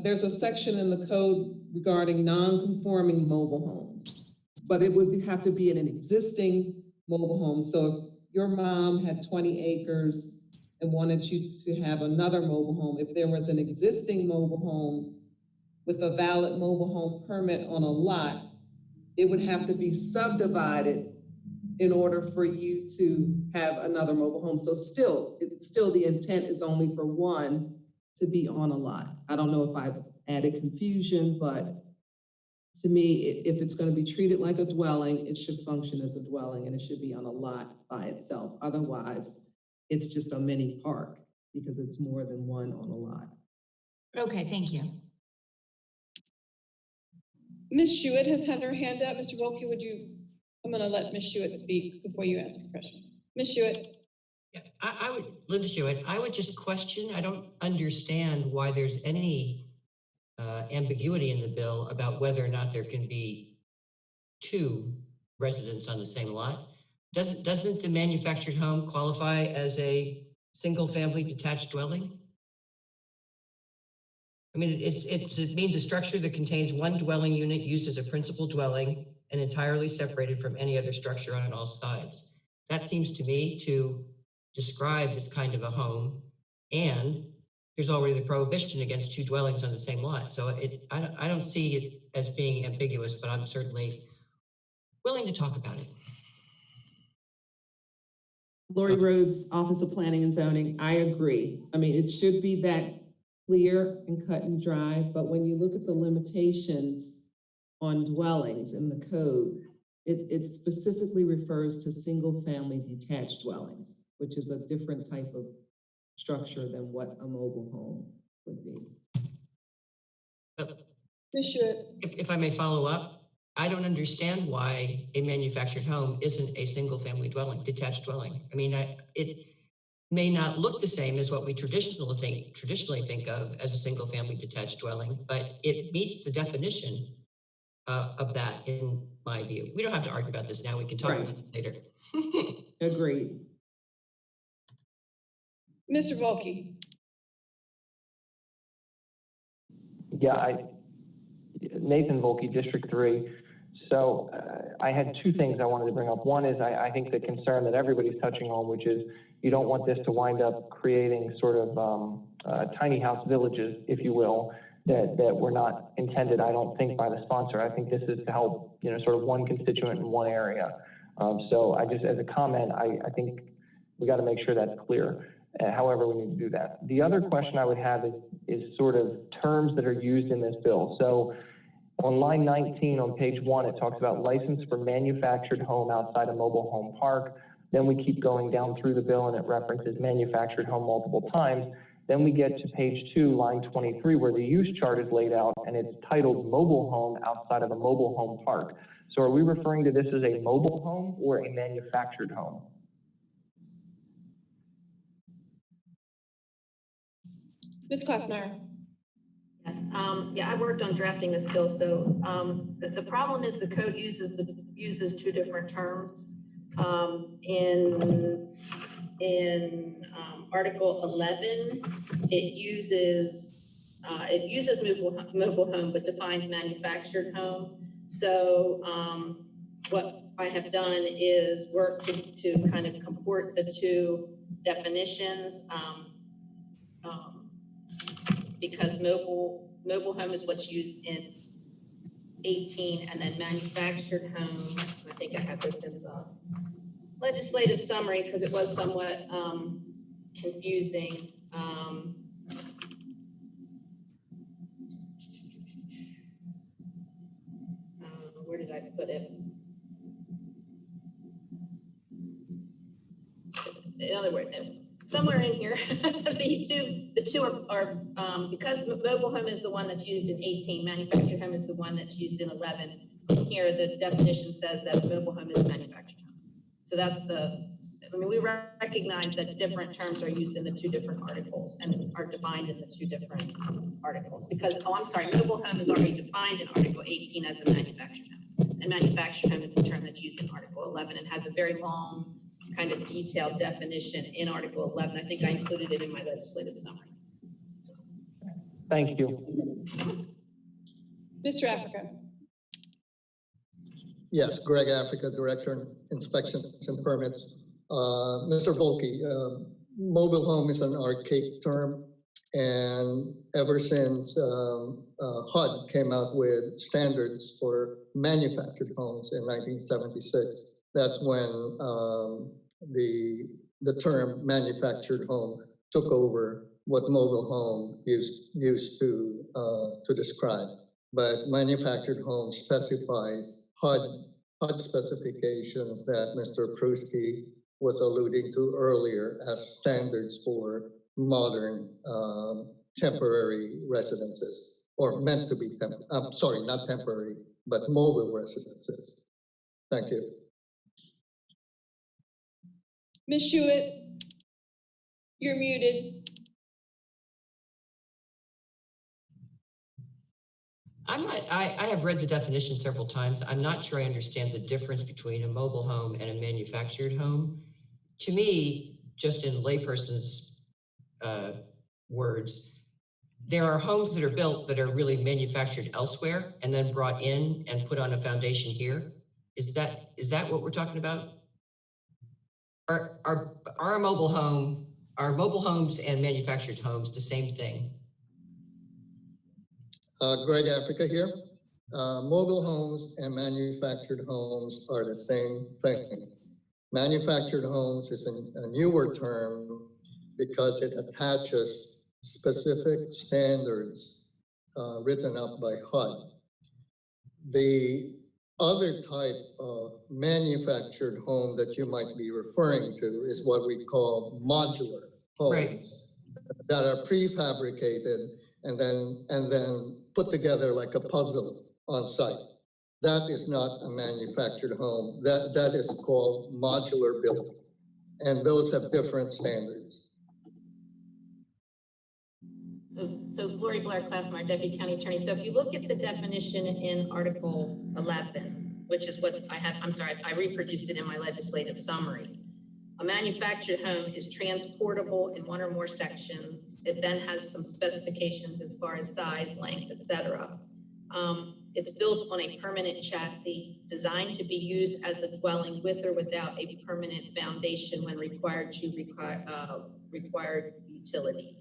there's a section in the code regarding non-conforming mobile homes. But it would have to be in an existing mobile home. So if your mom had 20 acres and wanted you to have another mobile home, if there was an existing mobile home with a valid mobile home permit on a lot, it would have to be subdivided in order for you to have another mobile home. So still the intent is only for one to be on a lot. I don't know if I've added confusion, but to me, if it's going to be treated like a dwelling, it should function as a dwelling, and it should be on a lot by itself. Otherwise, it's just a mini park, because it's more than one on a lot. Okay, thank you. Ms. Schuett has had her hand up. Mr. Voki, I'm going to let Ms. Schuett speak before you ask your question. Ms. Schuett. I would, Linda Schuett, I would just question, I don't understand why there's any ambiguity in the bill about whether or not there can be two residents on the same lot. Doesn't the manufactured home qualify as a single-family detached dwelling? I mean, it means a structure that contains one dwelling unit used as a principal dwelling and entirely separated from any other structure on all sides. That seems to me to describe this kind of a home, and there's already the prohibition against two dwellings on the same lot. So I don't see it as being ambiguous, but I'm certainly willing to talk about it. Lori Rhodes, Office of Planning and Zoning, I agree. I mean, it should be that clear and cut and dry, but when you look at the limitations on dwellings in the code, it specifically refers to single-family detached dwellings, which is a different type of structure than what a mobile home would be. If I may follow up, I don't understand why a manufactured home isn't a single-family dwelling, detached dwelling. I mean, it may not look the same as what we traditionally think of as a single-family detached dwelling, but it meets the definition of that, in my view. We don't have to argue about this now. We can talk about it later. Agreed. Mr. Voki. Yeah, Nathan Voki, District 3. So I had two things I wanted to bring up. One is I think the concern that everybody's touching on, which is you don't want this to wind up creating sort of tiny house villages, if you will, that were not intended, I don't think, by the sponsor. I think this is to help, sort of one constituent in one area. So I just, as a comment, I think we got to make sure that's clear. However, we need to do that. The other question I would have is sort of terms that are used in this bill. So on line 19 on page 1, it talks about license for manufactured home outside a mobile home park. Then we keep going down through the bill and it references manufactured home multiple times. Then we get to page 2, line 23, where the use chart is laid out and it's titled mobile home outside of a mobile home park. So are we referring to this as a mobile home or a manufactured home? Ms. Klassmeyer. Yes, yeah, I worked on drafting this bill, so the problem is the code uses two different terms. In Article 11, it uses mobile home, but defines manufactured home. So what I have done is work to kind of comport the two definitions. Because mobile home is what's used in 18, and then manufactured home, I think I have this in the legislative summary because it was somewhat confusing. Where did I put it? In other words, somewhere in here, the two are because mobile home is the one that's used in 18, manufactured home is the one that's used in 11. Here, the definition says that a mobile home is a manufactured home. So that's we recognize that different terms are used in the two different articles and are defined in the two different articles because, mobile home is already defined in Article 18 as a manufactured home. And manufactured home is the term that's used in Article 11 and has a very long kind of detailed definition in Article 11. I think I included it in my legislative summary. Thank you. Mr. Africa. Yes, Greg Africa, Director, Inspections and Permits. Mr. Voki, mobile home is an archaic term, and ever since HUD came out with standards for manufactured homes in 1976, that's when the term manufactured home took over what mobile home used to describe. But manufactured home specifies HUD specifications that Mr. Persky was alluding to earlier as standards for modern temporary residences, or meant to be not temporary, but mobile residences. Thank you. Ms. Schuett. You're muted. I have read the definition several times. I'm not sure I understand the difference between a mobile home and a manufactured home. To me, just in layperson's words, there are homes that are built that are really manufactured elsewhere and then brought in and put on a foundation here. Is that what we're talking about? Are mobile homes and manufactured homes the same thing? Greg Africa here. Mobile homes and manufactured homes are the same thing. Manufactured homes is a newer term because it attaches specific standards written up by HUD. The other type of manufactured home that you might be referring to is what we call modular homes that are prefabricated and then put together like a puzzle on site. That is not a manufactured home. That is called modular building. And those have different standards. So Gloria Blair, Classmar, Deputy County Attorney. So if you look at the definition in Article 11, which is what I have, I'm sorry, I reproduced it in my legislative summary. A manufactured home is transportable in one or more sections. It then has some specifications as far as size, length, etc. It's built on a permanent chassis designed to be used as a dwelling with or without a permanent foundation when required utilities.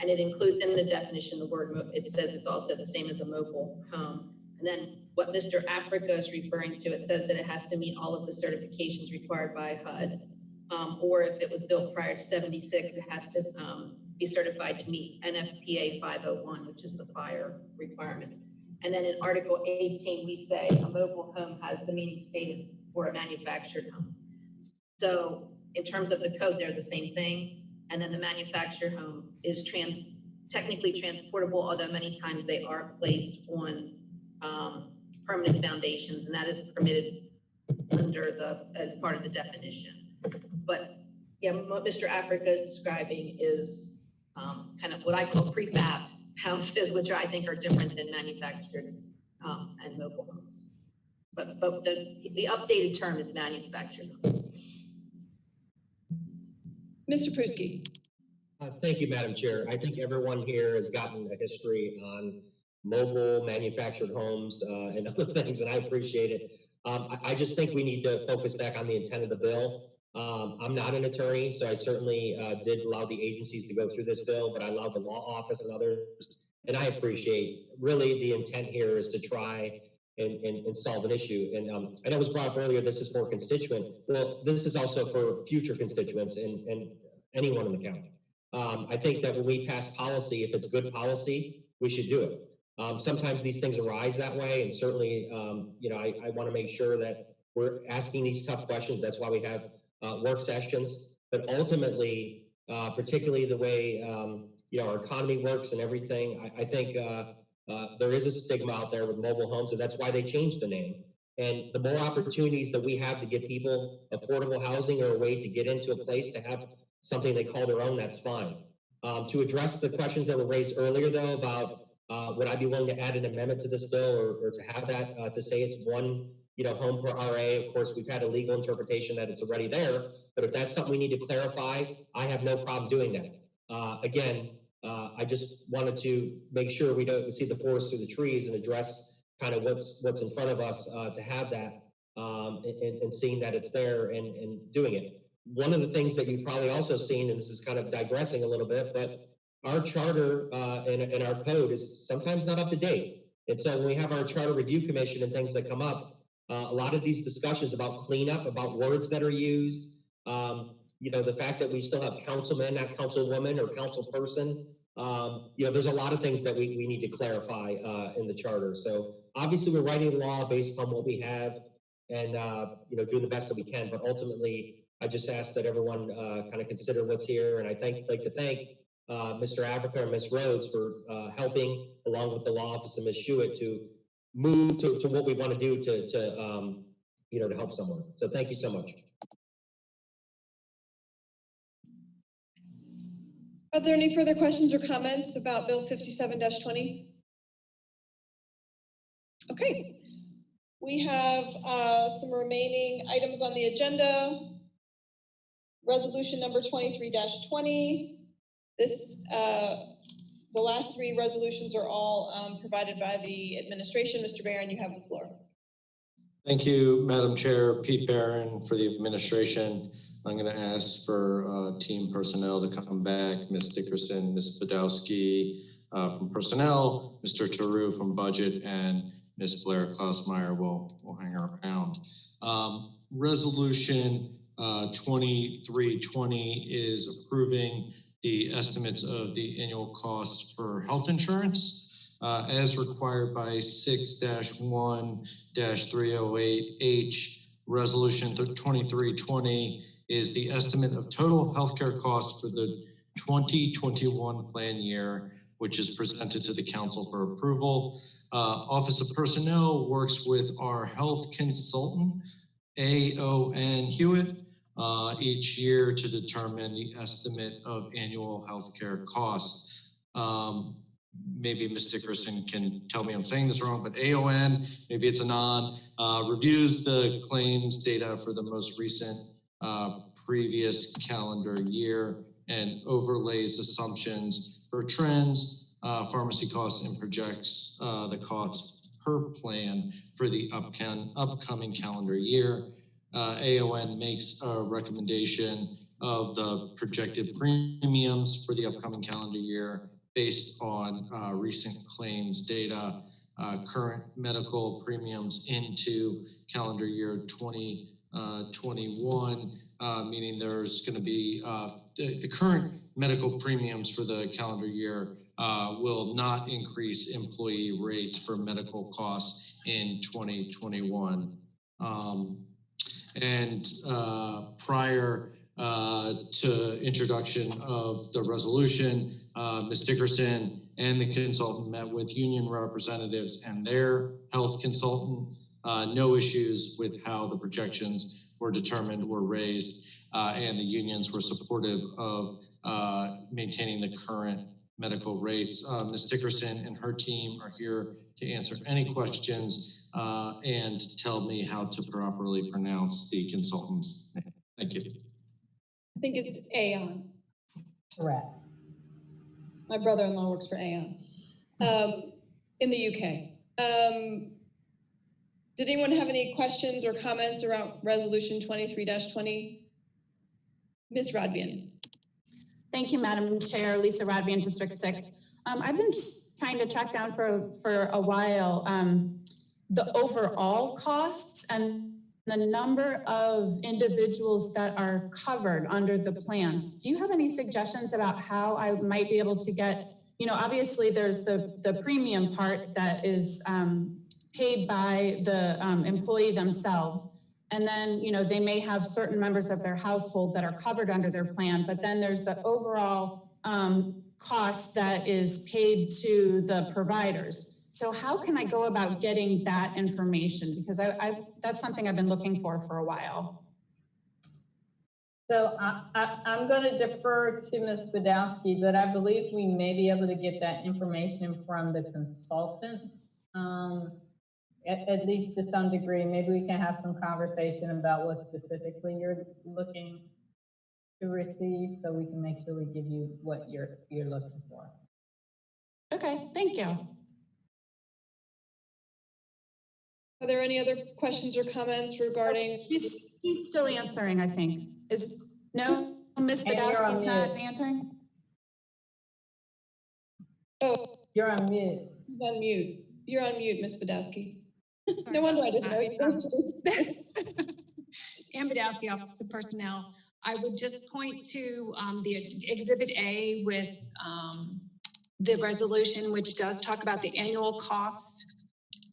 And it includes in the definition the word, it says it's also the same as a mobile home. And then what Mr. Africa is referring to, it says that it has to meet all of the certifications required by HUD. Or if it was built prior to 76, it has to be certified to meet NFPA 501, which is the fire requirements. And then in Article 18, we say a mobile home has the meaning stated for a manufactured home. So in terms of the code, they're the same thing. And then the manufactured home is technically transportable, although many times they are placed on permanent foundations, and that is permitted as part of the definition. But yeah, what Mr. Africa is describing is kind of what I call prefab houses, which I think are different than manufactured and mobile homes. But the updated term is manufactured home. Mr. Persky. Thank you, Madam Chair. I think everyone here has gotten a history on mobile manufactured homes and other things, and I appreciate it. I just think we need to focus back on the intent of the bill. I'm not an attorney, so I certainly did allow the agencies to go through this bill, but I allowed the law office and others, and I appreciate really the intent here is to try and solve an issue. And I know it was brought up earlier, this is for a constituent. Well, this is also for future constituents and anyone in the county. I think that when we pass policy, if it's good policy, we should do it. Sometimes these things arise that way, and certainly, I want to make sure that we're asking these tough questions. That's why we have work sessions. But ultimately, particularly the way our economy works and everything, I think there is a stigma out there with mobile homes, and that's why they changed the name. And the more opportunities that we have to give people affordable housing or a way to get into a place to have something they call their own, that's fine. To address the questions that were raised earlier, though, about would I be willing to add an amendment to this bill or to have that to say it's one home per RA? Of course, we've had a legal interpretation that it's already there, but if that's something we need to clarify, I have no problem doing that. Again, I just wanted to make sure we don't see the forest through the trees and address kind of what's in front of us to have that and seeing that it's there and doing it. One of the things that you've probably also seen, and this is kind of digressing a little bit, but our charter and our code is sometimes not up to date. And so when we have our charter review commission and things that come up, a lot of these discussions about cleanup, about words that are used, the fact that we still have councilman, not councilwoman or councilperson, there's a lot of things that we need to clarify in the charter. So obviously we're writing the law based upon what we have and, doing the best that we can. But ultimately, I just ask that everyone kind of consider what's here. And like to thank Mr. Africa and Ms. Rhodes for helping, along with the law office and Ms. Hewitt, to move to what we want to do to help someone. So thank you so much. Are there any further questions or comments about Bill 57-20? Okay. We have some remaining items on the agenda. Resolution number 23-20. This, the last three resolutions are all provided by the administration. Mr. Barron, you have the floor. Thank you, Madam Chair. Pete Barron for the administration. I'm going to ask for team personnel to come back. Ms. Dickerson, Ms. Badowski from personnel, Mr. Taru from budget, and Ms. Blair Klausmeyer will hang around. Resolution 2320 is approving the estimates of the annual costs for health insurance. As required by 6-1-308H, Resolution 2320 is the estimate of total healthcare costs for the 2021 plan year, which is presented to the council for approval. Office of Personnel works with our health consultant, AON Hewitt, each year to determine the estimate of annual healthcare costs. Maybe Ms. Dickerson can tell me I'm saying this wrong, but AON, maybe it's a reviews the claims data for the most recent previous calendar year and overlays assumptions for trends, pharmacy costs, and projects the costs per plan for the upcoming calendar year. AON makes a recommendation of the projected premiums for the upcoming calendar year based on recent claims data, current medical premiums into calendar year 2021, meaning there's going to be the current medical premiums for the calendar year will not increase employee rates for medical costs in 2021. Prior to introduction of the resolution, Ms. Dickerson and the consultant met with union representatives and their health consultant. No issues with how the projections were determined were raised, and the unions were supportive of maintaining the current medical rates. Ms. Dickerson and her team are here to answer any questions and tell me how to properly pronounce the consultant's name. Thank you. I think it's Aon. Correct. My brother-in-law works for Aon in the UK. Did anyone have any questions or comments around Resolution 23-20? Ms. Rodman. Thank you, Madam Chair. Lisa Rodman, District 6. I've been trying to track down for a while the overall costs and the number of individuals that are covered under the plans. Do you have any suggestions about how I might be able to get, obviously there's the premium part that is paid by the employee themselves. And then, they may have certain members of their household that are covered under their plan, but then there's the overall cost that is paid to the providers. So how can I go about getting that information? Because that's something I've been looking for a while. So I'm going to defer to Ms. Badowski, but I believe we may be able to get that information from the consultants, at least to some degree. Maybe we can have some conversation about what specifically you're looking to receive, so we can make sure we give you what you're looking for. Okay, thank you. Are there any other questions or comments regarding? He's still answering, I think. No, Ms. Badowski's not answering? Oh, you're on mute. He's on mute. You're on mute, Ms. Badowski. No wonder I didn't know you. Ann Badowski, Office of Personnel. I would just point to the Exhibit A with the resolution, which does talk about the annual costs.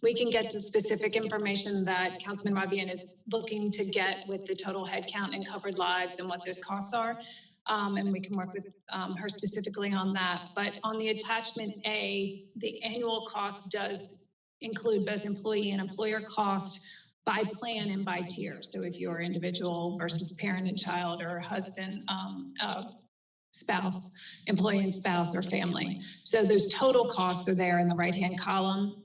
We can get to specific information that Councilman Rodman is looking to get with the total head count and covered lives and what those costs are. And we can work with her specifically on that. But on the attachment A, the annual cost does include both employee and employer cost by plan and by tier. So if you're individual versus parent and child or husband, spouse, employee and spouse, or family. So those total costs are there in the right-hand column.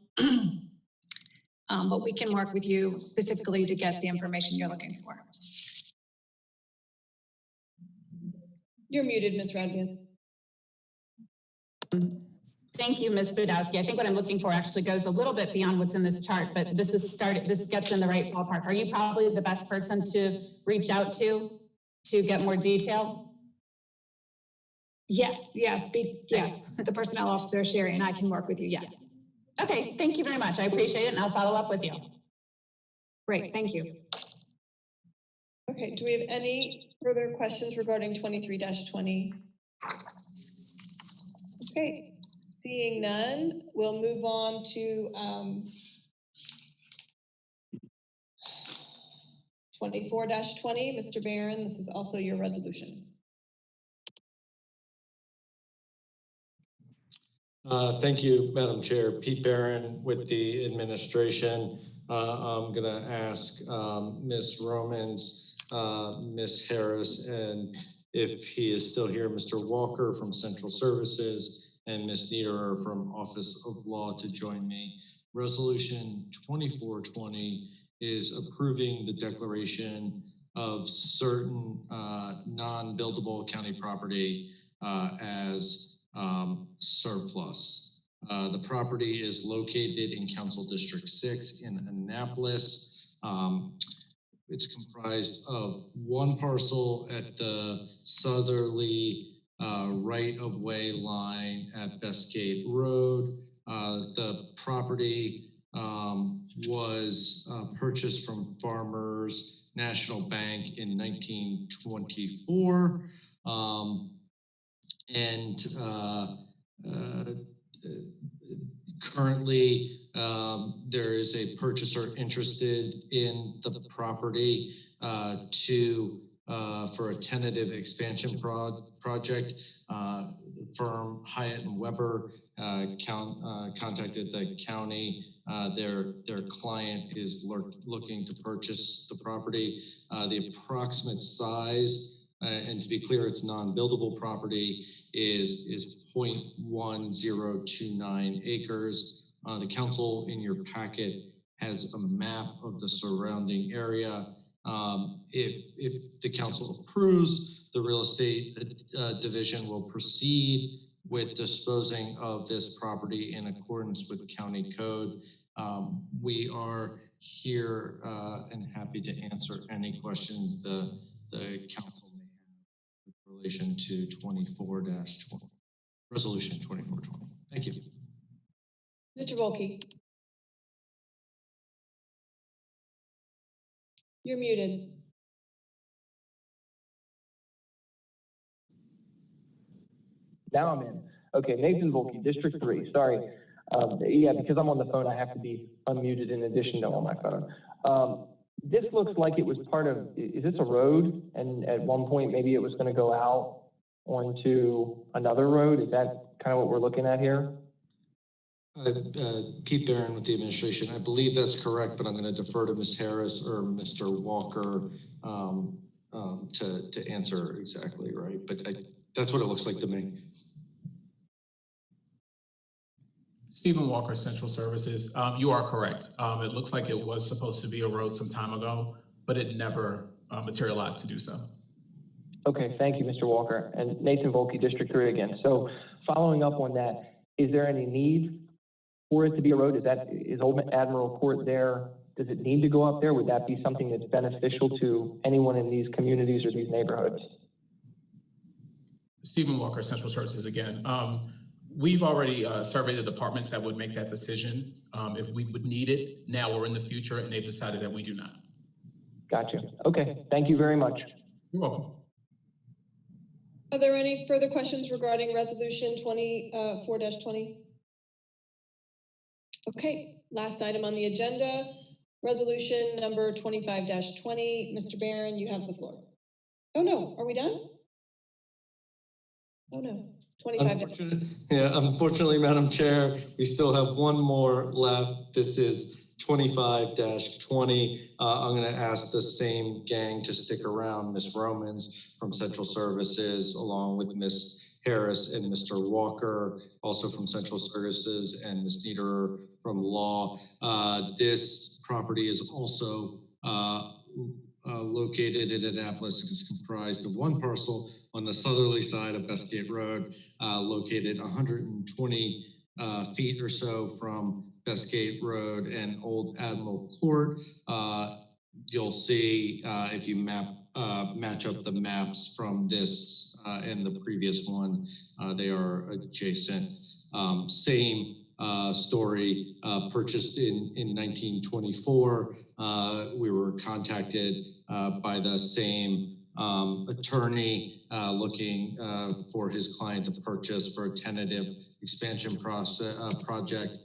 But we can work with you specifically to get the information you're looking for. You're muted, Ms. Rodman. Thank you, Ms. Budowski. I think what I'm looking for actually goes a little bit beyond what's in this chart, but this gets in the right ballpark. Are you probably the best person to reach out to get more detail? Yes, the personnel officer, Sherry, and I can work with you, yes. Okay, thank you very much. I appreciate it, and I'll follow up with you. Great, thank you. Okay, do we have any further questions regarding 23-20? Okay, seeing none, we'll move on to 24-20. Mr. Barron, this is also your resolution. Thank you, Madam Chair. Pete Barron with the administration. I'm going to ask Ms. Romans, Ms. Harris, and if he is still here, Mr. Walker from Central Services, and Ms. Niederer from Office of Law to join me. Resolution 2420 is approving the declaration of certain non-buildable county property as surplus. The property is located in Council District 6 in Annapolis. It's comprised of one parcel at the southerly right-of-way line at Bestgate Road. The property was purchased from Farmers National Bank in 1924. Currently, there is a purchaser interested in the property for a tentative expansion project. Firm Hyatt and Weber contacted the county. Their client is looking to purchase the property. The approximate size, and to be clear, it's non-buildable property, is 0.1029 acres. The council in your packet has a map of the surrounding area. If the council approves, the real estate division will proceed with disposing of this property in accordance with county code. We are here and happy to answer any questions the council may have with relation to 24-20, resolution 2420. Thank you. Mr. Wilke. You're muted. Now I'm in. Okay, Nathan Voki, District 3. Sorry. Yeah, because I'm on the phone, I have to be unmuted in addition to on my phone. This looks like it was part of, is this a road? And at one point, maybe it was going to go out onto another road? Is that kind of what we're looking at here? Pete Barron with the administration. I believe that's correct, but I'm going to defer to Ms. Harris or Mr. Walker to answer exactly right. But that's what it looks like to me. Stephen Walker, Central Services. You are correct. It looks like it was supposed to be a road some time ago, but it never materialized to do so. Okay, thank you, Mr. Walker. And Nathan Voki, District 3 again. So following up on that, is there any need for it to be a road? Is Old Admiral Court there? Does it need to go up there? Would that be something that's beneficial to anyone in these communities or these neighborhoods? Stephen Walker, Central Services again. We've already surveyed the departments that would make that decision if we would need it now or in the future, and they've decided that we do not. Gotcha. Okay, thank you very much. You're welcome. Are there any further questions regarding resolution 24-20? Okay, last item on the agenda, resolution number 25-20. Mr. Barron, you have the floor. Oh no, are we done? Oh no, 25. Unfortunately, Madam Chair, we still have one more left. This is 25-20, I'm going to ask the same gang to stick around. Ms. Romans from Central Services, along with Ms. Harris and Mr. Walker, also from Central Services, and Ms. Niederer from Law. This property is also located in Annapolis. It is comprised of one parcel on the southerly side of Bestgate Road, located 120 feet or so from Bestgate Road and Old Admiral Court. You'll see if you match up the maps from this and the previous one, they are adjacent. Same story, purchased in 1924. We were contacted by the same attorney looking for his client to purchase for a tentative expansion project.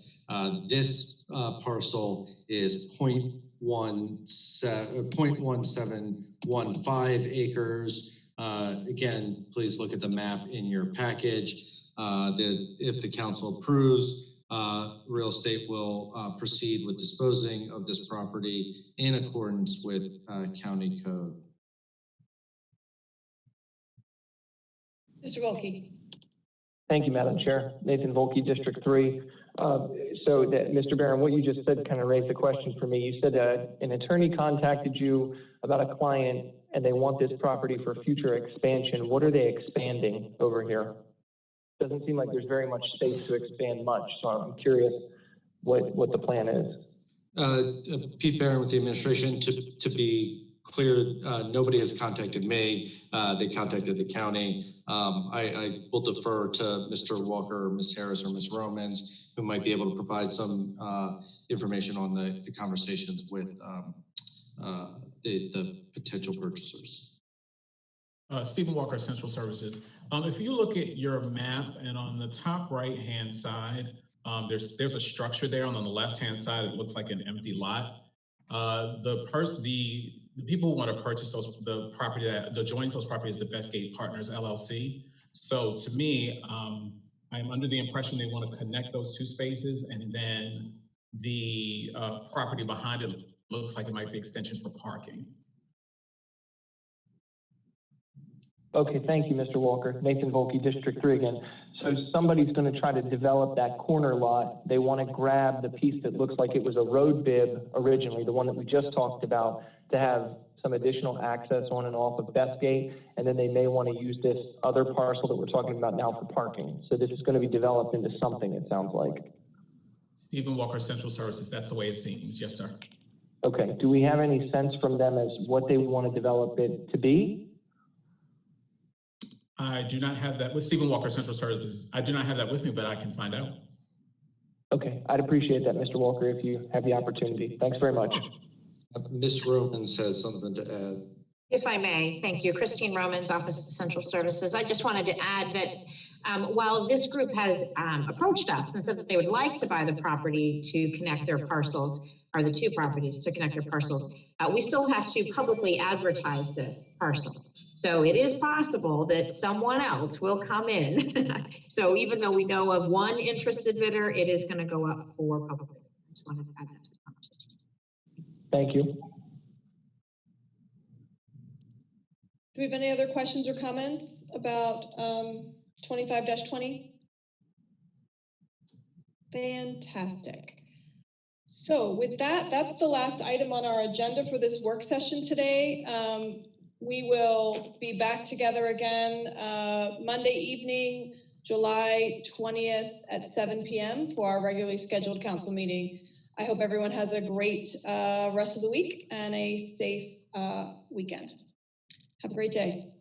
This parcel is 0.1715 acres. Again, please look at the map in your package. If the council approves, real estate will proceed with disposing of this property in accordance with county code. Mr. Wilke. Thank you, Madam Chair. Nathan Voki, District 3. Mr. Barron, what you just said kind of raised a question for me. You said an attorney contacted you about a client and they want this property for future expansion. What are they expanding over here? Doesn't seem like there's very much space to expand much, so I'm curious what the plan is. Pete Barron with the administration. To be clear, nobody has contacted me. They contacted the county. I will defer to Mr. Walker, Ms. Harris, or Ms. Romans, who might be able to provide some information on the conversations with the potential purchasers. Stephen Walker, Central Services. If you look at your map, and on the top right-hand side, there's a structure there, and on the left-hand side, it looks like an empty lot. The people who want to purchase the property that joins those properties, the Bestgate Partners LLC. So to me, I'm under the impression they want to connect those two spaces, and then the property behind it looks like it might be extension for parking. Okay, thank you, Mr. Walker. Nathan Voki, District 3 again. So somebody's going to try to develop that corner lot. They want to grab the piece that looks like it was a road bib originally, the one that we just talked about, to have some additional access on and off of Bestgate, and then they may want to use this other parcel that we're talking about now for parking. So this is going to be developed into something, it sounds like. Stephen Walker, Central Services, that's the way it seems. Yes, sir. Okay, do we have any sense from them as what they want to develop it to be? I do not have that with Stephen Walker, Central Services. I do not have that with me, but I can find out. Okay, I'd appreciate that, Mr. Walker, if you have the opportunity. Thanks very much. Ms. Romans has something to add. If I may, thank you. Christine Romans, Office of Central Services. I just wanted to add that while this group has approached us and said that they would like to buy the property to connect their parcels, or the two properties to connect their parcels, we still have to publicly advertise this parcel. So it is possible that someone else will come in. So even though we know of one interested bidder, it is going to go up for public. I just wanted to add that to the conversation. Thank you. Do we have any other questions or comments about 25-20? Fantastic. So with that, that's the last item on our agenda for this work session today. We will be back together again Monday evening, July 20th at 7 p.m. for our regularly scheduled council meeting. I hope everyone has a great rest of the week and a safe weekend. Have a great day.